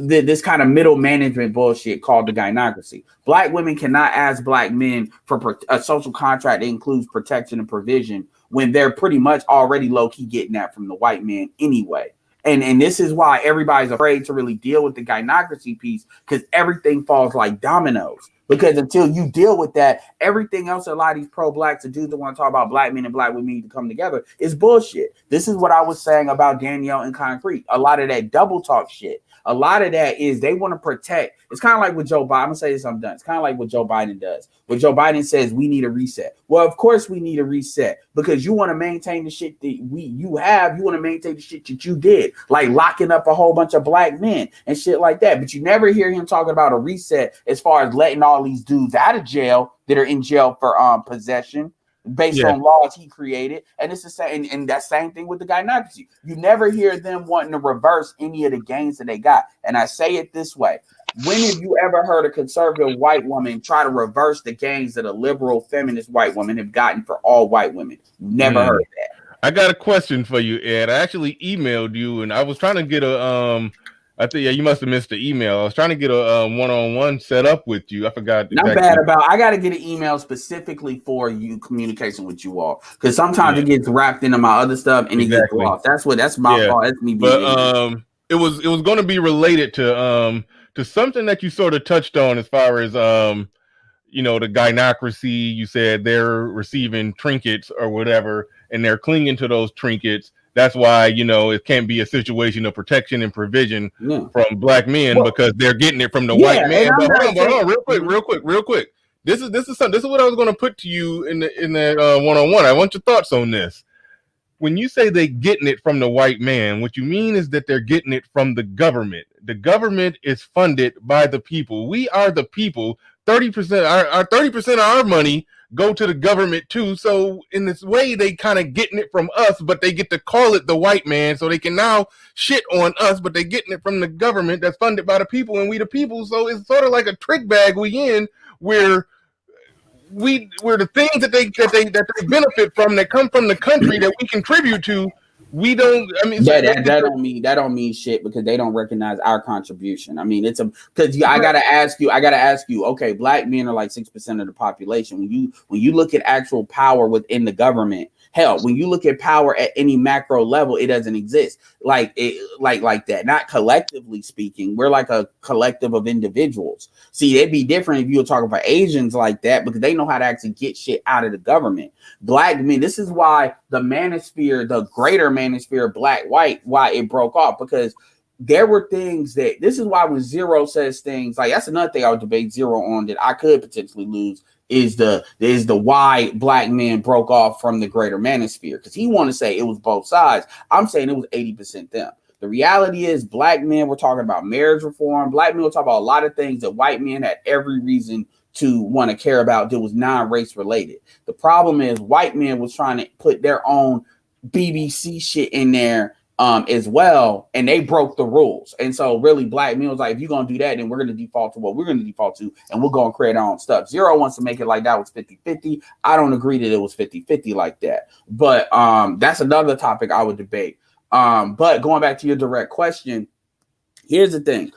This kind of middle management bullshit called the gynocracy. Black women cannot ask black men for a social contract that includes protection and provision when they're pretty much already low-key getting that from the white man anyway. And this is why everybody's afraid to really deal with the gynocracy piece because everything falls like dominoes. Because until you deal with that, everything else a lot of these pro-blacks and dudes that want to talk about black men and black women need to come together is bullshit. This is what I was saying about Danielle and Concrete. A lot of that double talk shit. A lot of that is they want to protect. It's kind of like with Joe Biden. I'm going to say this, I'm done. It's kind of like what Joe Biden does. When Joe Biden says we need a reset. Well, of course we need a reset because you want to maintain the shit that you want to maintain the shit that you did, like locking up a whole bunch of black men and shit like that. But you never hear him talking about a reset as far as letting all these dudes out of jail that are in jail for possession based on laws he created. And it's the same, and that same thing with the gynocracy. You never hear them wanting to reverse any of the gains that they got. And I say it this way. When have you ever heard a conservative white woman try to reverse the gains that a liberal feminist white woman have gotten for all white women? Never heard that. I got a question for you, Ed. I actually emailed you, and I was trying to get a I think you must have missed the email. I was trying to get a one-on-one set up with you. I forgot. Not bad about. I got to get an email specifically for you communication with you all, because sometimes it gets wrapped into my other stuff and it gets lost. That's my fault. That's me being. But it was going to be related to something that you sort of touched on as far as the gynocracy. You said they're receiving trinkets or whatever, and they're clinging to those trinkets. That's why, it can't be a situation of protection and provision from black men because they're getting it from the white man. But hold on, real quick. This is what I was going to put to you in the one-on-one. I want your thoughts on this. When you say they're getting it from the white man, what you mean is that they're getting it from the government. The government is funded by the people. We are the people. 30%, our 30% of our money go to the government too. So in this way, they kind of getting it from us, but they get to call it the white man. So they can now shit on us, but they're getting it from the government that's funded by the people, and we the people. So it's sort of like a trick bag we in where the things that they benefit from that come from the country that we contribute to. We don't. I mean, that don't mean shit because they don't recognize our contribution. I mean, because I gotta ask you. Okay, black men are like 6% of the population. When you look at actual power within the government, hell, when you look at power at any macro level, it doesn't exist like that. Not collectively speaking, we're like a collective of individuals. See, it'd be different if you were talking about Asians like that because they know how to actually get shit out of the government. Black men. This is why the manosphere, the greater manosphere, black, white, why it broke off, because there were things that, this is why when Zero says things like, that's another thing I would debate Zero on that I could potentially lose, is the why black men broke off from the greater manosphere, because he want to say it was both sides. I'm saying it was 80% them. The reality is black men were talking about marriage reform. Black men were talking about a lot of things that white men had every reason to want to care about that was non-race related. The problem is white men was trying to put their own BBC shit in there as well, and they broke the rules. And so really black men was like, if you're going to do that, then we're going to default to what we're going to default to, and we're going to create our own stuff. Zero wants to make it like that was 50-50. I don't agree that it was 50-50 like that. But that's another topic I would debate. But going back to your direct question, here's the thing.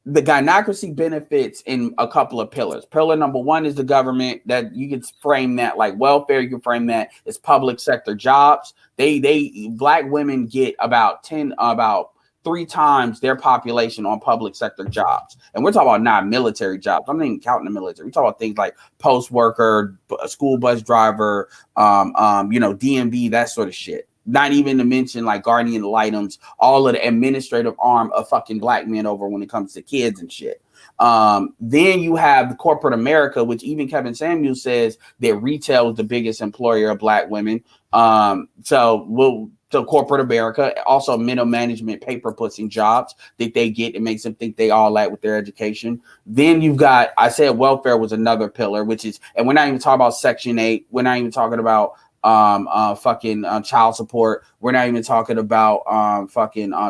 The gynocracy benefits in a couple of pillars. Pillar number one is the government, that you can frame that like welfare. You can frame that as public sector jobs. Black women get about 3 times their population on public sector jobs. And we're talking about non-military jobs. I'm not even counting the military. We're talking about things like post worker, school bus driver, DMV, that sort of shit. Not even to mention like guardian ad litems, all of the administrative arm of fucking black men over when it comes to kids and shit. Then you have the corporate America, which even Kevin Samuels says that retail is the biggest employer of black women. So corporate America, also middle management, paper pushing jobs that they get. It makes them think they all that with their education. Then you've got, I said welfare was another pillar, which is, and we're not even talking about Section 8. We're not even talking about child support. We're not even talking about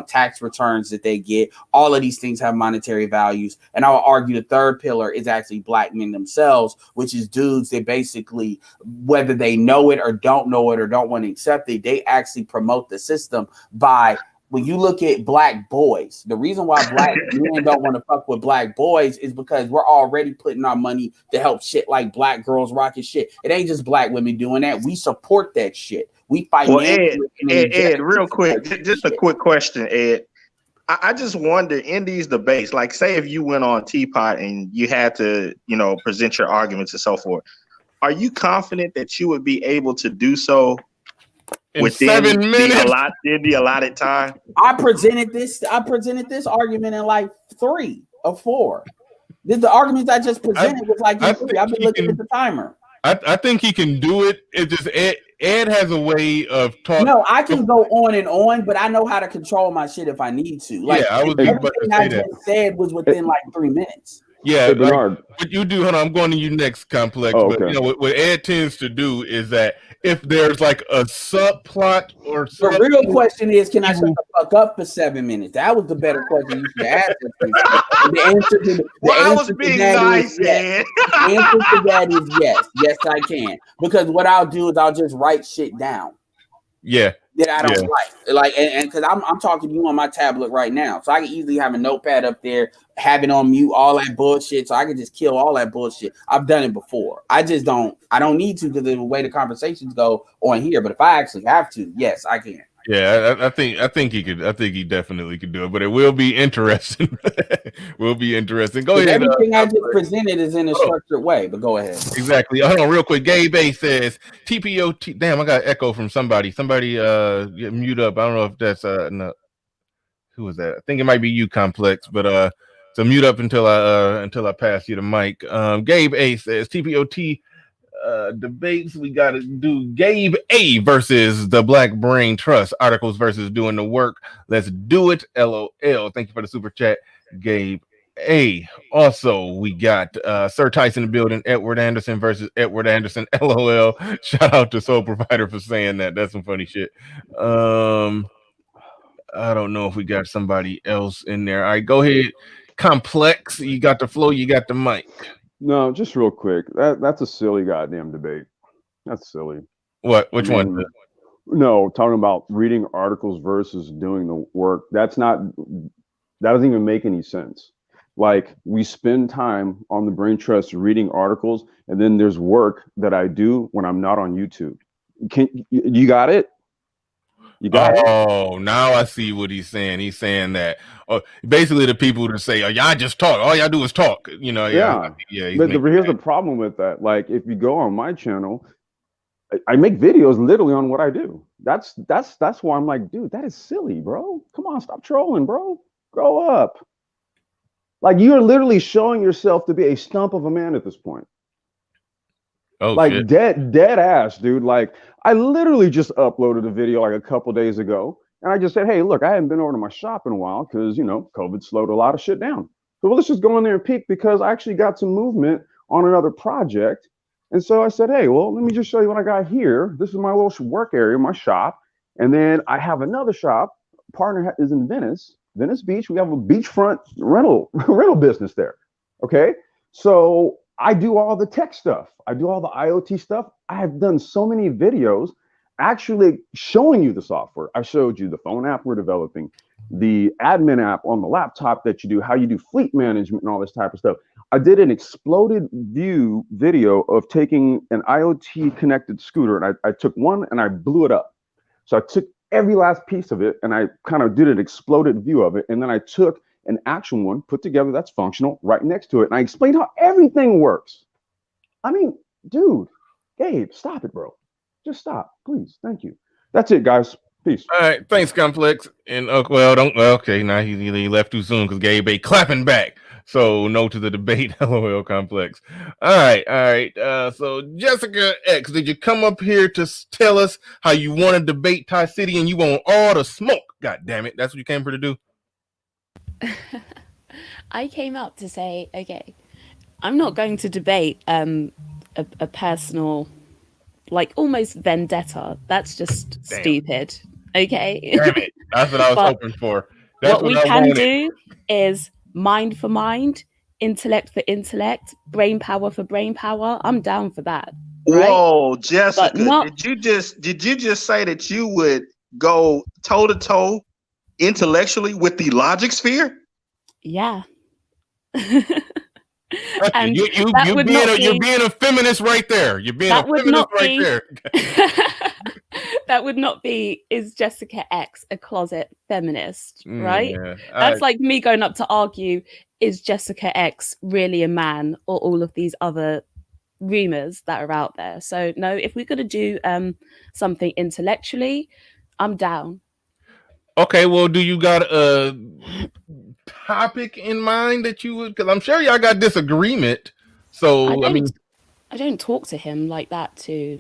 tax returns that they get. All of these things have monetary values. And I would argue the third pillar is actually black men themselves, which is dudes that basically, whether they know it or don't know it or don't want to accept it, they actually promote the system by, when you look at black boys, the reason why black men don't want to fuck with black boys is because we're already putting our money to help shit like Black Girls Rocket shit. It ain't just black women doing that. We support that shit. We fight. Well, Ed, real quick, just a quick question, Ed. I just wonder in these debates, like say if you went on Teapot and you had to, present your arguments and so forth, are you confident that you would be able to do so within 7 minutes, the allotted time? I presented this argument in like 3 or 4. The arguments I just presented was like in 3. I've been looking at the timer. I think he can do it. It just Ed has a way of talking. No, I can go on and on, but I know how to control my shit if I need to. Like, yeah, I was everything I just said was within like 3 minutes. Yeah, Hey, Bernard. what you do, hold on, I'm going to you next, Complex. Oh, but okay. you know what Ed tends to do is that if there's like a subplot or The real question is, can I shut the fuck up for 7 minutes? That was the better question you should ask. The answer to I was being nice, yes. The answer to that is yes. Yes, I can. Because what I'll do is I'll just write shit down. Yeah. That I don't like, and because I'm talking to you on my tablet right now, so I can easily have a notepad up there, have it on mute, all that bullshit, so I can just kill all that bullshit. I've done it before. I don't need to because of the way the conversations go on here. But if I actually have to, yes, I can. Yeah, I think he could. I think he definitely could do it. But it will be interesting. Will be interesting. Go ahead. Everything I just presented is in a structured way. But go ahead. Exactly. Hold on, real quick. Gabe A says TPOT. Damn, I got echo from somebody. Somebody mute up. I don't know if that's no. Who was that? I think it might be you, Complex. But so mute up until I pass you the mic. Gabe A says TPOT. Debates we got to do Gabe A versus the Black Brain Trust, articles versus doing the work. Let's do it. LOL. Thank you for the super chat, Gabe A. Also, we got Sir Tyson in the building, Edward Anderson versus Edward Anderson. LOL. Shout out to Soul Provider for saying that. That's some funny shit. I don't know if we got somebody else in there. All right, go ahead. Complex. You got the flow. You got the mic. No, just real quick. That's a silly goddamn debate. That's silly. What? Which one? No, talking about reading articles versus doing the work. That doesn't even make any sense. Like, we spend time on the Brain Trust reading articles, and then there's work that I do when I'm not on YouTube. You got it? You got it? Oh, now I see what he's saying. He's saying that basically the people that say, "Oh, y'all just talk. All y'all do is talk." You know, yeah. But here's the problem with that. Like, if you go on my channel, I make videos literally on what I do. That's why I'm like, dude, that is silly, bro. Come on, stop trolling, bro. Grow up. Like, you're literally showing yourself to be a stump of a man at this point. Oh, like shit. dead ass, dude. Like, I literally just uploaded a video like a couple days ago, and I just said, hey, look, I haven't been over to my shop in a while because, you know, COVID slowed a lot of shit down. So let's just go in there and peek, because I actually got some movement on another project. And so I said, hey, well, let me just show you what I got here. This is my little work area, my shop. And then I have another shop. Partner is in Venice Beach. We have a beachfront rental business there. Okay. So I do all the tech stuff. I do all the IoT stuff. I have done so many videos actually showing you the software. I showed you the phone app we're developing, the admin app on the laptop that you do, how you do fleet management and all this type of stuff. I did an exploded view video of taking an IoT connected scooter, and I took one and I blew it up. So I took every last piece of it and I kind of did an exploded view of it. And then I took an actual one put together that's functional right next to it. And I explained how everything works. I mean, dude, Gabe, stop it, bro. Just stop, please. Thank you. That's it, guys. Peace. All right, thanks, Complex. And okay, now he left too soon because Gabe A clapping back. So no to the debate. LOL, Complex. All right. So Jessica X, did you come up here to tell us how you want to debate Ty City and you want all the smoke? God damn it, that's what you came here to do. I came up to say, okay, I'm not going to debate a personal, like, almost vendetta. That's just stupid. Okay. Damn it. That's what I was hoping for. That's what we can do is mind for mind, intellect for intellect, brain power for brain power. I'm down for that. Right? Whoa, Jessica, did you just say that you would go toe to toe intellectually with the logic sphere? Yeah. And you're being a feminist right there. You're being a feminist right there. That would not be, is Jessica X a closet feminist, right? Yeah. That's like me going up to argue, is Jessica X really a man, or all of these other rumors that are out there? So no, if we're going to do something intellectually, I'm down. Okay, well, do you got a topic in mind that you would? Because I'm sure y'all got disagreement. So I don't talk to him like that to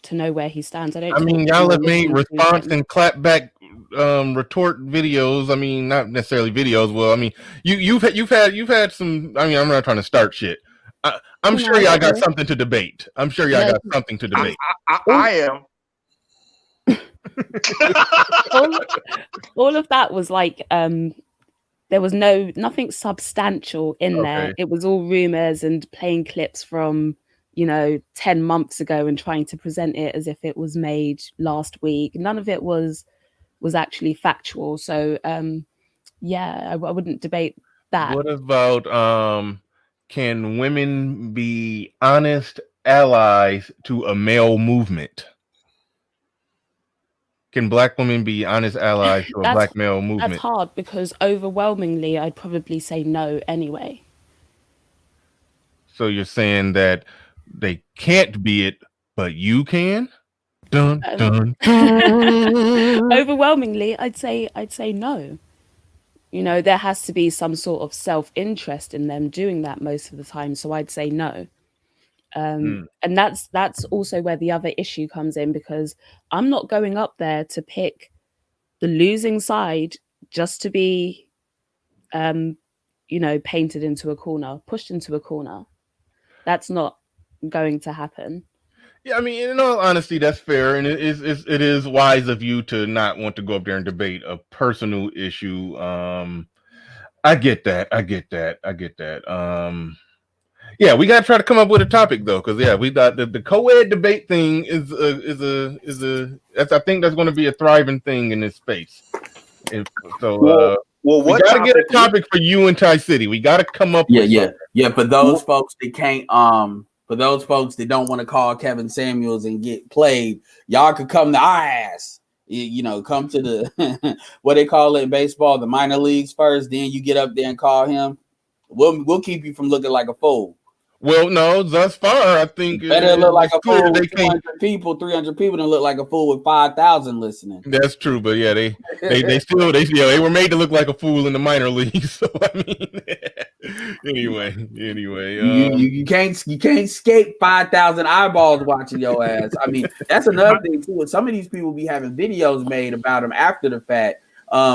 know where he stands. Y'all have made response and clap back retort videos. I mean, not necessarily videos. Well, I mean, you've had some. I mean, I'm not trying to start shit. I'm No, sure I y'all get got you. something to debate. I'm sure y'all No, got something to debate. I am. all of that was like there was nothing substantial in there. Okay. It was all rumors and playing clips from 10 months ago and trying to present it as if it was made last week. None of it was actually factual. So yeah, I wouldn't debate that. What about can women be honest allies to a male movement? Can black women be honest allies to a black male That's movement? hard because overwhelmingly I'd probably say no anyway. So you're saying that they can't be it, but you can? Dun dun dun. Overwhelmingly I'd say no. There has to be some sort of self-interest in them doing that most of the time, so I'd say no. And that's also where the other issue comes in, because I'm not going up there to pick the losing side just to be painted into a corner, pushed into a corner. That's not going to happen. Yeah, I mean, in all honesty, that's fair, and it is wise of you to not want to go up there and debate a personal issue. I get that. Yeah, we got to try to come up with a topic though, because yeah, we got the co-ed debate thing is I think that's going to be a thriving thing in this space. So we got to get a topic for you and Ty City. We got to come up with something. For those folks that can't for those folks that don't want to call Kevin Samuels and get played, y'all could come to our ass. Come to the what they call it in baseball, the minor leagues first. Then you get up there and call him. We'll keep you from looking like a fool. Well, no, thus far I think better look like a fool with 200 people, 300 people than look like a fool with 5,000 listening. That's true, but yeah, they were made to look like a fool in the minor leagues. So I mean, anyway, you can't escape 5,000 eyeballs watching your ass. I mean, that's another thing too. Some of these people be having videos made about them after the fact.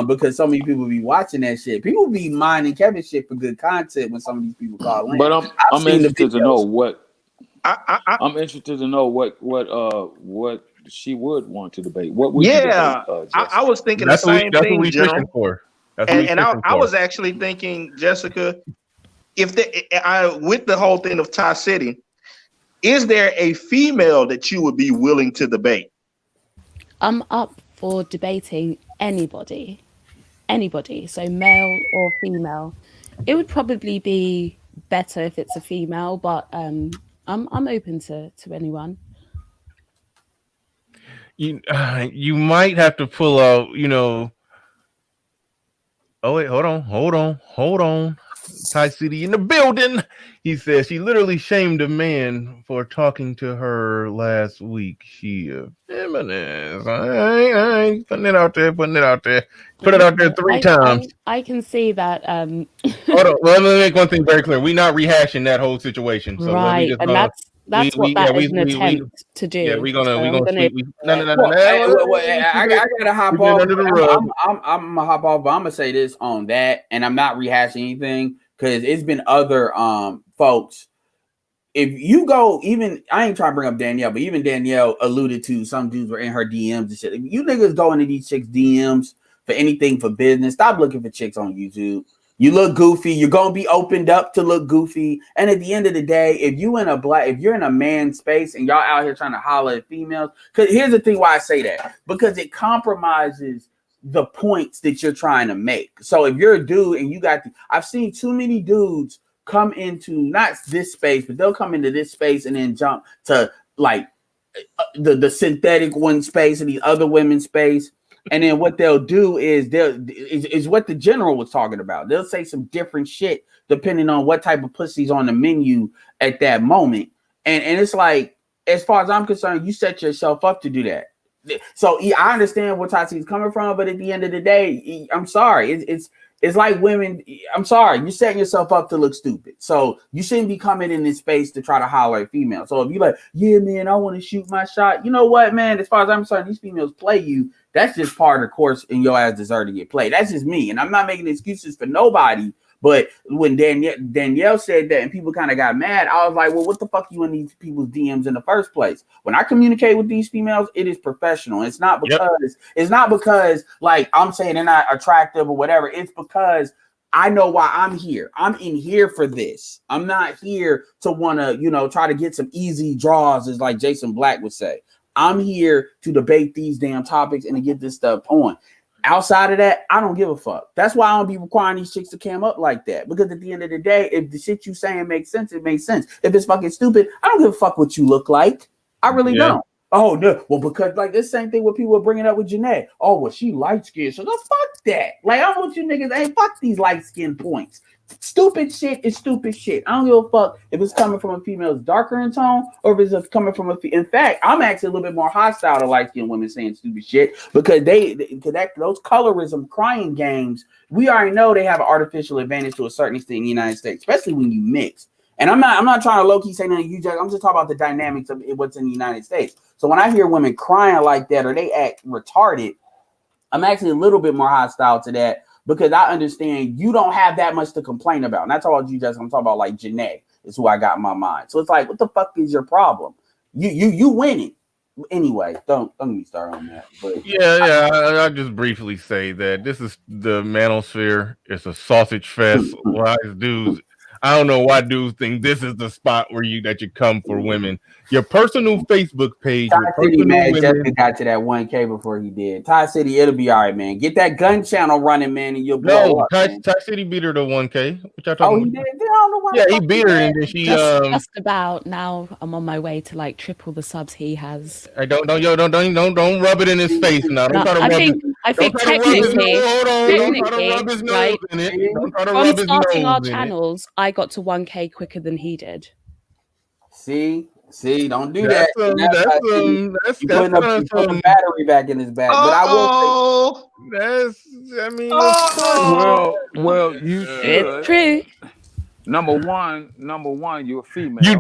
Because so many people be watching that shit. People be minding Kevin shit for good content when some of these people call in. But I'm interested to know what I'm interested to know what she would want to debate. What would you debate? I was thinking the same thing, General. I was actually thinking, Jessica, if with the whole thing of Ty City, is there a female that you would be willing to debate? I'm up for debating anybody, so male or female. It would probably be better if it's a female, but I'm open to anyone. You might have to pull out, oh wait, hold on. Ty City in the building. He says she literally shamed a man for talking to her last week. She a feminist. I ain't putting it out there. Put it out there 3 times. I can see that. Hold on. Well, let me make one thing very clear. We're not rehashing that whole situation. So right, and that's what that is an attempt to do. Yeah, we're gonna I gotta hop off. I'm gonna hop off, but I'm gonna say this on that, and I'm not rehashing anything because it's been other folks. If you go, even I ain't trying to bring up Danielle, but even Danielle alluded to some dudes were in her DMs and shit. If you niggas go into these chicks' DMs for anything for business, stop looking for chicks on YouTube. You look goofy. You're gonna be opened up to look goofy. And at the end of the day, if you're in a man space and y'all out here trying to holler at females, because here's the thing why I say that, because it compromises the points that you're trying to make. So if you're a dude and I've seen too many dudes come into not this space, but they'll come into this space and then jump to like the synthetic one space and the other women's space. And then what they'll do is what the general was talking about. They'll say some different shit depending on what type of pussy's on the menu at that moment. And it's like, as far as I'm concerned, you set yourself up to do that. So I understand where Tati's coming from, but at the end of the day, I'm sorry. It's like women. I'm sorry, you're setting yourself up to look stupid. So you shouldn't be coming in this space to try to holler at females. So if you're like, yeah, man, I want to shoot my shot. You know what, man? As far as I'm concerned, these females play you. That's just part of the course, and your ass deserve to get played. That's just me, and I'm not making excuses for nobody. But when Danielle said that and people kind of got mad, I was like, well, what the fuck you in these people's DMs in the first place? When I communicate with these females, it is professional. It's not because like I'm saying they're not attractive or whatever. It's because I know why I'm here. I'm in here for this. I'm not here to want to, try to get some easy draws, as like Jason Black would say. I'm here to debate these damn topics and to get this stuff on. Outside of that, I don't give a fuck. That's why I don't be requiring these chicks to cam up like that. Because at the end of the day, if the shit you saying makes sense, it makes sense. If it's fucking stupid, I don't give a fuck what you look like. I really don't. Oh, no. Well, because like this same thing what people are bringing up with Janae. Oh, well, she light skinned. So no, fuck that. Like, I don't want you niggas. Hey, fuck these light skin points. Stupid shit is stupid shit. I don't give a fuck if it's coming from a female that's darker in tone or if it's coming from in fact, I'm actually a little bit more hostile to light-skinned women saying stupid shit because those colorism crying games, we already know they have an artificial advantage to a certain extent in the United States, especially when you mix. And I'm not trying to low-key say nothing to you, Jack. I'm just talking about the dynamics of what's in the United States. So when I hear women crying like that or they act retarded, I'm actually a little bit more hostile to that. Because I understand you don't have that much to complain about. And I talk about you just I'm talking about like Janae is who I got in my mind. So it's like, what the fuck is your problem? You winning. Anyway, don't get me started on that. But I'll just briefly say that this is the manosphere. It's a sausage fest. Wise dudes. I don't know why dudes think this is the spot where you come for women. Your personal Facebook page. Ty City, man, Justin got to that 1K before he did. Ty City, it'll be all right, man. Get that gun channel running, man, and you'll blow up. Ty City beat her to 1K. What y'all talking about? He did. I don't know why. Yeah, he beat her, and then she just about. Now I'm on my way to like triple the subs he has. Don't rub it in his face now. Don't try to rub it. I think technically, right? From starting our channels, I got to 1K quicker than he did. See, don't do that. That's putting the battery back in his back. But I will say, well, you should. It's true. Number one, you're a female. I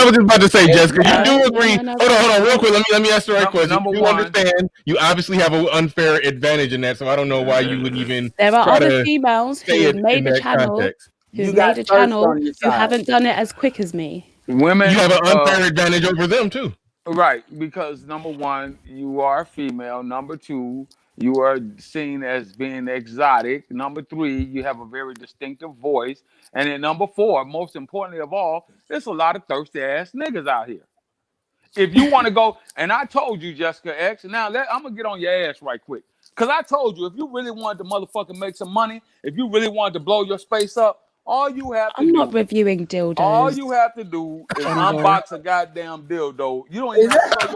was just about to say, Jessica, you do agree. Hold on, real quick. Let me ask the right question. You understand? You obviously have an unfair advantage in that, so I don't know why you would even. There are other females who have made a channel who haven't done it as quick as me. Women, you have an unfair advantage over them too. Right, because number one, you are female. Number two, you are seen as being exotic. Number three, you have a very distinctive voice. And then number four, most importantly of all, there's a lot of thirsty ass niggas out here. If you want to go, and I told you, Jessica X, now I'm going to get on your ass right quick. Because I told you, if you really wanted to motherfucking make some money, if you really wanted to blow your space up, all you have to I'm not reviewing dildos. All you have to do is unbox a goddamn dildo. You don't even have to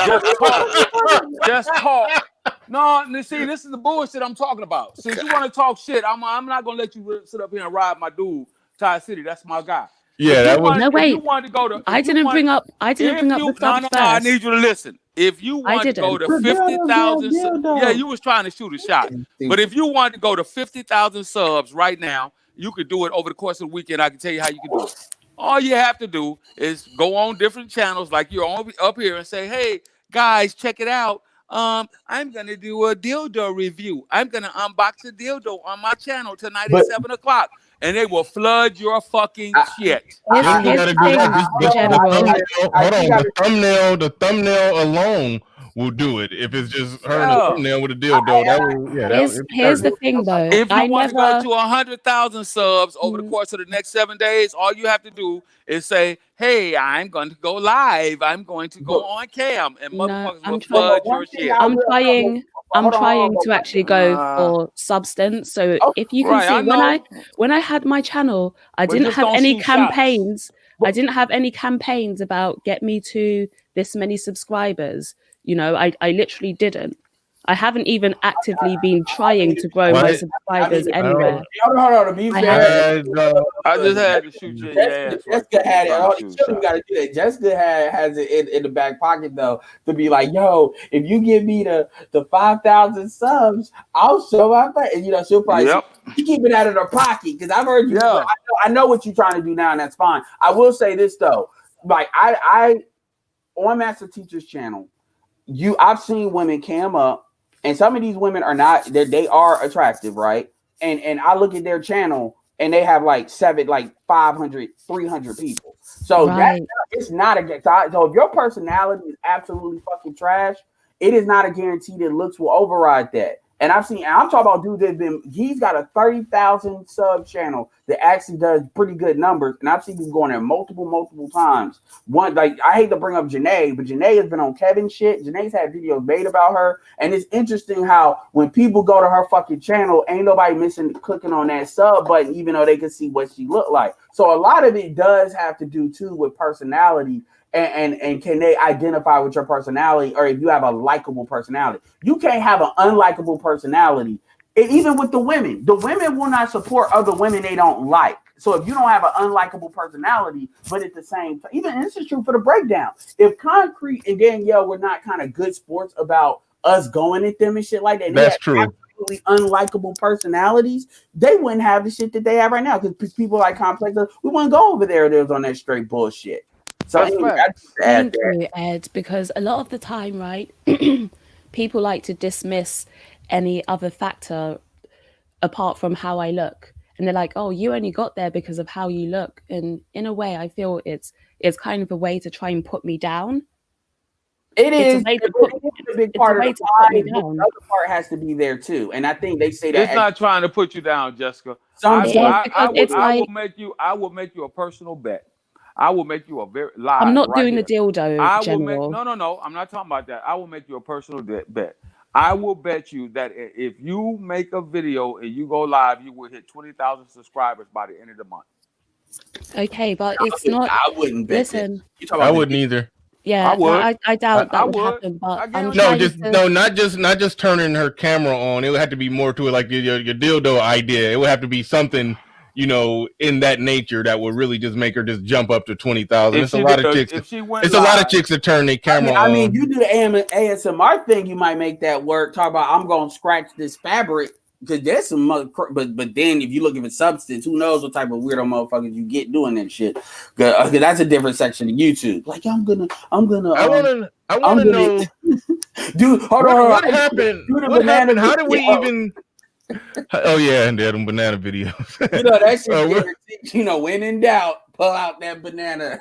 show your face. Just talk. No, see, this is the bullshit I'm talking about. Since you want to talk shit, I'm not gonna let you sit up here and ride my dude, Ty City. That's my guy. Yeah, that was. No, wait. I didn't bring up the subs first. I need you to listen. If you want to go to 50,000, yeah, you was trying to shoot a shot. But if you want to go to 50,000 subs right now, you could do it over the course of the weekend. I can tell you how you can do it. All you have to do is go on different channels like you're up here and say, hey, guys, check it out. I'm going to do a dildo review. I'm going to unbox a dildo on my channel tonight at 7 o'clock. And they will flood your fucking shit. The thumbnail alone will do it. If it's just her in the thumbnail with a dildo, here's the thing, though. If you want to go to 100,000 subs over the course of the next 7 days, all you have to do is say, "Hey, I'm going to go live. I'm going to go on cam," and motherfuckers will flood your shit. I'm trying to actually go for substance. So if you can see, when I had my channel, I didn't have any campaigns. I didn't have any campaigns about get me to this many subscribers. I literally didn't. I haven't even actively been trying to grow my subscribers anywhere. Hold on. To be fair, I just had to shoot you in your ass. Jessica had it. You got to do that. Jessica has it in the back pocket though to be like, yo, if you give me the 5,000 subs, I'll show my face. And she'll probably she keep it out of her pocket because I've heard you. Yeah. I know what you're trying to do now, and that's fine. I will say this though, like I on Master Teacher's channel, I've seen women cam up. And some of these women are not, they are attractive, right? And I look at their channel and they have like 500, 300 people. So it's not a, so if your personality is absolutely fucking trash, it is not a guarantee that looks will override that. And I'm talking about dude he's got a 30,000 sub channel that actually does pretty good numbers. And I've seen him going there multiple times. One, like, I hate to bring up Janae, but Janae has been on Kevin shit. Janae's had videos made about her. And it's interesting how when people go to her fucking channel, ain't nobody clicking on that sub button, even though they can see what she looked like. So a lot of it does have to do too with personality. And can they identify with your personality, or if you have a likable personality? You can't have an unlikable personality. And even with the women will not support other women they don't like. So if you don't have an unlikable personality, but at the same time, even this is true for the breakdown. If Concrete and Danielle were not kind of good sports about us going at them and shit like that, that's true. Absolutely unlikable personalities, they wouldn't have the shit that they have right now. Because people like Complex, we wouldn't go over there. They was on that straight bullshit. So thank you, Ed, because a lot of the time, right, people like to dismiss any other factor apart from how I look. And they're like, oh, you only got there because of how you look. And in a way, I feel it's kind of a way to try and put me down. It's a big part of the pie. The other part has to be there too. And I think they say that it's not trying to put you down, Jessica. I will make you a personal bet. I will make you a very live. I'm not doing the dildo, General. No. I'm not talking about that. I will make you a personal bet. I will bet you that if you make a video and you go live, you will hit 20,000 subscribers by the end of the month. Okay, but it's not. I wouldn't bet. Listen, I wouldn't either. Yeah, I doubt that would happen. But not just turning her camera on. It would have to be more to it, like your dildo idea. It would have to be something, in that nature that would really just make her just jump up to 20,000. It's a lot of chicks. It's a lot of chicks that turn their camera on. I mean, you do the ASMR thing, you might make that work. Talk about I'm gonna scratch this fabric because there's some but then if you look at substance, who knows what type of weirdo motherfuckers you get doing that shit? Because that's a different section of YouTube. Like I'm gonna. I want to know, dude. Hold on. What happened? What happened? How did we even? Oh yeah, and them banana videos. That shit. When in doubt, pull out that banana.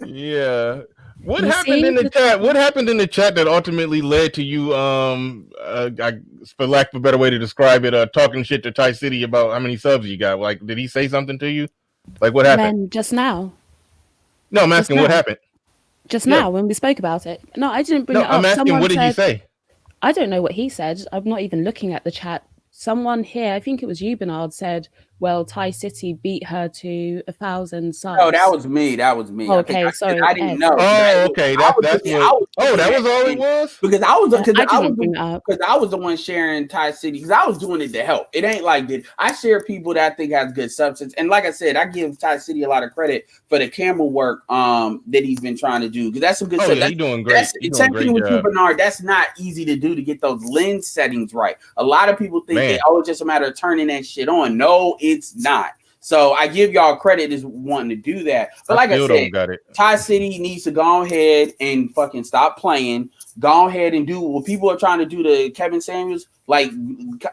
Yeah. What happened in the chat? What happened in the chat that ultimately led to you, for lack of a better way to describe it, talking shit to Ty City about how many subs you got? Like, did he say something to you? Like, what happened? Just now. No, I'm asking what happened. Just now when we spoke about it. No, I didn't bring it up. I'm asking, what did he say? I don't know what he said. I'm not even looking at the chat. Someone here, I think it was you, Bernard, said, well, Ty City beat her to 1,000 subs. No, that was me. Okay, sorry. I didn't know. Oh, okay. That was all it was? Because I was the one sharing Ty City, because I was doing it to help. It ain't like that. I share people that I think has good substance. And like I said, I give Ty City a lot of credit for the camera work that he's been trying to do. Because that's some good stuff. Yeah, he's doing great. With you, Bernard, that's not easy to do, to get those lens settings right. A lot of people think it's just a matter of turning that shit on. No, it's not. So I give y'all credit as wanting to do that. But like I said, Ty City needs to go ahead and fucking stop playing. Go ahead and do what people are trying to do to Kevin Samuels. Like,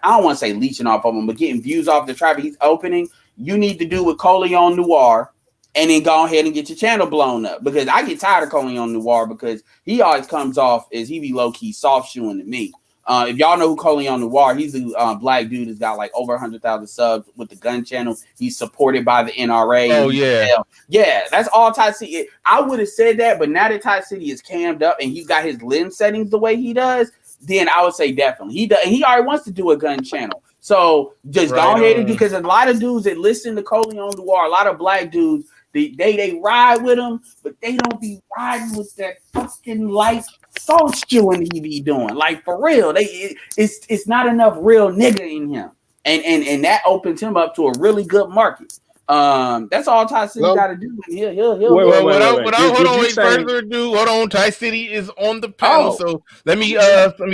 I don't want to say leeching off of him, but getting views off the traffic he's opening. You need to do with Coleon Noir, and then go ahead and get your channel blown up. Because I get tired of Coleon Noir because he always comes off as he be low-key soft shoeing to me. If y'all know who Coleon Noir, he's a black dude that's got like over 100,000 subs with the gun channel. He's supported by the NRA. Oh, yeah. Yeah, that's all Ty City. I would have said that, but now that Ty City is cammed up and he's got his lens settings the way he does, then I would say definitely. He does, and he already wants to do a gun channel. So just go ahead and do, because a lot of dudes that listen to Coleon Noir, a lot of black dudes, they ride with him, but they don't be riding with that fucking light thought chewing he be doing. Like for real, it's not enough real nigga in him, and that opens him up to a really good market. That's all Ty City got to do, and he'll without further ado, hold on. Ty City is on the panel, so let me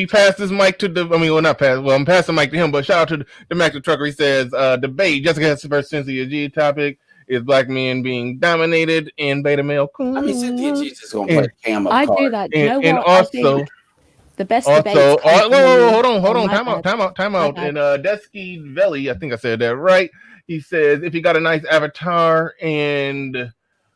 pass this mic to the. Not pass. Well, I'm passing the mic to him, but shout out to the Mac the Trucker. He says, debate. Jessica versus Cynthia G topic is black men being dominated in beta male. I mean, Cynthia G just gonna play the cam up I card. do that. Do you know And what? also, I think the best also, debates come hold on. Time out. bad. And Desky Veli, I think I said that right. He says if you got a nice avatar and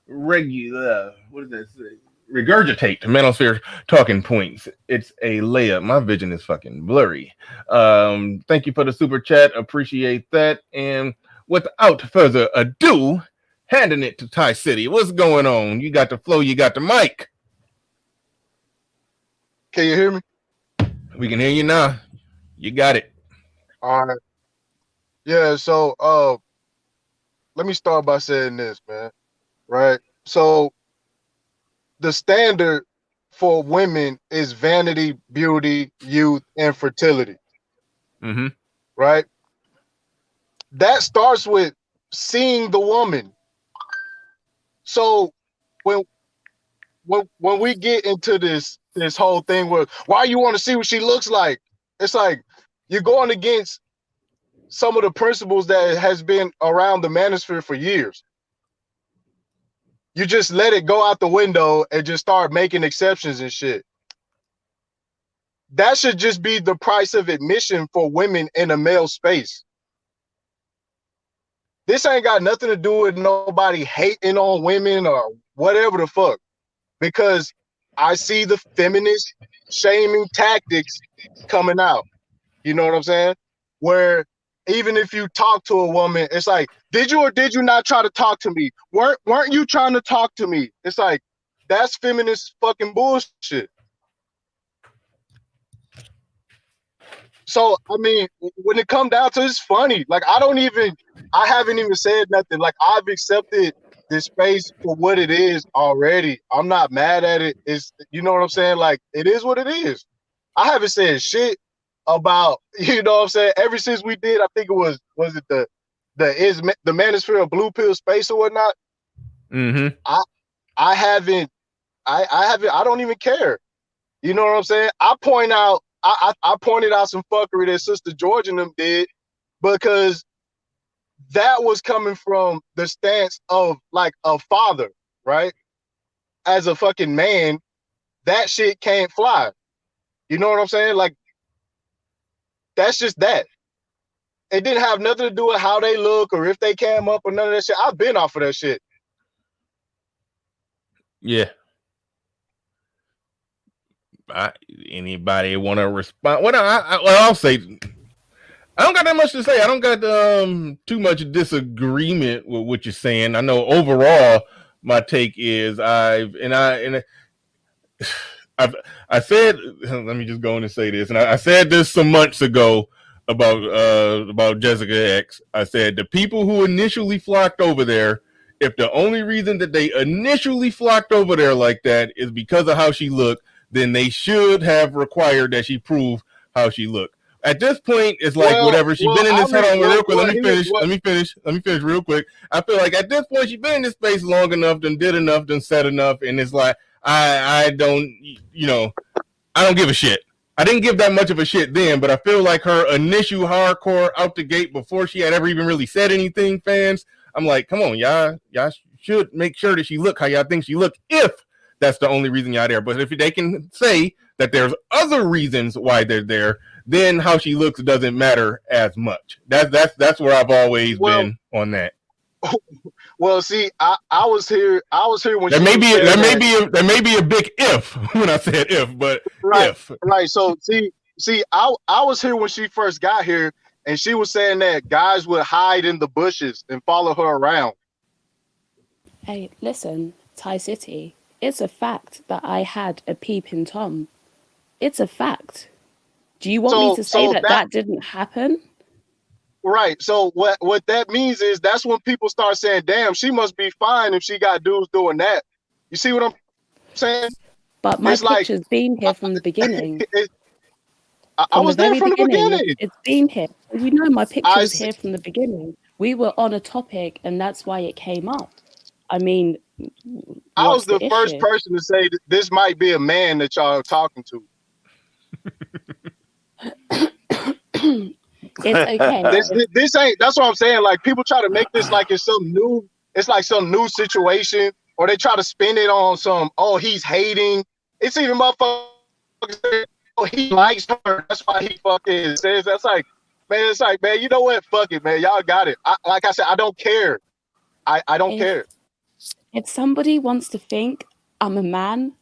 regular, what does that say? Regurgitate Manosphere talking points. It's a layup. My vision is fucking blurry. Thank you for the super chat. Appreciate that. And without further ado, handing it to Ty City. What's going on? You got the flow. You got the mic. Can you hear me? We can hear you now. You got it. All right. Yeah, so let me start by saying this, man. Right? So the standard for women is vanity, beauty, youth, and fertility. Mm-hmm. Right? That starts with seeing the woman. So when we get into this whole thing where why you want to see what she looks like, it's like you're going against some of the principles that has been around the manosphere for years. You just let it go out the window and just start making exceptions and shit. That should just be the price of admission for women in a male space. This ain't got nothing to do with nobody hating on women or whatever the fuck. Because I see the feminist shaming tactics coming out. You know what I'm saying? Where even if you talk to a woman, it's like, did you or did you not try to talk to me? Weren't you trying to talk to me? It's like, that's feminist fucking bullshit. So, I mean, when it comes down to it, it's funny. Like, I haven't even said nothing. Like, I've accepted this space for what it is already. I'm not mad at it. It's, you know what I'm saying? Like, it is what it is. I haven't said shit about, you know what I'm saying? Ever since we did, I think it was it the Manosphere of Blue Pill Space or whatnot? Mm-hmm. I don't even care. You know what I'm saying? I pointed out some fuckery that Sister George and them did because that was coming from the stance of like a father, right? As a fucking man, that shit can't fly. You know what I'm saying? Like, that's just that. It didn't have nothing to do with how they look or if they came up or none of that shit. I've been off of that shit. Yeah. Anybody want to respond? Well, I'll say I don't got that much to say. I don't got too much disagreement with what you're saying. I know overall my take is I said, let me just go in and say this, and I said this some months ago about Jessica X. I said the people who initially flocked over there, if the only reason that they initially flocked over there like that is because of how she looked, then they should have required that she prove how she looked. At this point, it's like whatever. She's been in this. Hold on, real quick. Let me finish real quick. I feel like at this point, she's been in this space long enough, done did enough, done said enough, and it's like I don't give a shit. I didn't give that much of a shit then, but I feel like her initial hardcore out the gate before she had ever even really said anything, fans, I'm like, come on, y'all should make sure that she look how y'all think she look if that's the only reason y'all there. But if they can say that there's other reasons why they're there, then how she looks doesn't matter as much. That's where I've always been on that. Well, see, I was here when there may be a big if when I said if, but right, if. Right. So see, I was here when she first got here, and she was saying that guys would hide in the bushes and follow her around. Hey, listen, Ty City, it's a fact that I had a peeping Tom. It's a fact. Do you want me to say that didn't happen? Right. So what that means is that's when people start saying, damn, she must be fine if she got dudes doing that. You see what I'm saying? But my It's like picture's been here from the beginning. I was there from the beginning. It's been here. You know, my picture was s- here from the beginning. We were on a topic, and that's why it came up. I mean, I was what's the the first issue? person to say that this might be a man that y'all are talking to. It's okay. This ain't. That's what I'm saying. Like people try to make this like it's some new. It's like some new situation, or they try to spin it on some. Oh, he's hating. It's even motherfuckers. Say, oh, he likes her. That's why he fucking says. That's like, man. It's like, man. You know what? Fuck it, man. Y'all got it. Like I said, I don't care. I don't care. If somebody wants to think I'm a man,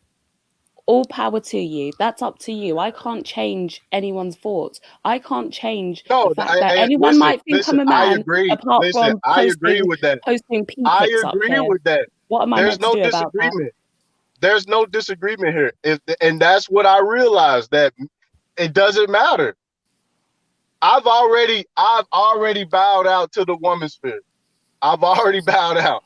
all power to you. That's up to you. I can't change anyone's thoughts. I can't change the No, fact that anyone might think I'm a I man, agree. apart Listen, from I agree with that. posting pee I pics up agree here. with that. What am I There's meant to no do about that? disagreement. There's no disagreement here. And that's what I realized, that it doesn't matter. I've already bowed out to the woman spirit. I've already bowed out.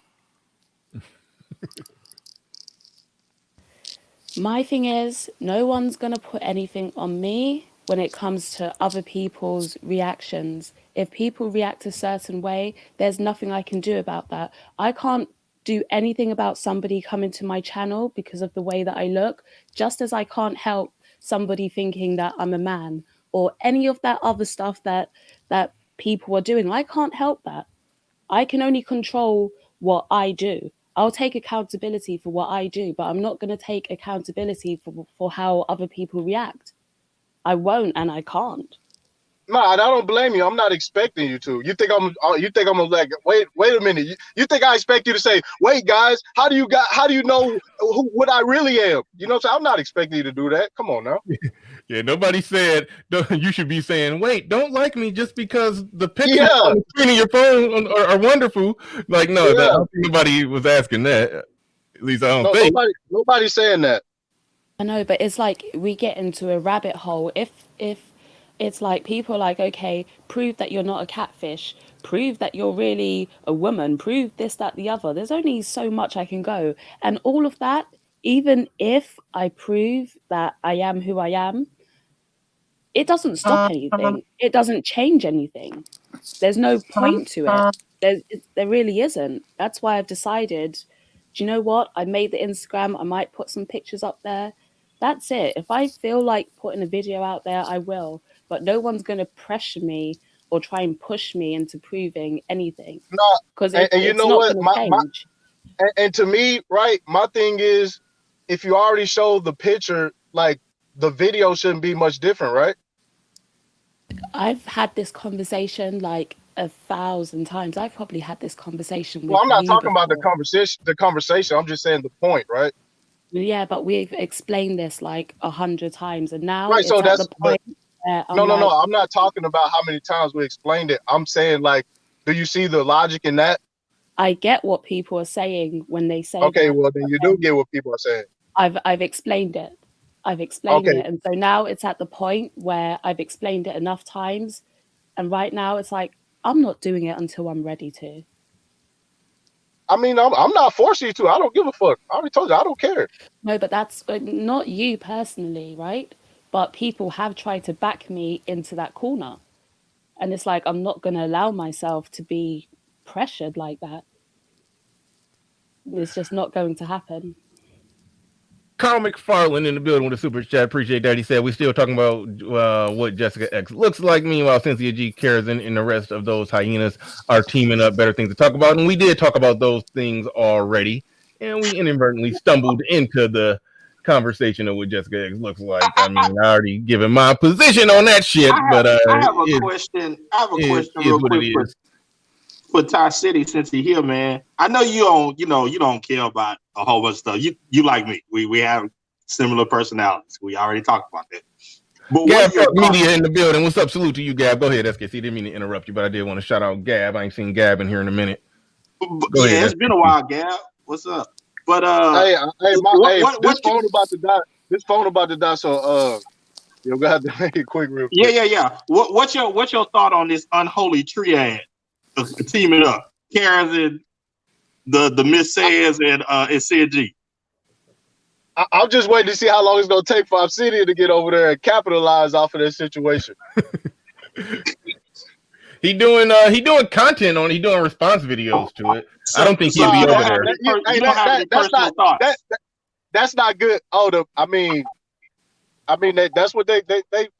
My thing is, no one's going to put anything on me when it comes to other people's reactions. If people react a certain way, there's nothing I can do about that. I can't do anything about somebody coming to my channel because of the way that I look, just as I can't help somebody thinking that I'm a man or any of that other stuff that people are doing. I can't help that. I can only control what I do. I'll take accountability for what I do, but I'm not going to take accountability for how other people react. I won't, and I can't. No, I don't blame you. I'm not expecting you to. You think I'm gonna like wait a minute. You think I expect you to say, wait, guys, how do you know what I really am? You know what I'm saying? I'm not expecting you to do that. Come on now. Yeah, nobody said you should be saying, wait, don't like me just because the pictures Yeah. on the screen of your phone are wonderful. Like, no, Yeah. I don't think nobody was asking that. At least I don't think. Nobody's saying that. I know, but it's like we get into a rabbit hole. If it's like people are like, okay, prove that you're not a catfish, prove that you're really a woman, prove this, that, the other. There's only so much I can go. And all of that, even if I prove that I am who I am, it doesn't stop anything. It doesn't change anything. There's no point to it. There really isn't. That's why I've decided, do you know what? I made the Instagram. I might put some pictures up there. That's it. If I feel like putting a video out there, I will. But no one's going to pressure me or try and push me into proving anything. No, Because and you it's know not what? going to change. And to me, right, my thing is, if you already showed the picture, like the video shouldn't be much different, right? I've had this conversation like 1,000 times. I've probably had this conversation Well, with I'm not you talking about the before. conversation. I'm just saying the point, right? Yeah, but we've explained this like 100 times, and now Right. So it's at the but point where no. I'm like, I'm not talking about how many times we explained it. I'm saying, like, do you see the logic in that? I get what people are saying when they say Okay, that. well then you do get what people are saying. I've explained it. I've explained Okay. it, and so now it's at the point where I've explained it enough times, and right now it's like I'm not doing it until I'm ready to. I mean, I'm not forcing you to. I don't give a fuck. I already told you I don't care. No, but that's not you personally, right? But people have tried to back me into that corner. And it's like, I'm not going to allow myself to be pressured like that. It's just not going to happen. Carl McFarland in the building with a super chat. Appreciate that. He said we still talking about what Jessica X looks like. Meanwhile, Cynthia G, Karen, and the rest of those hyenas are teaming up. Better things to talk about. And we did talk about those things already. And we inadvertently stumbled into the conversation of what Jessica X looks like. I mean, I already given my position on that shit, but I have a question. I have a question real quick for Ty City, since he's here, man. I know you don't care about a whole bunch of stuff. You like me. We have similar personalities. We already talked about that. But Gab Media in the building. What's up? Salute to you, Gab. Go ahead, SKC. Didn't mean to interrupt you, but I did want to shout out Gab. I ain't seen Gab in here in a minute. Go ahead, it's been a while, Gab. What's up? But this phone about to die. This phone about to die. So you're gonna have to make it quick, real quick. Yeah. What's your thought on this unholy triad of teaming up? Karen's and the Miss Says and Sid G. I'm just waiting to see how long it's gonna take for Obsidian to get over there and capitalize off of that situation. He doing content on. He doing response videos to it. So, I don't think so he'll you be don't over have there. any you don't have any personal thoughts. That's not good. I mean that's what they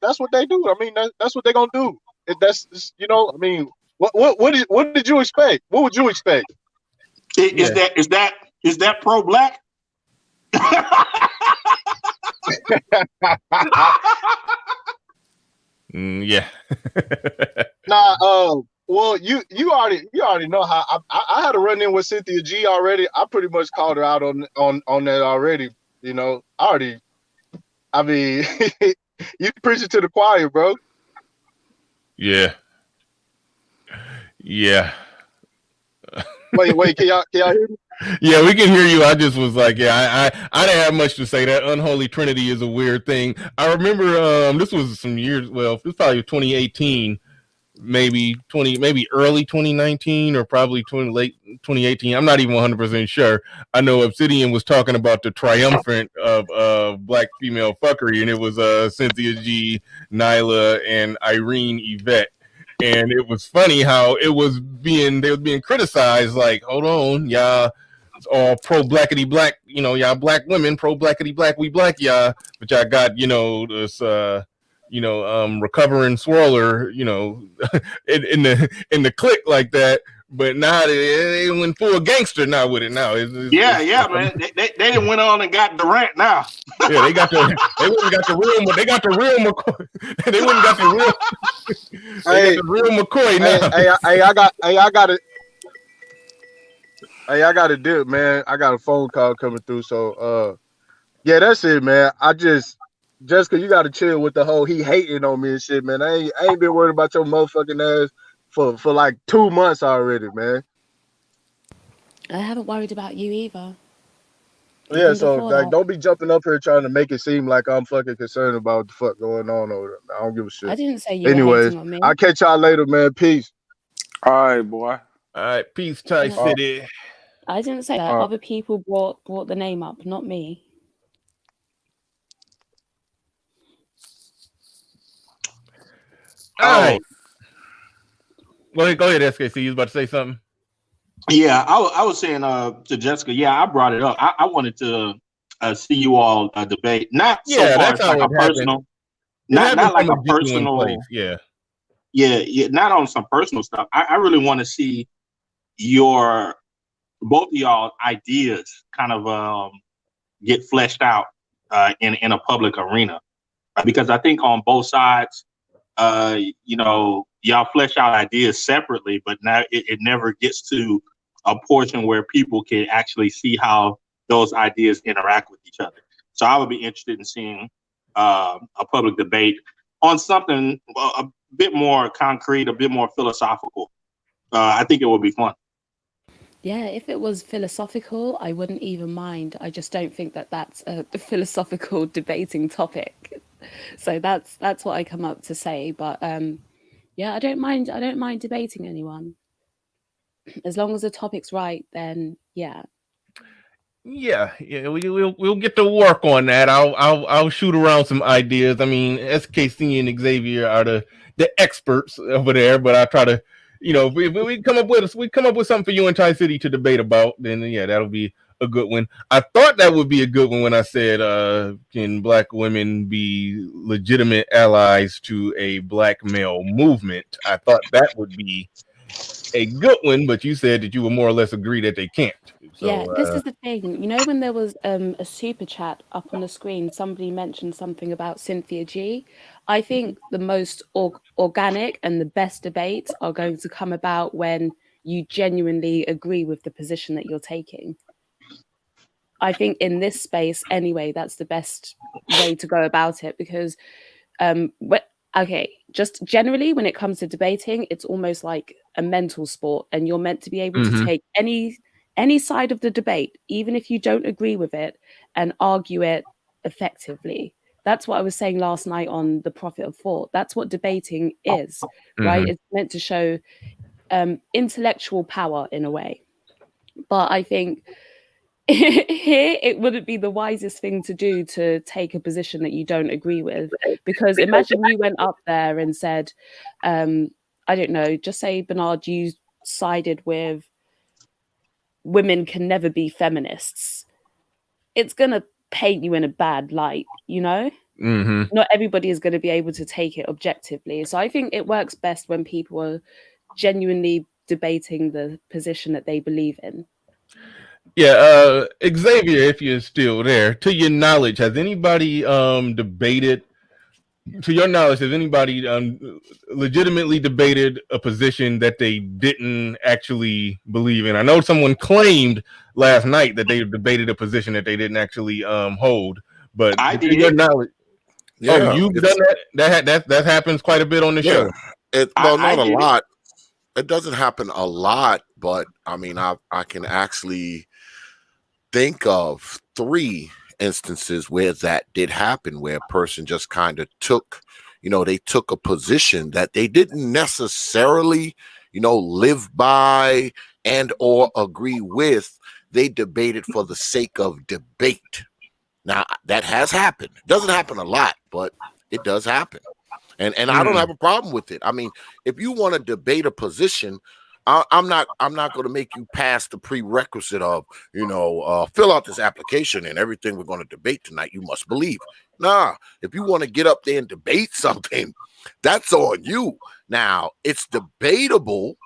that's what they do. I mean that's what they're gonna do. That's you know. I mean, what did you expect? What would you expect? Is that pro black? Yeah. Nah. Well, you already know how I had a run in with Cynthia G already. I pretty much called her out on that already. You know, I mean, you preaching to the choir, bro. Yeah. Yeah. Wait, can y'all hear me? Yeah, we can hear you. I just was like, yeah, I didn't have much to say. That unholy trinity is a weird thing. I remember this was some years. Well, this was probably 2018, maybe early 2019, or probably late 2018. I'm not even 100% sure. I know Obsidian was talking about the triumphant of black female fuckery, and it was Cynthia G, Nyla, and Irene Yvette. And it was funny how they was being criticized. Like, hold on, y'all. It's all pro blackity black, you know, y'all black women, pro blackity black, we black y'all, but y'all got, you know, this recovering swirler, you know, in the click like that. But now they went full gangster now with it now. It's man. They didn't went on and got Durant now. Yeah, they got the real they got the real McCoy. They wouldn't got the real they got the real McCoy now. I got a dip, man. I got a phone call coming through. So yeah, that's it, man. Jessica, you gotta chill with the whole he hating on me and shit, man. I ain't been worried about your motherfucking ass for like 2 months already, man. I haven't worried about you either. Yeah, so like don't be jumping up here trying to make it seem like I'm fucking concerned about what the fuck going on over there. I don't give a shit. I didn't say you Anyways, were hating on me. I'll catch y'all later, man. Peace. All right, boy. All right, peace, Ty City. I didn't say that. Other people brought the name up, not me. All right. Go ahead, SKC. You was about to say something? Yeah, I was saying to Jessica, yeah, I brought it up. I wanted to see you all debate. Not so far as like a personal, not like a personal. Yeah, not on some personal stuff. I really want to see both of y'all ideas kind of get fleshed out in a public arena, because I think on both sides, you know, y'all flesh out ideas separately, but now it never gets to a portion where people can actually see how those ideas interact with each other. So I would be interested in seeing a public debate on something a bit more concrete, a bit more philosophical. I think it would be fun. Yeah, if it was philosophical, I wouldn't even mind. I just don't think that that's a philosophical debating topic. So that's what I come up to say. But yeah, I don't mind debating anyone. As long as the topic's right, then yeah. Yeah, we'll get to work on that. I'll shoot around some ideas. I mean, SKC and Xavier are the experts over there, but I try to, you know, we come up with something for you and Ty City to debate about. Then yeah, that'll be a good one. I thought that would be a good one when I said, can black women be legitimate allies to a black male movement? I thought that would be a good one, but you said that you would more or less agree that they can't. So, yeah, this is the thing. You know, when there was a super chat up on the screen, somebody mentioned something about Cynthia G. I think the most organic and the best debates are going to come about when you genuinely agree with the position that you're taking. I think in this space, anyway, that's the best way to go about it, because just generally when it comes to debating, it's almost like a mental sport, and you're meant to be able to take any side of the debate, even if you don't agree with it, and argue it effectively. That's what I was saying last night on The Profit of Thought. That's what debating is, right? It's meant to show intellectual power in a way. But I think here it wouldn't be the wisest thing to do to take a position that you don't agree with, because imagine you went up there and said, I don't know, just say, Bernard, you sided with women can never be feminists. It's gonna paint you in a bad light, you know? Mm-hmm. Not everybody is going to be able to take it objectively. So I think it works best when people are genuinely debating the position that they believe in. Yeah, Xavier, if you're still there, to your knowledge, has anybody debated? To your knowledge, has anybody legitimately debated a position that they didn't actually believe in? I know someone claimed last night that they debated a position that they didn't actually hold, but I to your did. knowledge, Yeah, you've done that. That happens quite a bit on the show. Well, not a did it. lot. It doesn't happen a lot, but I mean, I can actually think of 3 instances where that did happen, where a person just kind of took, they took a position that they didn't necessarily, live by and or agree with. They debated for the sake of debate. Now, that has happened. It doesn't happen a lot, but it does happen. And I don't have a problem with it. I mean, if you want to debate a position, I'm not going to make you pass the prerequisite of, fill out this application and everything we're going to debate tonight, you must believe. Nah, if you want to get up there and debate something, that's on you. Now, it's debatable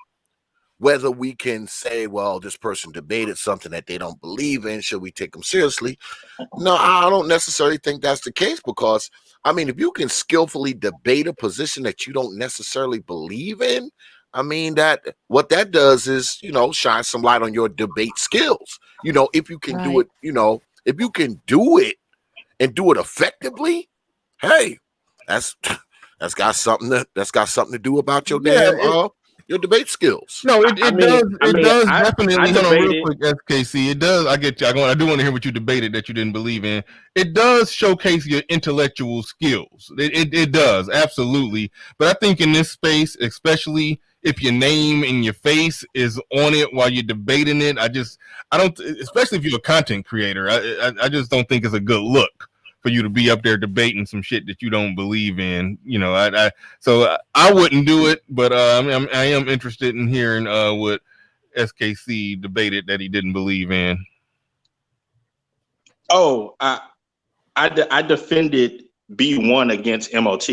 whether we can say, well, this person debated something that they don't believe in. Should we take them seriously? No, I don't necessarily think that's the case, because, I mean, if you can skillfully debate a position that you don't necessarily believe in, I mean, what that does is, shine some light on your debate skills. If you can do it, if you can do it and do it effectively, hey, that's got something to do about your your debate skills. No, it does definitely. I Hold on, real debated. quick, SKC. It does. I get you. I do want to hear what you debated that you didn't believe in. It does showcase your intellectual skills. It does, absolutely. But I think in this space, especially if your name and your face is on it while you're debating it, I don't. Especially if you're a content creator, I just don't think it's a good look for you to be up there debating some shit that you don't believe in. So I wouldn't do it, but I am interested in hearing what SKC debated that he didn't believe in. Oh, I defended B1 against MOT.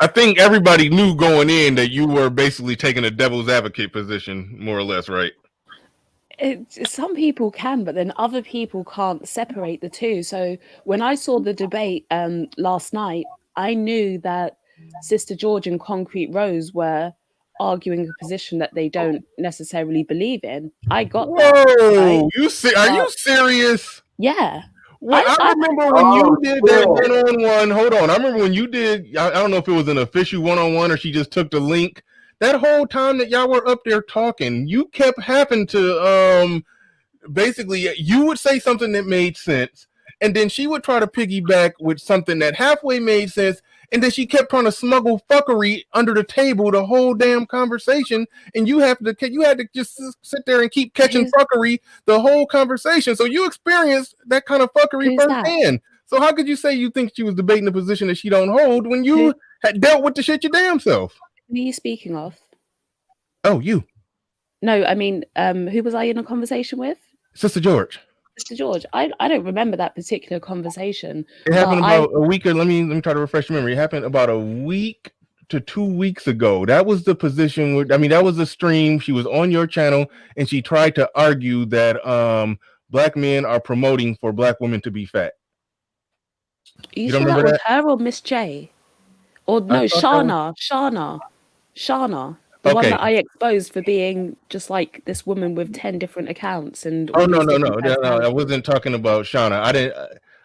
I think everybody knew going in that you were basically taking a devil's advocate position, more or less, right? Some people can, but then other people can't separate the two. So when I saw the debate last night, I knew that Sister George and Concrete Rose were arguing a position that they don't necessarily believe in. I got that. Right? Are you serious? Yeah. Well, I remember when you did that one-on-one. Hold on. I remember when you did, I don't know if it was an official one-on-one or she just took the link. That whole time that y'all were up there talking, you kept having to basically, you would say something that made sense, and then she would try to piggyback with something that halfway made sense, and then she kept trying to smuggle fuckery under the table the whole damn conversation, and you had to just sit there and keep catching fuckery the whole conversation. So you experienced that kind of fuckery firsthand. So how could you say you think she was debating a position that she don't hold when you had dealt with the shit your damn self? Who are you speaking of? Oh, you. No, I mean, who was I in a conversation with? Sister George. Sister George. I don't remember that particular conversation. It happened about a week. Let me try to refresh your memory. It happened about a week to 2 weeks ago. That was the position where, that was the stream. She was on your channel and she tried to argue that black men are promoting for black women to be fat. You sure that was her or Miss J? Or no, Shana. The one that I exposed for being just like this woman with 10 different accounts and no, I wasn't talking about Shauna.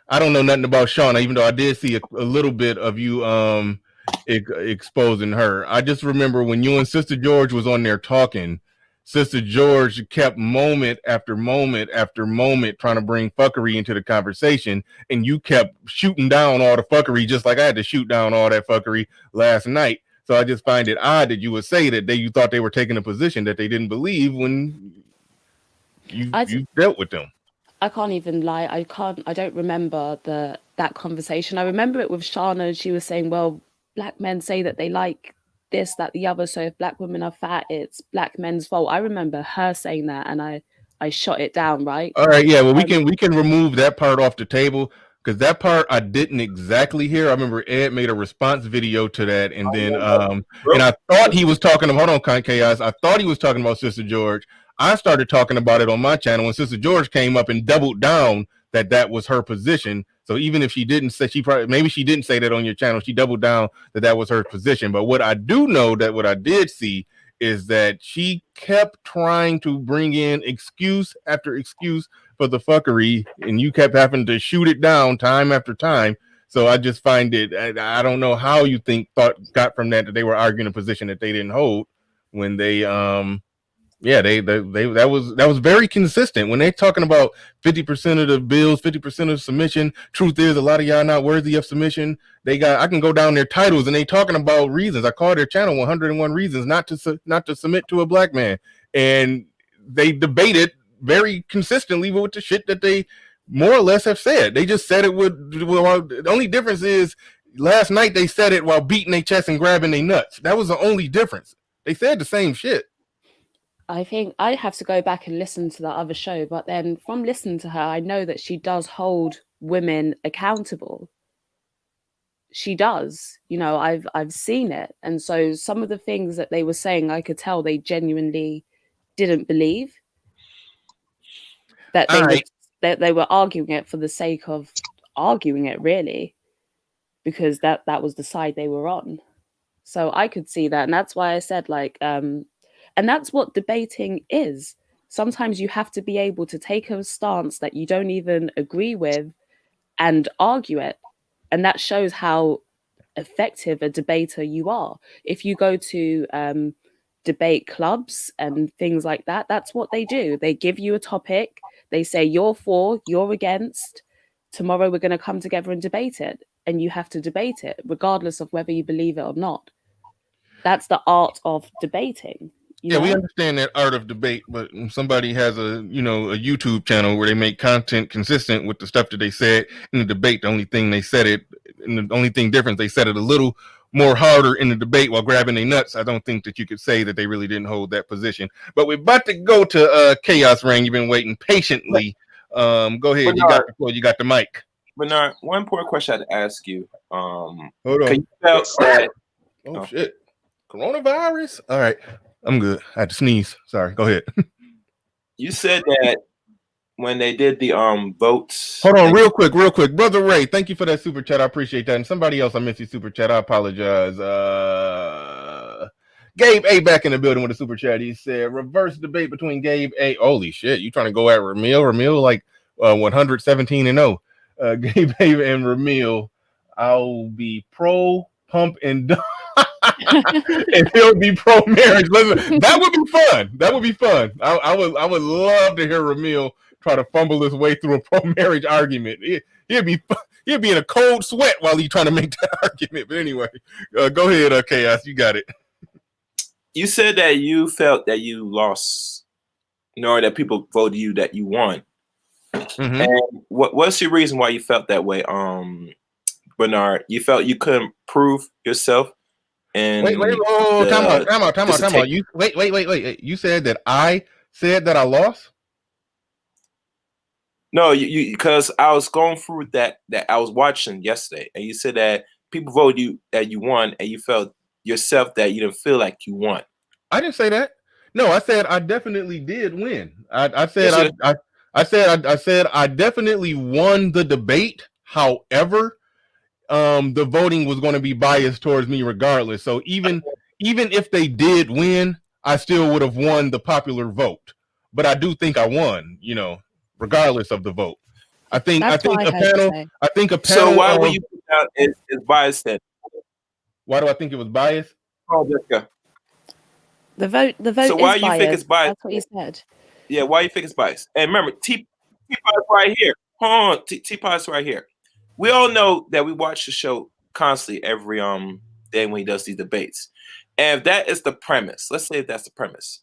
I don't know nothing about Shauna, even though I did see a little bit of you exposing her. I just remember when you and Sister George was on there talking, Sister George kept moment after moment after moment trying to bring fuckery into the conversation, and you kept shooting down all the fuckery just like I had to shoot down all that fuckery last night. So I just find it odd that you would say that you thought they were taking a position that they didn't believe when you dealt with them. I can't even lie. I don't remember that conversation. I remember it with Shana, and she was saying, well, black men say that they like this, that, the other. So if black women are fat, it's black men's fault. I remember her saying that, and I shot it down, right? All right, yeah. Well, we can remove that part off the table because that part I didn't exactly hear. I remember Ed made a response video to that, and then and I thought he was talking about. Hold on, Chaos. I thought he was talking about Sister George. I started talking about it on my channel when Sister George came up and doubled down that was her position. So even if she didn't say, maybe she didn't say that on your channel, she doubled down that was her position. But what I do know, that what I did see, is that she kept trying to bring in excuse after excuse for the fuckery, and you kept having to shoot it down time after time. So I just find it, I don't know how you got from that they were arguing a position that they didn't hold when they that was very consistent when they're talking about 50% of the bills, 50% of submission. Truth is, a lot of y'all not worthy of submission. I can go down their titles and they talking about reasons. I call their channel 101 reasons not to submit to a black man, and they debated very consistently with the shit that they more or less have said. They just said it the only difference is last night they said it while beating their chest and grabbing their nuts. That was the only difference. They said the same shit. I think I have to go back and listen to that other show, but then from listening to her, I know that she does hold women accountable. She does, I've seen it. And so some of the things that they were saying, I could tell they genuinely didn't believe that they were arguing it for the sake of arguing it, really, because that was the side they were on. So I could see that. And that's why I said, and that's what debating is. Sometimes you have to be able to take a stance that you don't even agree with and argue it. And that shows how effective a debater you are. If you go to debate clubs and things like that, that's what they do. They give you a topic. They say, you're for, you're against. Tomorrow we're going to come together and debate it. And you have to debate it, regardless of whether you believe it or not. That's the art of debating. We understand that art of debate, but somebody has a YouTube channel where they make content consistent with the stuff that they said in the debate. The only thing they said it, and the only thing difference, they said it a little more harder in the debate while grabbing their nuts. I don't think that you could say that they really didn't hold that position. But we're about to go to Chaos Reign. You've been waiting patiently. Go ahead. Bernard, you got the mic. Bernard, one important question I had to ask you. Hold on. You felt that? Oh shit! Coronavirus. All right. I'm good. I had to sneeze. Sorry. Go ahead. You said that when they did the votes. Hold on, real quick. Brother Ray, thank you for that super chat. I appreciate that. And somebody else, I missed your super chat. I apologize. Gabe A back in the building with a super chat. He said, reverse debate between Gabe A. Holy shit, you trying to go at Ramil? Ramil like 117-0. Gabe A and Ramil, I'll be pro pump and dump. And he'll be pro marriage. Listen, that would be fun. I would love to hear Ramil try to fumble his way through a pro marriage argument. He'd be in a cold sweat while he's trying to make that argument. But anyway, go ahead, Chaos. You got it. You said that you felt that you lost, or that people voted you that you won. Mm-hmm. And what's your reason why you felt that way, Bernard? You felt you couldn't prove yourself. And time out. You wait. You said that I said that I lost? No, you because I was going through that I was watching yesterday, and you said that people voted you that you won, and you felt yourself that you didn't feel like you won. I didn't say that. No, I said I definitely did win. I said I definitely won the debate. However, the voting was going to be biased towards me regardless. So even if they did win, I still would have won the popular vote. But I do think I won, regardless of the vote. I think a panel. So why were you put out is biased then? Why do I think it was biased? Oh, Jessica. The vote. So why you think it's biased? That's what you said. Yeah, why you think it's biased? And remember, Teapot's right here. Hold on, Teapot's right here. We all know that we watch the show constantly every day when he does these debates. And if that is the premise, let's say if that's the premise,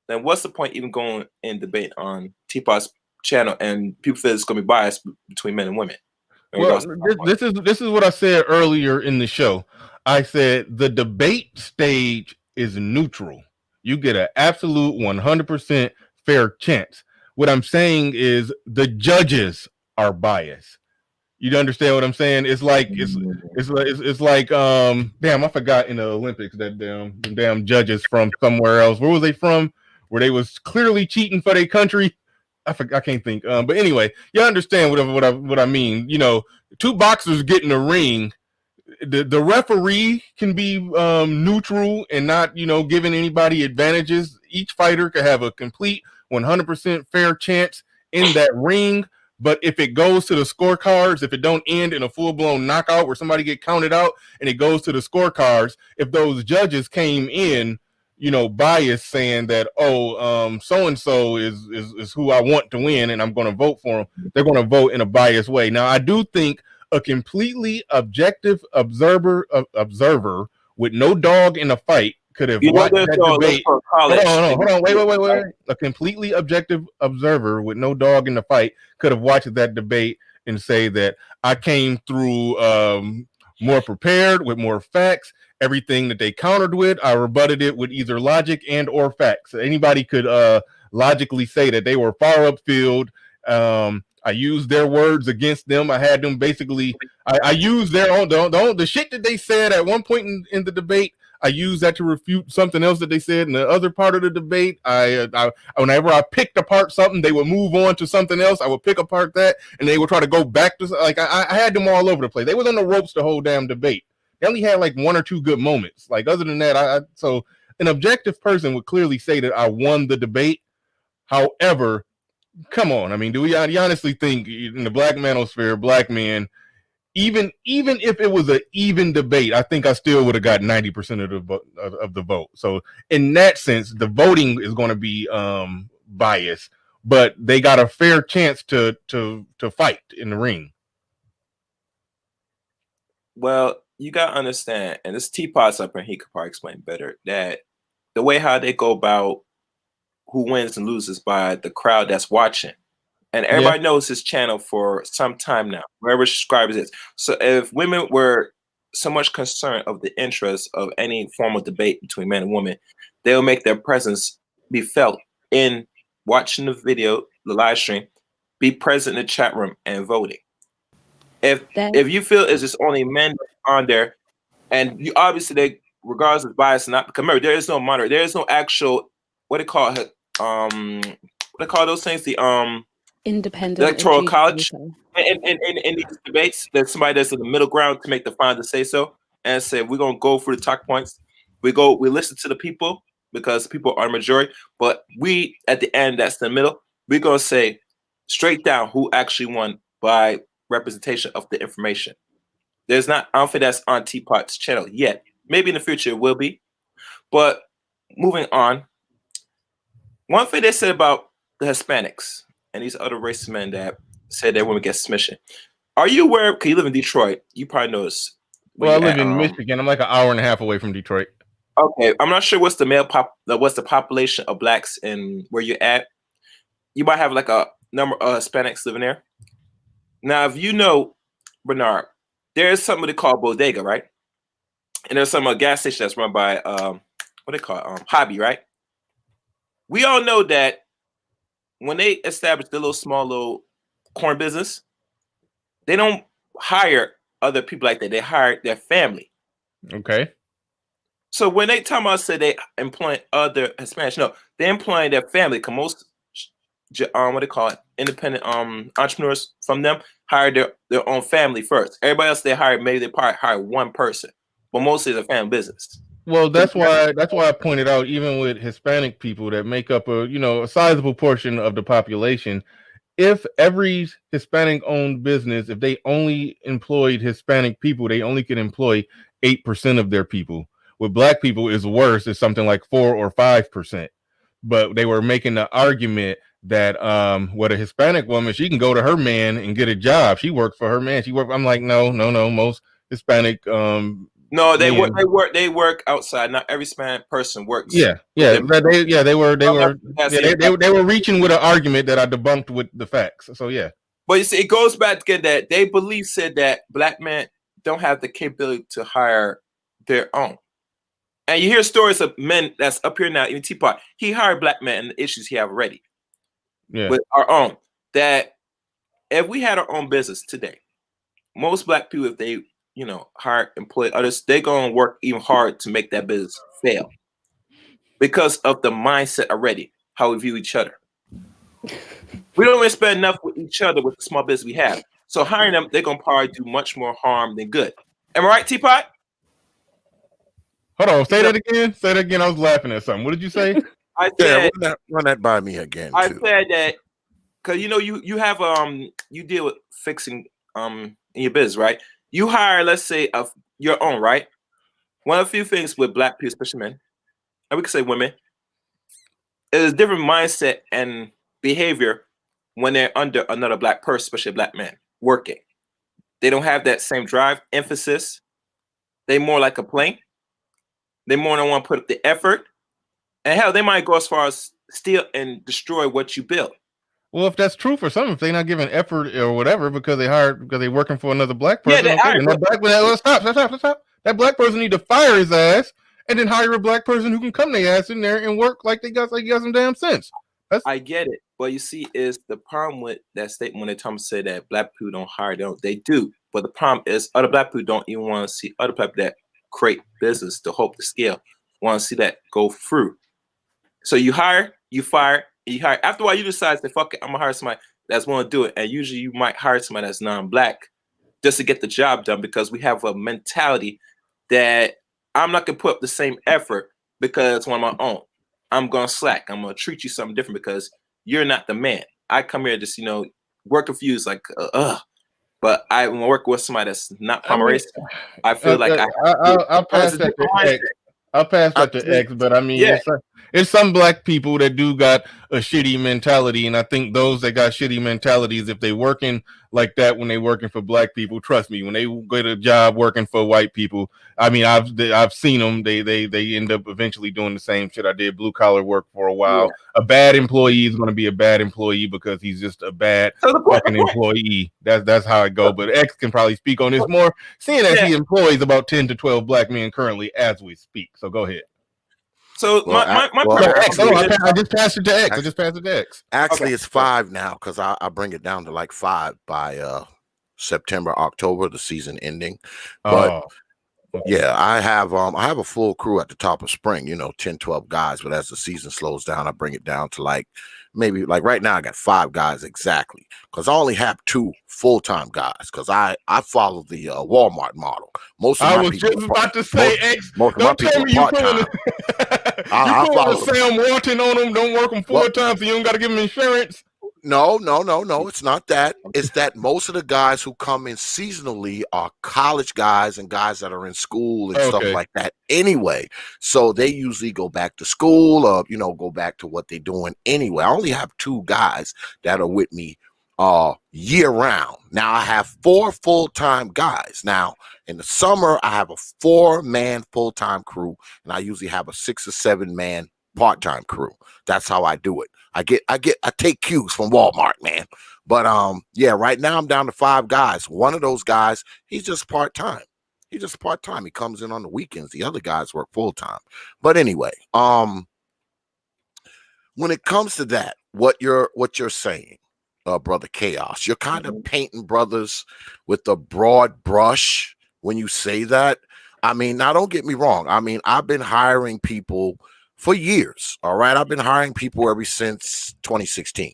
then what's the point even going in debate on Teapot's channel, and people feel it's going to be biased between men and women. Well, this is what I said earlier in the show. I said the debate stage is neutral. You get an absolute 100% fair chance. What I'm saying is the judges are biased. You understand what I'm saying? It's like damn, I forgot in the Olympics that damn judges from somewhere else. Where was they from? Where they was clearly cheating for their country. I can't think. But anyway, you understand what I mean. You know, two boxers get in the ring. The referee can be neutral and not, giving anybody advantages. Each fighter could have a complete 100% fair chance in that ring. But if it goes to the scorecards, if it don't end in a full-blown knockout where somebody get counted out and it goes to the scorecards, if those judges came in, biased, saying that, so-and-so is who I want to win and I'm going to vote for them, they're going to vote in a biased way. Now, I do think a completely objective observer with no dog in the fight could have watched that debate. Hold on, wait. A completely objective observer with no dog in the fight could have watched that debate and say that I came through more prepared with more facts. Everything that they countered with, I rebutted it with either logic and or facts. Anybody could logically say that they were far upfield. I used their words against them. I had them basically. I used their own the shit that they said at one point in the debate. I used that to refute something else that they said in the other part of the debate. Whenever I picked apart something, they would move on to something else. I would pick apart that, and they would try to go back to I had them all over the place. They was on the ropes the whole damn debate. They only had like one or two good moments. Like other than that, so an objective person would clearly say that I won the debate. However, come on, I mean, do you honestly think in the black manosphere, black men, even if it was an even debate, I think I still would have got 90% of the vote. So in that sense, the voting is going to be biased, but they got a fair chance to fight in the ring. Well, you got to understand, and this Teapot's up and he could probably explain better, that the way how they go about who wins and loses by the crowd that's watching. And everybody knows his channel for some time now, wherever subscribers is. So if women were so much concerned of the interest of any form of debate between man and woman, they'll make their presence be felt in watching the video, the live stream, be present in the chat room and voting. If you feel it's just only men on there, and you obviously they regardless of bias or not, because remember, there is no monitor, there is no actual what they call those things, the independent electoral college in these debates, that somebody that's in the middle ground to make the final say so and say we're gonna go for the talk points. We listen to the people because people are majority, but we at the end, that's the middle, we're gonna say straight down who actually won by representation of the information. There's not, I don't think that's on Teapot's channel yet. Maybe in the future it will be. But moving on, one thing they said about the Hispanics and these other racist men that said they women get submission. Are you aware? Because you live in Detroit, you probably know this. Well, I live in Michigan. I'm like an hour and a half away from Detroit. Okay, I'm not sure what's the population of blacks in where you're at. You might have like a number of Hispanics living there. Now, if you know, Bernard, there's something they call bodega, right? And there's some gas station that's run by what they call Hobby, right? We all know that when they establish their small little corn business, they don't hire other people like that. They hire their family. Okay. So when they talk about say they employ other Hispanics, no, they're employing their family. Because most what they call it, independent entrepreneurs from them hire their own family first. Everybody else they hire, maybe they probably hire one person, but mostly it's a family business. Well, that's why I pointed out, even with Hispanic people that make up a sizable portion of the population, if every Hispanic owned business, if they only employed Hispanic people, they only could employ 8% of their people. With black people, it's worse. It's something like 4 or 5%. But they were making the argument that what a Hispanic woman, she can go to her man and get a job. She works for her man. I'm like, no. Most Hispanic No, they work outside. Not every Spanish person works. They were reaching with an argument that I debunked with the facts. So yeah. But you see, it goes back again that they said that black men don't have the capability to hire their own. And you hear stories of men that's up here now, even Teapot, he hired black men and the issues he have already. Yeah. With our own. That if we had our own business today, most black people, if they, employ others, they're going to work even hard to make that business fail. Because of the mindset already, how we view each other. We don't even spend enough with each other with the small business we have. So hiring them, they're going to probably do much more harm than good. Am I right, Teapot? Hold on, say that again. Say that again. I was laughing at something. What did you say? I said, run that by me again. I said that because you have you deal with fixing in your business, right? You hire, let's say, of your own, right? One of the few things with black people, especially men, and we could say women, is a different mindset and behavior when they're under another black person, especially a black man, working. They don't have that same drive, emphasis. They more like a plane. They more don't want to put up the effort. And hell, they might go as far as steal and destroy what you build. Well, if that's true for some, if they're not giving effort or whatever because they're working for another black person, stop. That black person need to fire his ass and then hire a black person who can come their ass in there and work like they got some damn sense. I get it. But you see, is the problem with that statement when they come say that black people don't hire them, they do. But the problem is other black people don't even want to see other people that create business to hope to scale, want to see that go through. So you hire, you fire, you hire. After a while, you decide to fuck it, I'm gonna hire somebody that's want to do it. And usually you might hire somebody that's non-black just to get the job done because we have a mentality that I'm not gonna put up the same effort because it's one of my own. I'm gonna slack. I'm gonna treat you something different because you're not the man. I come here just work confused like but I when I work with somebody that's not my race, I feel like I'll pass that to X. I'll pass that to X, but I mean, it's some black people that do got a shitty mentality, and I think those that got shitty mentalities, if they working like that when they working for black people, trust me, when they get a job working for white people, I mean, I've seen them. They end up eventually doing the same shit. I did blue collar work for a while. Yeah. A bad employee is going to be a bad employee because he's just a bad fucking employee. That's how it go. But X can probably speak on this more, seeing that he employs about 10 to 12 black men currently as we speak. So go ahead. So I just passed it to X. Actually, it's 5 now because I bring it down to like 5 by September, October, the season ending. But yeah, I have a full crew at the top of spring, 10, 12 guys. But as the season slows down, I bring it down to maybe right now I got 5 guys exactly because I only have 2 full-time guys because I follow the Walmart model. Most of my people about to say X. Most of my people are part-time. I follow Sam Walton on them. Don't work them full-time, so you don't got to give them insurance. No. It's not that. It's that most of the guys who come in seasonally are college guys and guys that are in school and stuff like that anyway. So they usually go back to school or, go back to what they're doing anyway. I only have 2 guys that are with me year round. Now I have 4 full-time guys. Now in the summer, I have a 4-man full-time crew, and I usually have a 6 or 7-man part-time crew. That's how I do it. I take cues from Walmart, man. But right now I'm down to 5 guys. One of those guys, he's just part-time. He comes in on the weekends. The other guys work full-time. But anyway, when it comes to that, what you're saying, Brother Chaos, you're kind of painting brothers with a broad brush when you say that. I mean, now don't get me wrong. I mean, I've been hiring people for years. All right. I've been hiring people ever since 2016.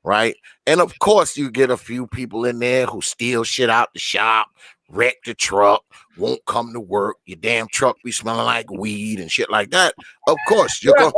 Right. And of course, you get a few people in there who steal shit out the shop, wreck the truck, won't come to work. Your damn truck be smelling like weed and shit like that. Of course, you're going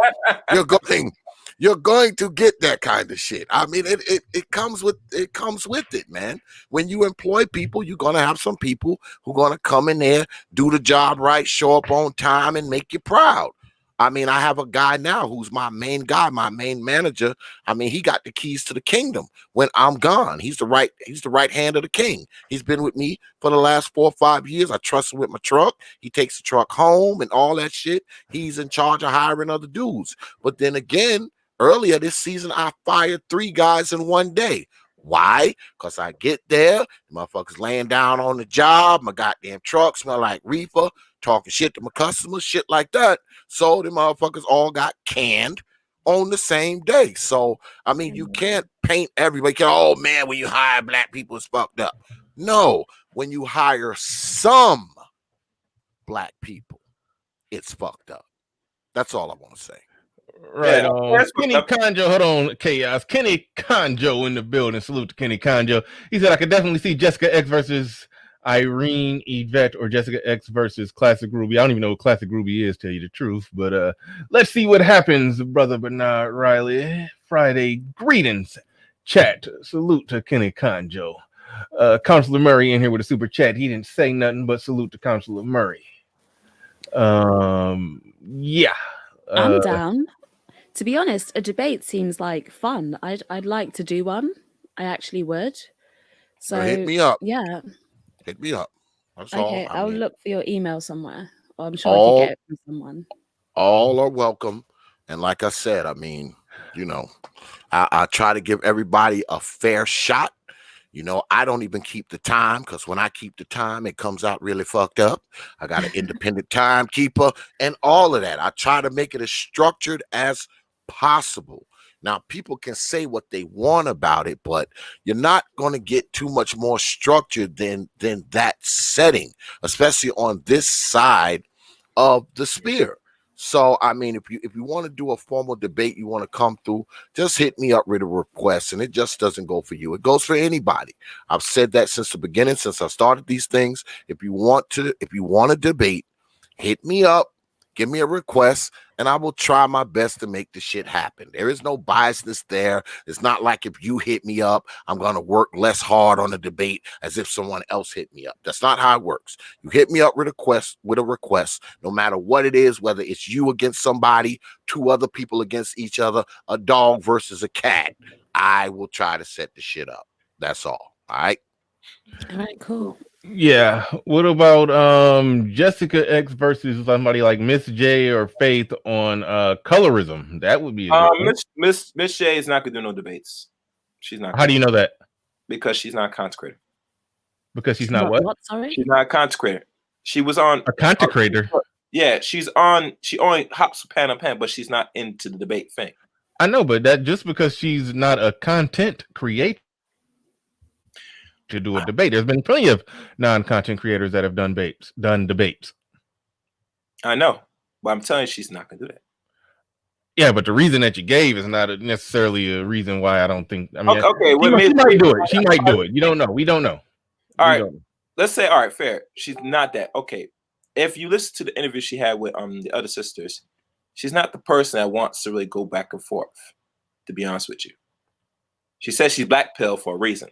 to get that kind of shit. I mean, it comes with it, man. When you employ people, you're gonna have some people who are gonna come in there, do the job right, show up on time, and make you proud. I mean, I have a guy now who's my main guy, my main manager. I mean, he got the keys to the kingdom when I'm gone. He's the right hand of the king. He's been with me for the last 4 or 5 years. I trust him with my truck. He takes the truck home and all that shit. He's in charge of hiring other dudes. But then again, earlier this season, I fired 3 guys in one day. Why? Because I get there, the motherfuckers laying down on the job, my goddamn truck smell like reefer, talking shit to my customers, shit like that. So the motherfuckers all got canned on the same day. So, I mean, you can't paint everybody. Oh, man, when you hire black people, it's fucked up. No, when you hire some black people, it's fucked up. That's all I want to say. Right on. Kenny Conjo, hold on, Chaos. Kenny Conjo in the building. Salute to Kenny Conjo. He said, I could definitely see Jessica X versus Irene Yvette or Jessica X versus Classic Ruby. I don't even know what Classic Ruby is, tell you the truth. But let's see what happens, Brother Bernard Riley. Friday greetings, chat. Salute to Kenny Conjo. Counselor Murray in here with a super chat. He didn't say nothing, but salute to Counselor Murray. Yeah. I'm down. To be honest, a debate seems like fun. I'd like to do one. I actually would. So hit me up. Yeah. Hit me up. That's okay, all. I'll look for your email somewhere. Or I'm sure I could get it from someone. All are welcome. And like I said, I mean, you know, I try to give everybody a fair shot. You know, I don't even keep the time because when I keep the time, it comes out really fucked up. I got an independent timekeeper and all of that. I try to make it as structured as possible. Now, people can say what they want about it, but you're not going to get too much more structured than that setting, especially on this side of the spear. So, I mean, if you want to do a formal debate, you want to come through, just hit me up with a request, and it just doesn't go for you. It goes for anybody. I've said that since the beginning, since I started these things. If you want to debate, hit me up, give me a request, and I will try my best to make the shit happen. There is no biasness there. It's not like if you hit me up, I'm going to work less hard on the debate as if someone else hit me up. That's not how it works. You hit me up with a request, no matter what it is, whether it's you against somebody, 2 other people against each other, a dog versus a cat. I will try to set the shit up. That's all. All right. All right, cool. Yeah. What about Jessica X versus somebody like Miss J or Faith on colorism? That would be a good Miss J is not gonna do no debates. She's not. How do you know that? Because she's not consecrated. Because she's not what? Sorry? She's not consecrated. She was on a consecrator. Yeah, she's on. She only hops pan to pan, but she's not into the debate thing. I know, but that just because she's not a content creator to do a debate. There's been plenty of non-content creators that have done debates. I know, but I'm telling you, she's not gonna do that. Yeah, but the reason that you gave is not necessarily a reason why I don't think. I mean, okay, she might do it. She might do it. You don't know. We don't know. All right, let's say, all right, fair. She's not that. Okay, if you listen to the interview she had with the other sisters, she's not the person that wants to really go back and forth. To be honest with you, she says she's black pill for a reason.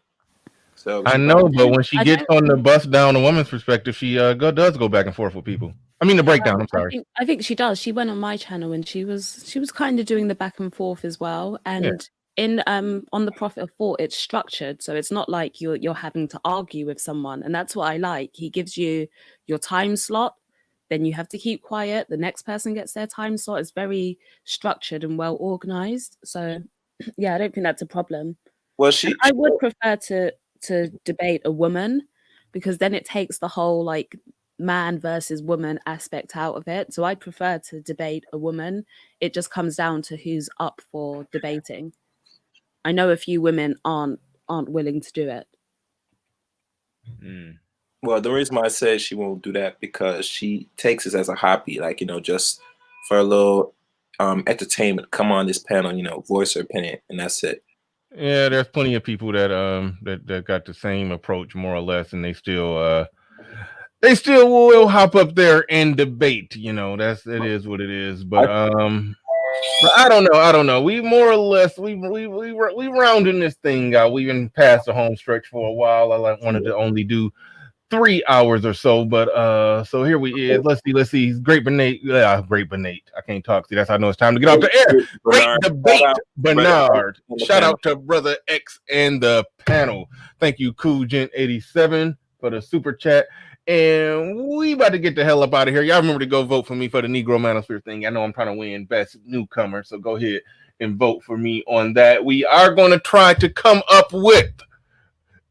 So I know, but when she gets on the bust down a woman's perspective, she does go back and forth with people. I mean, the breakdown. I'm sorry. I think she does. She went on my channel and she was kind of doing the back and forth as well. And in on the Prophet of Thought, it's structured, so it's not like you're having to argue with someone, and that's what I like. He gives you your time slot, then you have to keep quiet. The next person gets their time slot. It's very structured and well organized. So yeah, I don't think that's a problem. Well, I would prefer to debate a woman, because then it takes the whole like man versus woman aspect out of it. So I prefer to debate a woman. It just comes down to who's up for debating. I know a few women aren't willing to do it. Well, the reason why I said she won't do that, because she takes this as a hobby, like, just for a little entertainment. Come on this panel, voice her opinion, and that's it. Yeah, there's plenty of people that that got the same approach, more or less, and they still will hop up there and debate. It is what it is. But I don't know. We more or less we rounding this thing out. We've been past the home stretch for a while. I wanted to only do 3 hours or so, but so here we is. Let's see. Great Benate. Great Benate. I can't talk. See, that's how I know it's time to get off the air. Great debate, Bernard. Shout out to Brother X and the panel. Thank you, Cool Gent 87 for the super chat. And we about to get the hell up out of here. Y'all remember to go vote for me for the Negro Manosphere thing. I know I'm trying to win Best Newcomer, so go ahead and vote for me on that. We are going to try to come up with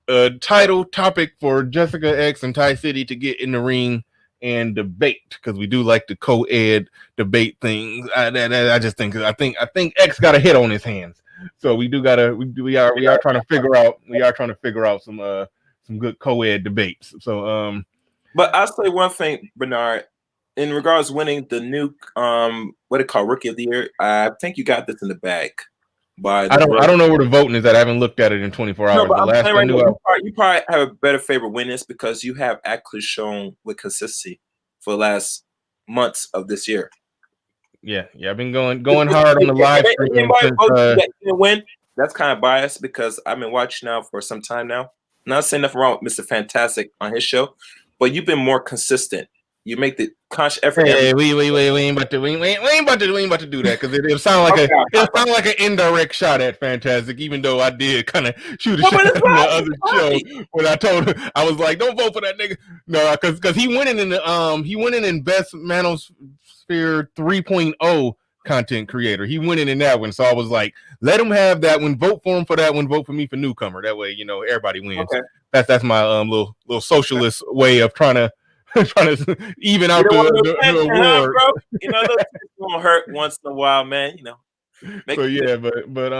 a title topic for Jessica X and Ty City to get in the ring and debate, because we do like the co-ed debate things. I just think I think X got a hit on his hands, so we are trying to figure out some good co-ed debates. So but I'll say one thing, Bernard, in regards to winning the new what they call Rookie of the Year. I think you got this in the bag. I don't know where the voting is at. I haven't looked at it in 24 hours. No, the last I knew, you probably have a better favorite win this because you have actually shown with consistency for the last months of this year. Yeah, I've been going hard on the live stream. That win, that's kind of biased because I've been watching now for some time now. Not saying nothing wrong with Mr. Fantastic on his show, but you've been more consistent. You make the conscious effort. Hey, we ain't about to do that because it sound like an indirect shot at Fantastic. Even though I did kind of shoot a shot from the other show when I told him I was like, "Don't vote for that nigga." No, because he winning in Best Manosphere 3.0 content creator. He winning in that one, so I was like, "Let him have that one. Vote for him for that one. Vote for me for newcomer. That way, everybody wins." Okay. That's my little socialist way of trying to even out the award. Bro. Those gonna hurt once in a while, man. So yeah, but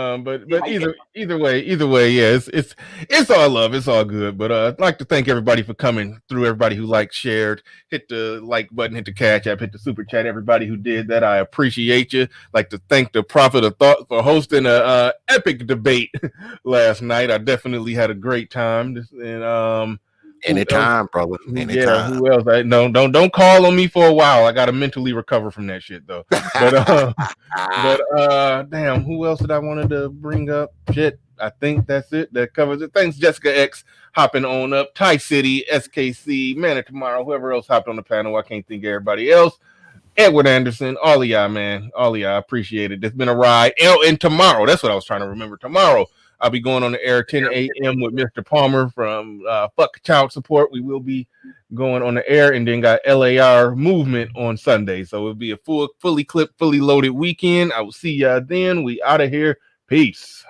either way, yeah, it's all love, it's all good. But I'd like to thank everybody for coming through. Everybody who liked, shared, hit the like button, hit the cash app, hit the super chat. Everybody who did that, I appreciate you. Like to thank the Prophet of Thought for hosting a epic debate last night. I definitely had a great time. And anytime, brother. Anytime. Yeah, who else? Don't call on me for a while. I gotta mentally recover from that shit though. But damn, who else did I wanted to bring up? Shit, I think that's it. That covers it. Thanks, Jessica X, hopping on up. Ty City, SKC, Man of Tomorrow, whoever else hopped on the panel. I can't think of everybody else. Edward Anderson, all of y'all, man. All of y'all, appreciate it. It's been a ride. And tomorrow, that's what I was trying to remember. Tomorrow, I'll be going on the air 10 a.m. with Mr. Palmer from Fuck Child Support. We will be going on the air, and then got LAR Movement on Sunday. So it'll be a fully clipped, fully loaded weekend. I will see y'all then. We out of here. Peace.